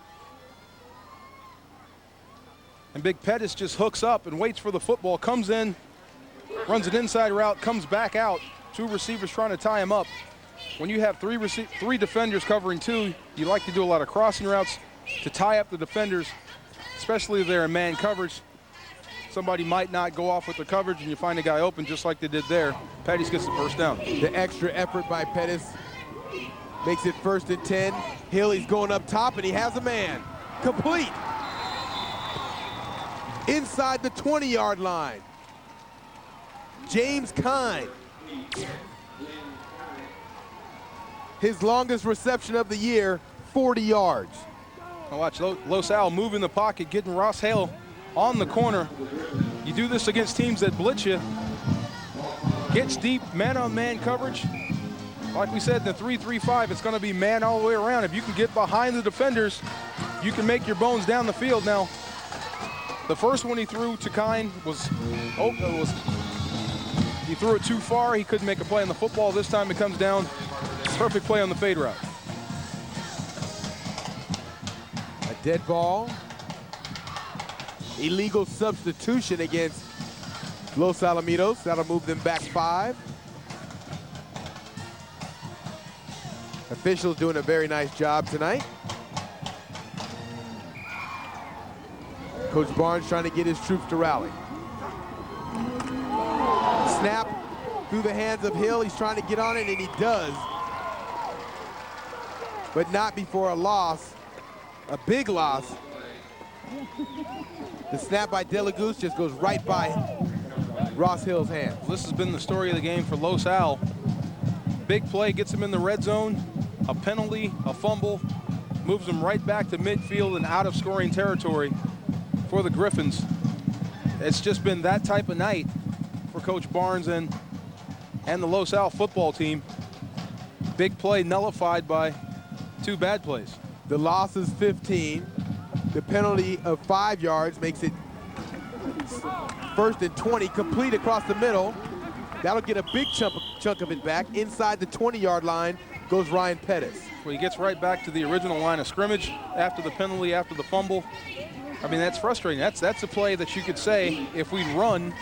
And Big Pettis just hooks up and waits for the football, comes in, runs an inside route, comes back out. 2 receivers trying to tie him up. When you have 3 defenders covering 2, you like to do a lot of crossing routes to tie up the defenders, especially if they're in man coverage. Somebody might not go off with the coverage and you find a guy open just like they did there. Pettis gets the first down. The extra effort by Pettis makes it 1st and 10. Hill, he's going up top and he has a man. Complete. Inside the 20-yard line. James Kine. His longest reception of the year, 40 yards. Now watch Los Al move in the pocket, getting Ross Hale on the corner. You do this against teams that blitz you. Gets deep, man-on-man coverage. Like we said, in the 3-3-5, it's going to be man all the way around. If you can get behind the defenders, you can make your bones down the field. Now, the first one he threw to Kine he threw it too far. He couldn't make a play on the football. This time it comes down. Perfect play on the fade route. A dead ball. Illegal substitution against Los Alamitos. That'll move them back 5. Officials doing a very nice job tonight. Coach Barnes trying to get his troops to rally. Snap, through the hands of Hill. He's trying to get on it, and he does. But not before a loss, a big loss. The snap by De La Goose just goes right by Ross Hill's hands. This has been the story of the game for Los Al. Big play gets him in the red zone, a penalty, a fumble, moves him right back to midfield and out of scoring territory for the Griffins. It's just been that type of night for Coach Barnes and the Los Al football team. Big play nullified by 2 bad plays. The loss is 15. The penalty of 5 yards makes it 1st and 20, complete across the middle. That'll get a big chunk of it back. Inside the 20-yard line goes Ryan Pettis. Well, he gets right back to the original line of scrimmage after the penalty, after the fumble. I mean, that's frustrating. That's a play that you could say if we'd run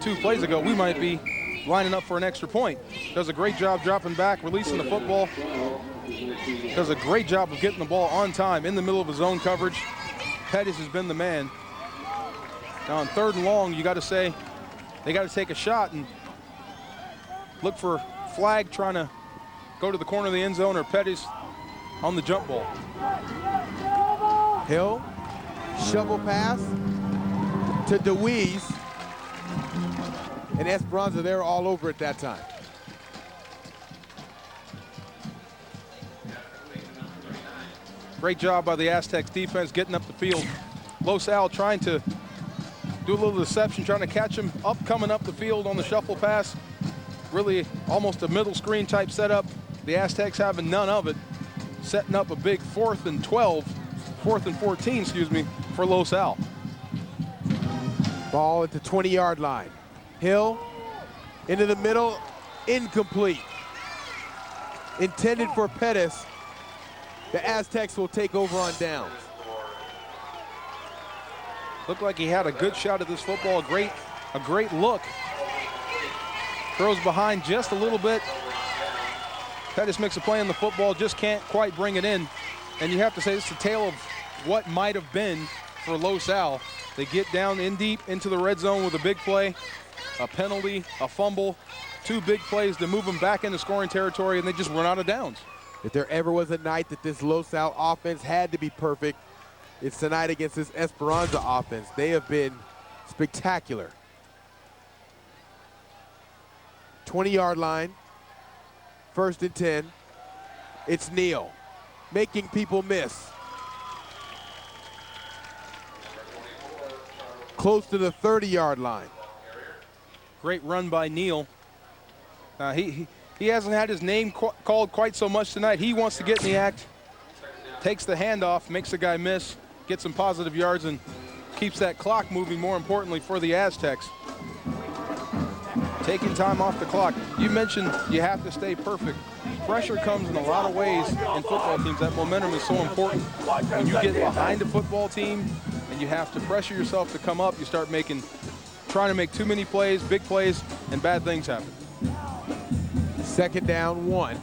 2 plays ago, we might be lining up for an extra point. Does a great job dropping back, releasing the football. Does a great job of getting the ball on time in the middle of his own coverage. Pettis has been the man. Now on 3rd and long, you got to say they got to take a shot and look for Flag trying to go to the corner of the end zone or Pettis on the jump ball. Hill, shovel pass to DeWeese. And Esperanza, they're all over at that time. Great job by the Aztecs defense getting up the field. Los Al trying to do a little deception, trying to catch him up, coming up the field on the shuffle pass. Really almost a middle screen type setup. The Aztecs having none of it. Setting up a big 4th and 14, excuse me, for Los Al. Ball at the 20-yard line. Hill into the middle, incomplete. Intended for Pettis. The Aztecs will take over on downs. Looked like he had a good shot at this football, a great look. Throws behind just a little bit. Pettis makes a play on the football, just can't quite bring it in. And you have to say it's the tale of what might have been for Los Al. They get down in deep into the red zone with a big play, a penalty, a fumble, 2 big plays to move them back into scoring territory, and they just run out of downs. If there ever was a night that this Los Al offense had to be perfect, it's tonight against this Esperanza offense. They have been spectacular. 20-yard line, 1st and 10. It's Neal, making people miss. Close to the 30-yard line. Great run by Neal. He hasn't had his name called quite so much tonight. He wants to get in the act, takes the handoff, makes the guy miss, gets some positive yards, and keeps that clock moving, more importantly, for the Aztecs. Taking time off the clock. You mentioned you have to stay perfect. Pressure comes in a lot of ways in football teams. That momentum is so important. When you get behind a football team and you have to pressure yourself to come up, you start trying to make too many plays, big plays, and bad things happen. 2nd down, 1.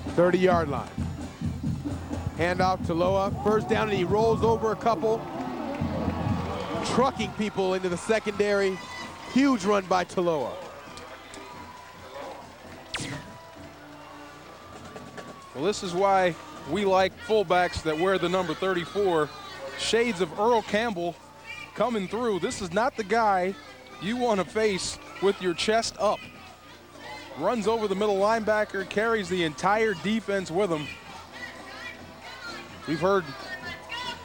30-yard line. Handoff to Loa. 1st down, and he rolls over a couple. Trucking people into the secondary. Huge run by Taloa. Well, this is why we like fullbacks that wear the number 34. Shades of Earl Campbell coming through. This is not the guy you want to face with your chest up. Runs over the middle linebacker, carries the entire defense with him. We've heard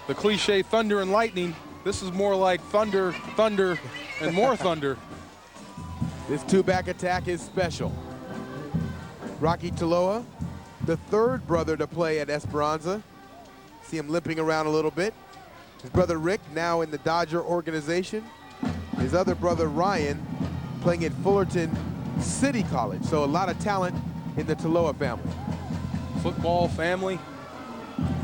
the cliche thunder and lightning. This is more like thunder, thunder, and more thunder. This 2-back attack is special. Rocky Taloa, the 3rd brother to play at Esperanza. See him limping around a little bit. His brother Rick, now in the Dodger organization. His other brother Ryan, playing at Fullerton City College. So a lot of talent in the Taloa family. Football family.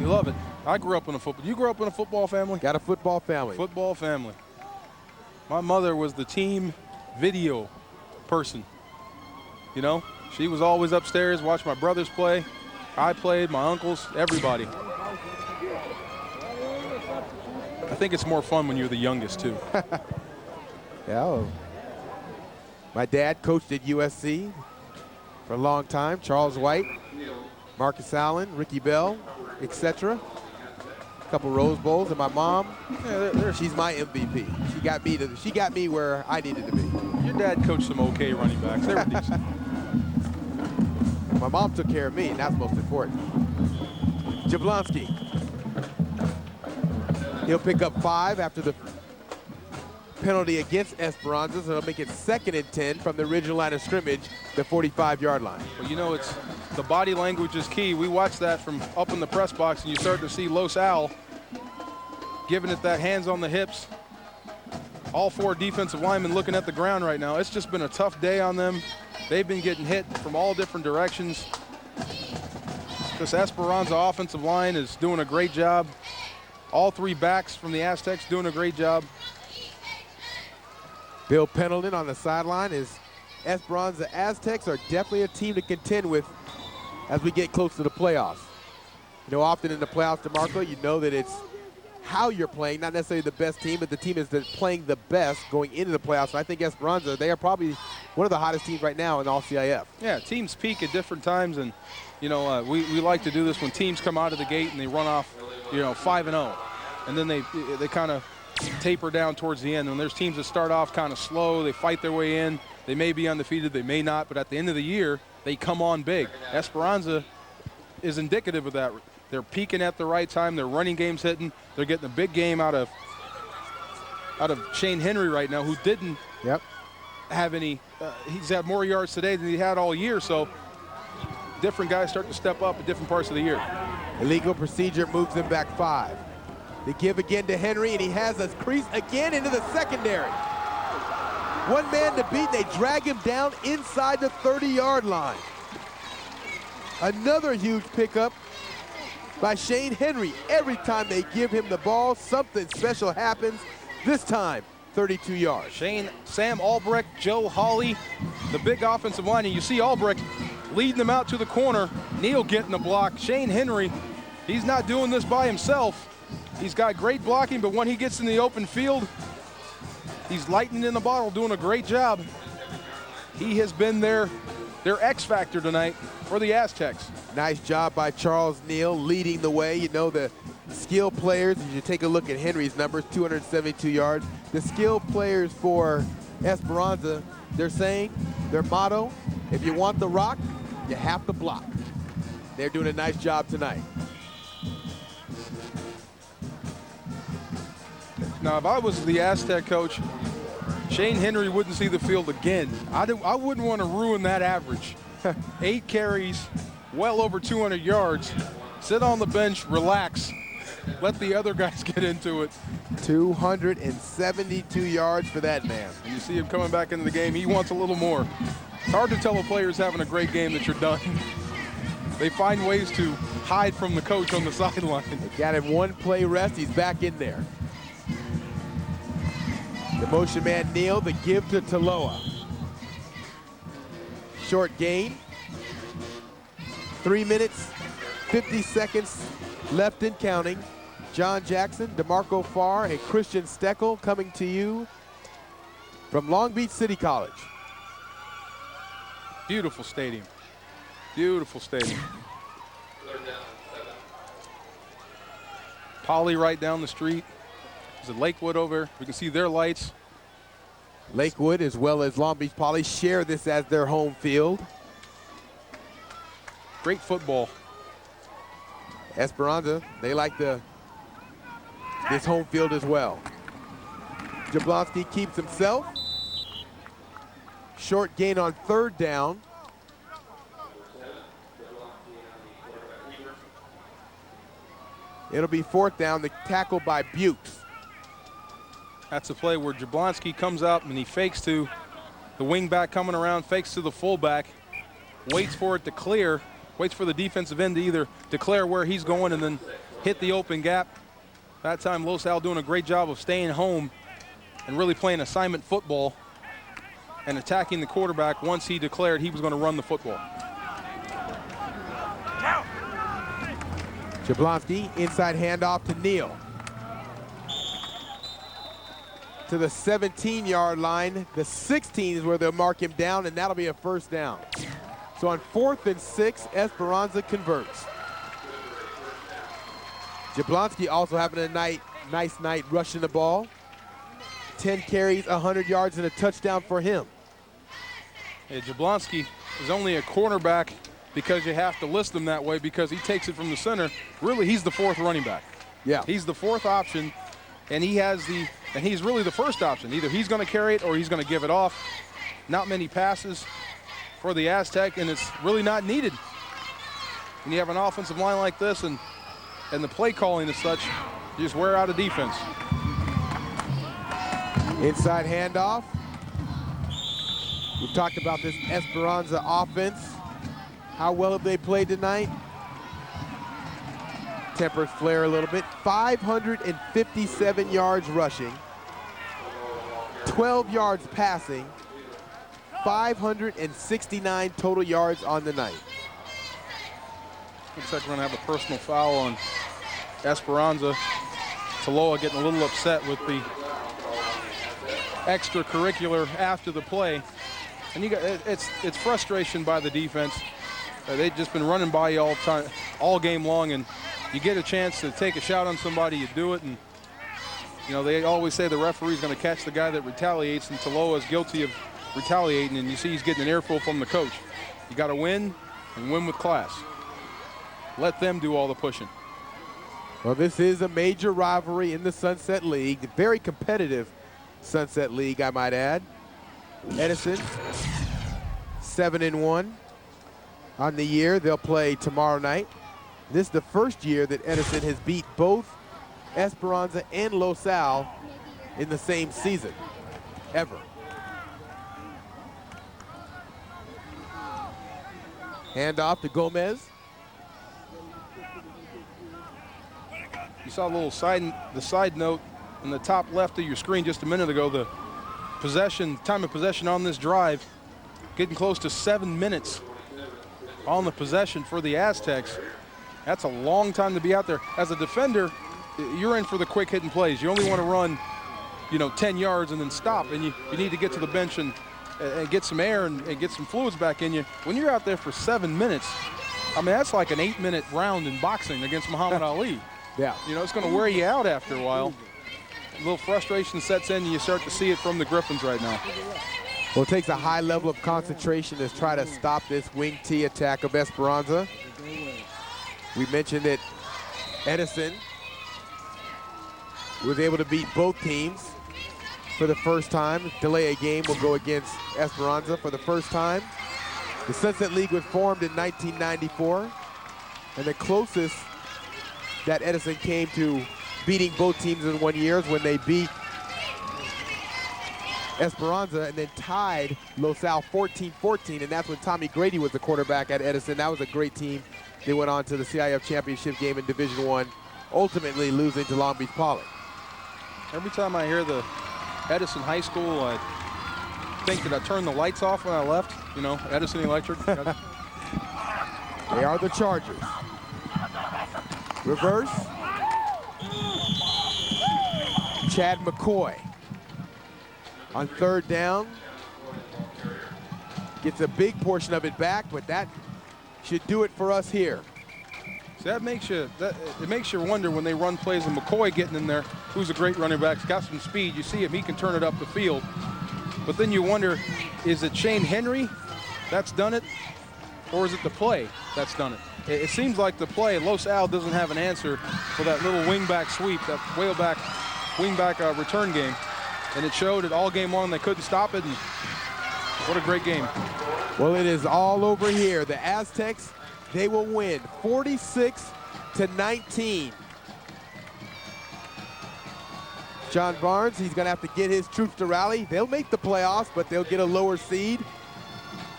You love it. I grew up in a football. You grew up in a football family? Got a football family. Football family. My mother was the team video person. You know, she was always upstairs, watched my brothers play. I played, my uncles, everybody. I think it's more fun when you're the youngest, too. Yeah. My dad coached at USC for a long time. Charles White, Marcus Allen, Ricky Bell, etc. A couple Rose Bowls, and my mom, she's my MVP. She got me where I needed to be. Your dad coached some okay running backs. They were decent. My mom took care of me, and that's most important. Jablonski. He'll pick up 5 after the penalty against Esperanza, so he'll make it 2nd and 10 from the original line of scrimmage, the 45-yard line. Well, you know, it's the body language is key. We watched that from up in the press box, and you start to see Los Al giving it that hands on the hips. All 4 defensive linemen looking at the ground right now. It's just been a tough day on them. They've been getting hit from all different directions. This Esperanza offensive line is doing a great job. All 3 backs from the Aztecs doing a great job. Bill Pendleton on the sideline is Esperanza Aztecs are definitely a team to contend with as we get close to the playoffs. You know, often in the playoffs, DeMarco, you know that it's how you're playing, not necessarily the best team, but the team is playing the best going into the playoffs. And I think Esperanza, they are probably one of the hottest teams right now in all CIF. Yeah, teams peak at different times, and you know we like to do this when teams come out of the gate and they run off, 5-0, and then they kind of taper down towards the end. And there's teams that start off kind of slow, they fight their way in, they may be undefeated, they may not, but at the end of the year they come on big. Esperanza is indicative of that. They're peaking at the right time. Their running game's hitting. They're getting a big game out of Shane Henry right now, who didn't have any. He's had more yards today than he had all year. So different guys start to step up at different parts of the year. Illegal procedure moves them back 5. They give again to Henry, and he has us crease again into the secondary. One man to beat. They drag him down inside the 30-yard line. Another huge pickup by Shane Henry. Every time they give him the ball, something special happens. This time, 32 yards. Sam Albrecht, Joe Hawley, the big offensive line, and you see Albrecht leading them out to the corner. Neal getting the block. Shane Henry, he's not doing this by himself. He's got great blocking, but when he gets in the open field, he's lightning in the bottle, doing a great job. He has been their X factor tonight for the Aztecs. Nice job by Charles Neal leading the way. You know, the skill players, if you take a look at Henry's numbers, 272 yards. The skill players for Esperanza, they're saying, their motto, if you want the rock, you have to block. They're doing a nice job tonight. Now, if I was the Aztec coach, Shane Henry wouldn't see the field again. I wouldn't want to ruin that average. 8 carries, well over 200 yards. Sit on the bench, relax. Let the other guys get into it. 272 yards for that man. And you see him coming back into the game. He wants a little more. It's hard to tell a player's having a great game that you're done. They find ways to hide from the coach on the sideline. They got him 1 play rest. He's back in there. The motion man Neal, the give to Taloa. Short gain. 3 minutes, 50 seconds left and counting. John Jackson, DeMarco Farr, and Christian Steckel coming to you from Long Beach City College. Beautiful stadium. Beautiful stadium. Poly right down the street. There's a Lakewood over. We can see their lights. Lakewood as well as Long Beach Poly share this as their home field. Great football. Esperanza, they like this home field as well. Jablonski keeps himself. Short gain on 3rd down. It'll be 4th down, the tackle by Bukes. That's a play where Jablonski comes out and he fakes to the wing back coming around, fakes to the fullback, waits for it to clear, waits for the defensive end to either declare where he's going and then hit the open gap. That time, Los Al doing a great job of staying home and really playing assignment football and attacking the quarterback once he declared he was going to run the football. Jablonski, inside handoff to Neal. to the 17-yard line. The 16 is where they'll mark him down, and that'll be a first down. So on 4th and 6, Esperanza converts. Jablonski also having a nice night rushing the ball. 10 carries, 100 yards, and a touchdown for him. Yeah, Jablonski is only a cornerback because you have to list him that way because he takes it from the center. Really, he's the 4th running back. Yeah. He's the 4th option, and he's really the first option. Either he's going to carry it or he's going to give it off. Not many passes for the Aztec, and it's really not needed. When you have an offensive line like this and the play calling as such, you just wear out a defense. Inside handoff. We've talked about this Esperanza offense. How well have they played tonight? Tempers flare a little bit. 557 yards rushing, 12 yards passing, 569 total yards on the night. Looks like we're going to have a personal foul on Esperanza. Taloa getting a little upset with the extracurricular after the play. And it's frustration by the defense. They've just been running by you all game long, and you get a chance to take a shot on somebody, you do it, and you know they always say the referee's going to catch the guy that retaliates, and Taloa is guilty of retaliating, and you see he's getting an earful from the coach. You got to win, and win with class. Let them do all the pushing. Well, this is a major rivalry in the Sunset League, very competitive Sunset League, I might add. Edison, 7-1 on the year. They'll play tomorrow night. This is the first year that Edison has beat both Esperanza and Los Al in the same season, ever. Handoff to Gomez. You saw a little side note in the top left of your screen just a minute ago. The time of possession on this drive, getting close to 7 minutes on the possession for the Aztecs. That's a long time to be out there. As a defender, you're in for the quick hitting plays. You only want to run, 10 yards and then stop, and you need to get to the bench and get some air and get some fluids back in you. When you're out there for 7 minutes, I mean, that's like an 8-minute round in boxing against Muhammad Ali. Yeah. It's going to wear you out after a while. A little frustration sets in, and you start to see it from the Griffins right now. Well, it takes a high level of concentration to try to stop this wing T attack of Esperanza. We mentioned that Edison was able to beat both teams for the first time. Delay a game will go against Esperanza for the first time. The Sunset League was formed in 1994, and the closest that Edison came to beating both teams in 1 year is when they beat Esperanza and then tied Los Al 14-14, and that's when Tommy Grady was the quarterback at Edison. That was a great team. They went on to the CIF championship game in Division I, ultimately losing to Long Beach Poly. Every time I hear the Edison High School, I think that I turned the lights off when I left, Edison Electric. They are the Chargers. Reverse. Chad McCoy on 3rd down. Gets a big portion of it back, but that should do it for us here. So it makes you wonder when they run plays and McCoy getting in there, who's a great running back, he's got some speed. You see him, he can turn it up the field. But then you wonder, is it Shane Henry that's done it, or is it the play that's done it? It seems like the play. Los Al doesn't have an answer for that little wingback sweep, that wingback return game. And it showed it all game long. They couldn't stop it, and what a great game. Well, it is all over here. The Aztecs, they will win 46-19. John Barnes, he's going to have to get his troops to rally. They'll make the playoffs, but they'll get a lower seed.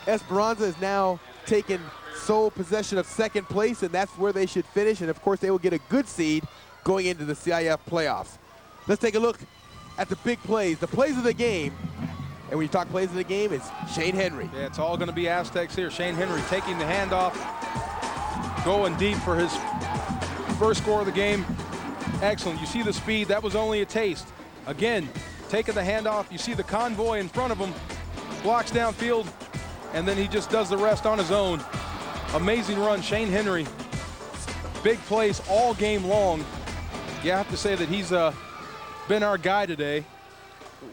Esperanza is now taken sole possession of 2nd place, and that's where they should finish. And, of course, they will get a good seed going into the CIF playoffs. Let's take a look at the big plays, the plays of the game. And when you talk plays of the game, it's Shane Henry. Yeah, it's all going to be Aztecs here. Shane Henry taking the handoff, going deep for his first score of the game. Excellent. You see the speed. That was only a taste. Again, taking the handoff. You see the convoy in front of him, blocks downfield, and then he just does the rest on his own. Amazing run, Shane Henry. Big plays all game long. You have to say that he's been our guy today.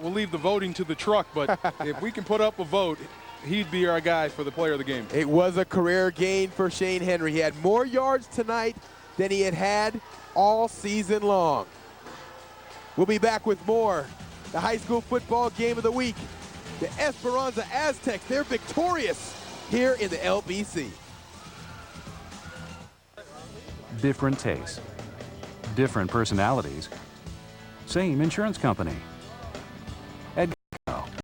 We'll leave the voting to the truck, but if we can put up a vote, he'd be our guy for the player of the game. It was a career gain for Shane Henry. He had more yards tonight than he had all season long. We'll be back with more. The high school football game of the week. The Esperanza Aztecs, they're victorious here in the LBC. Different tastes, different personalities, same insurance company.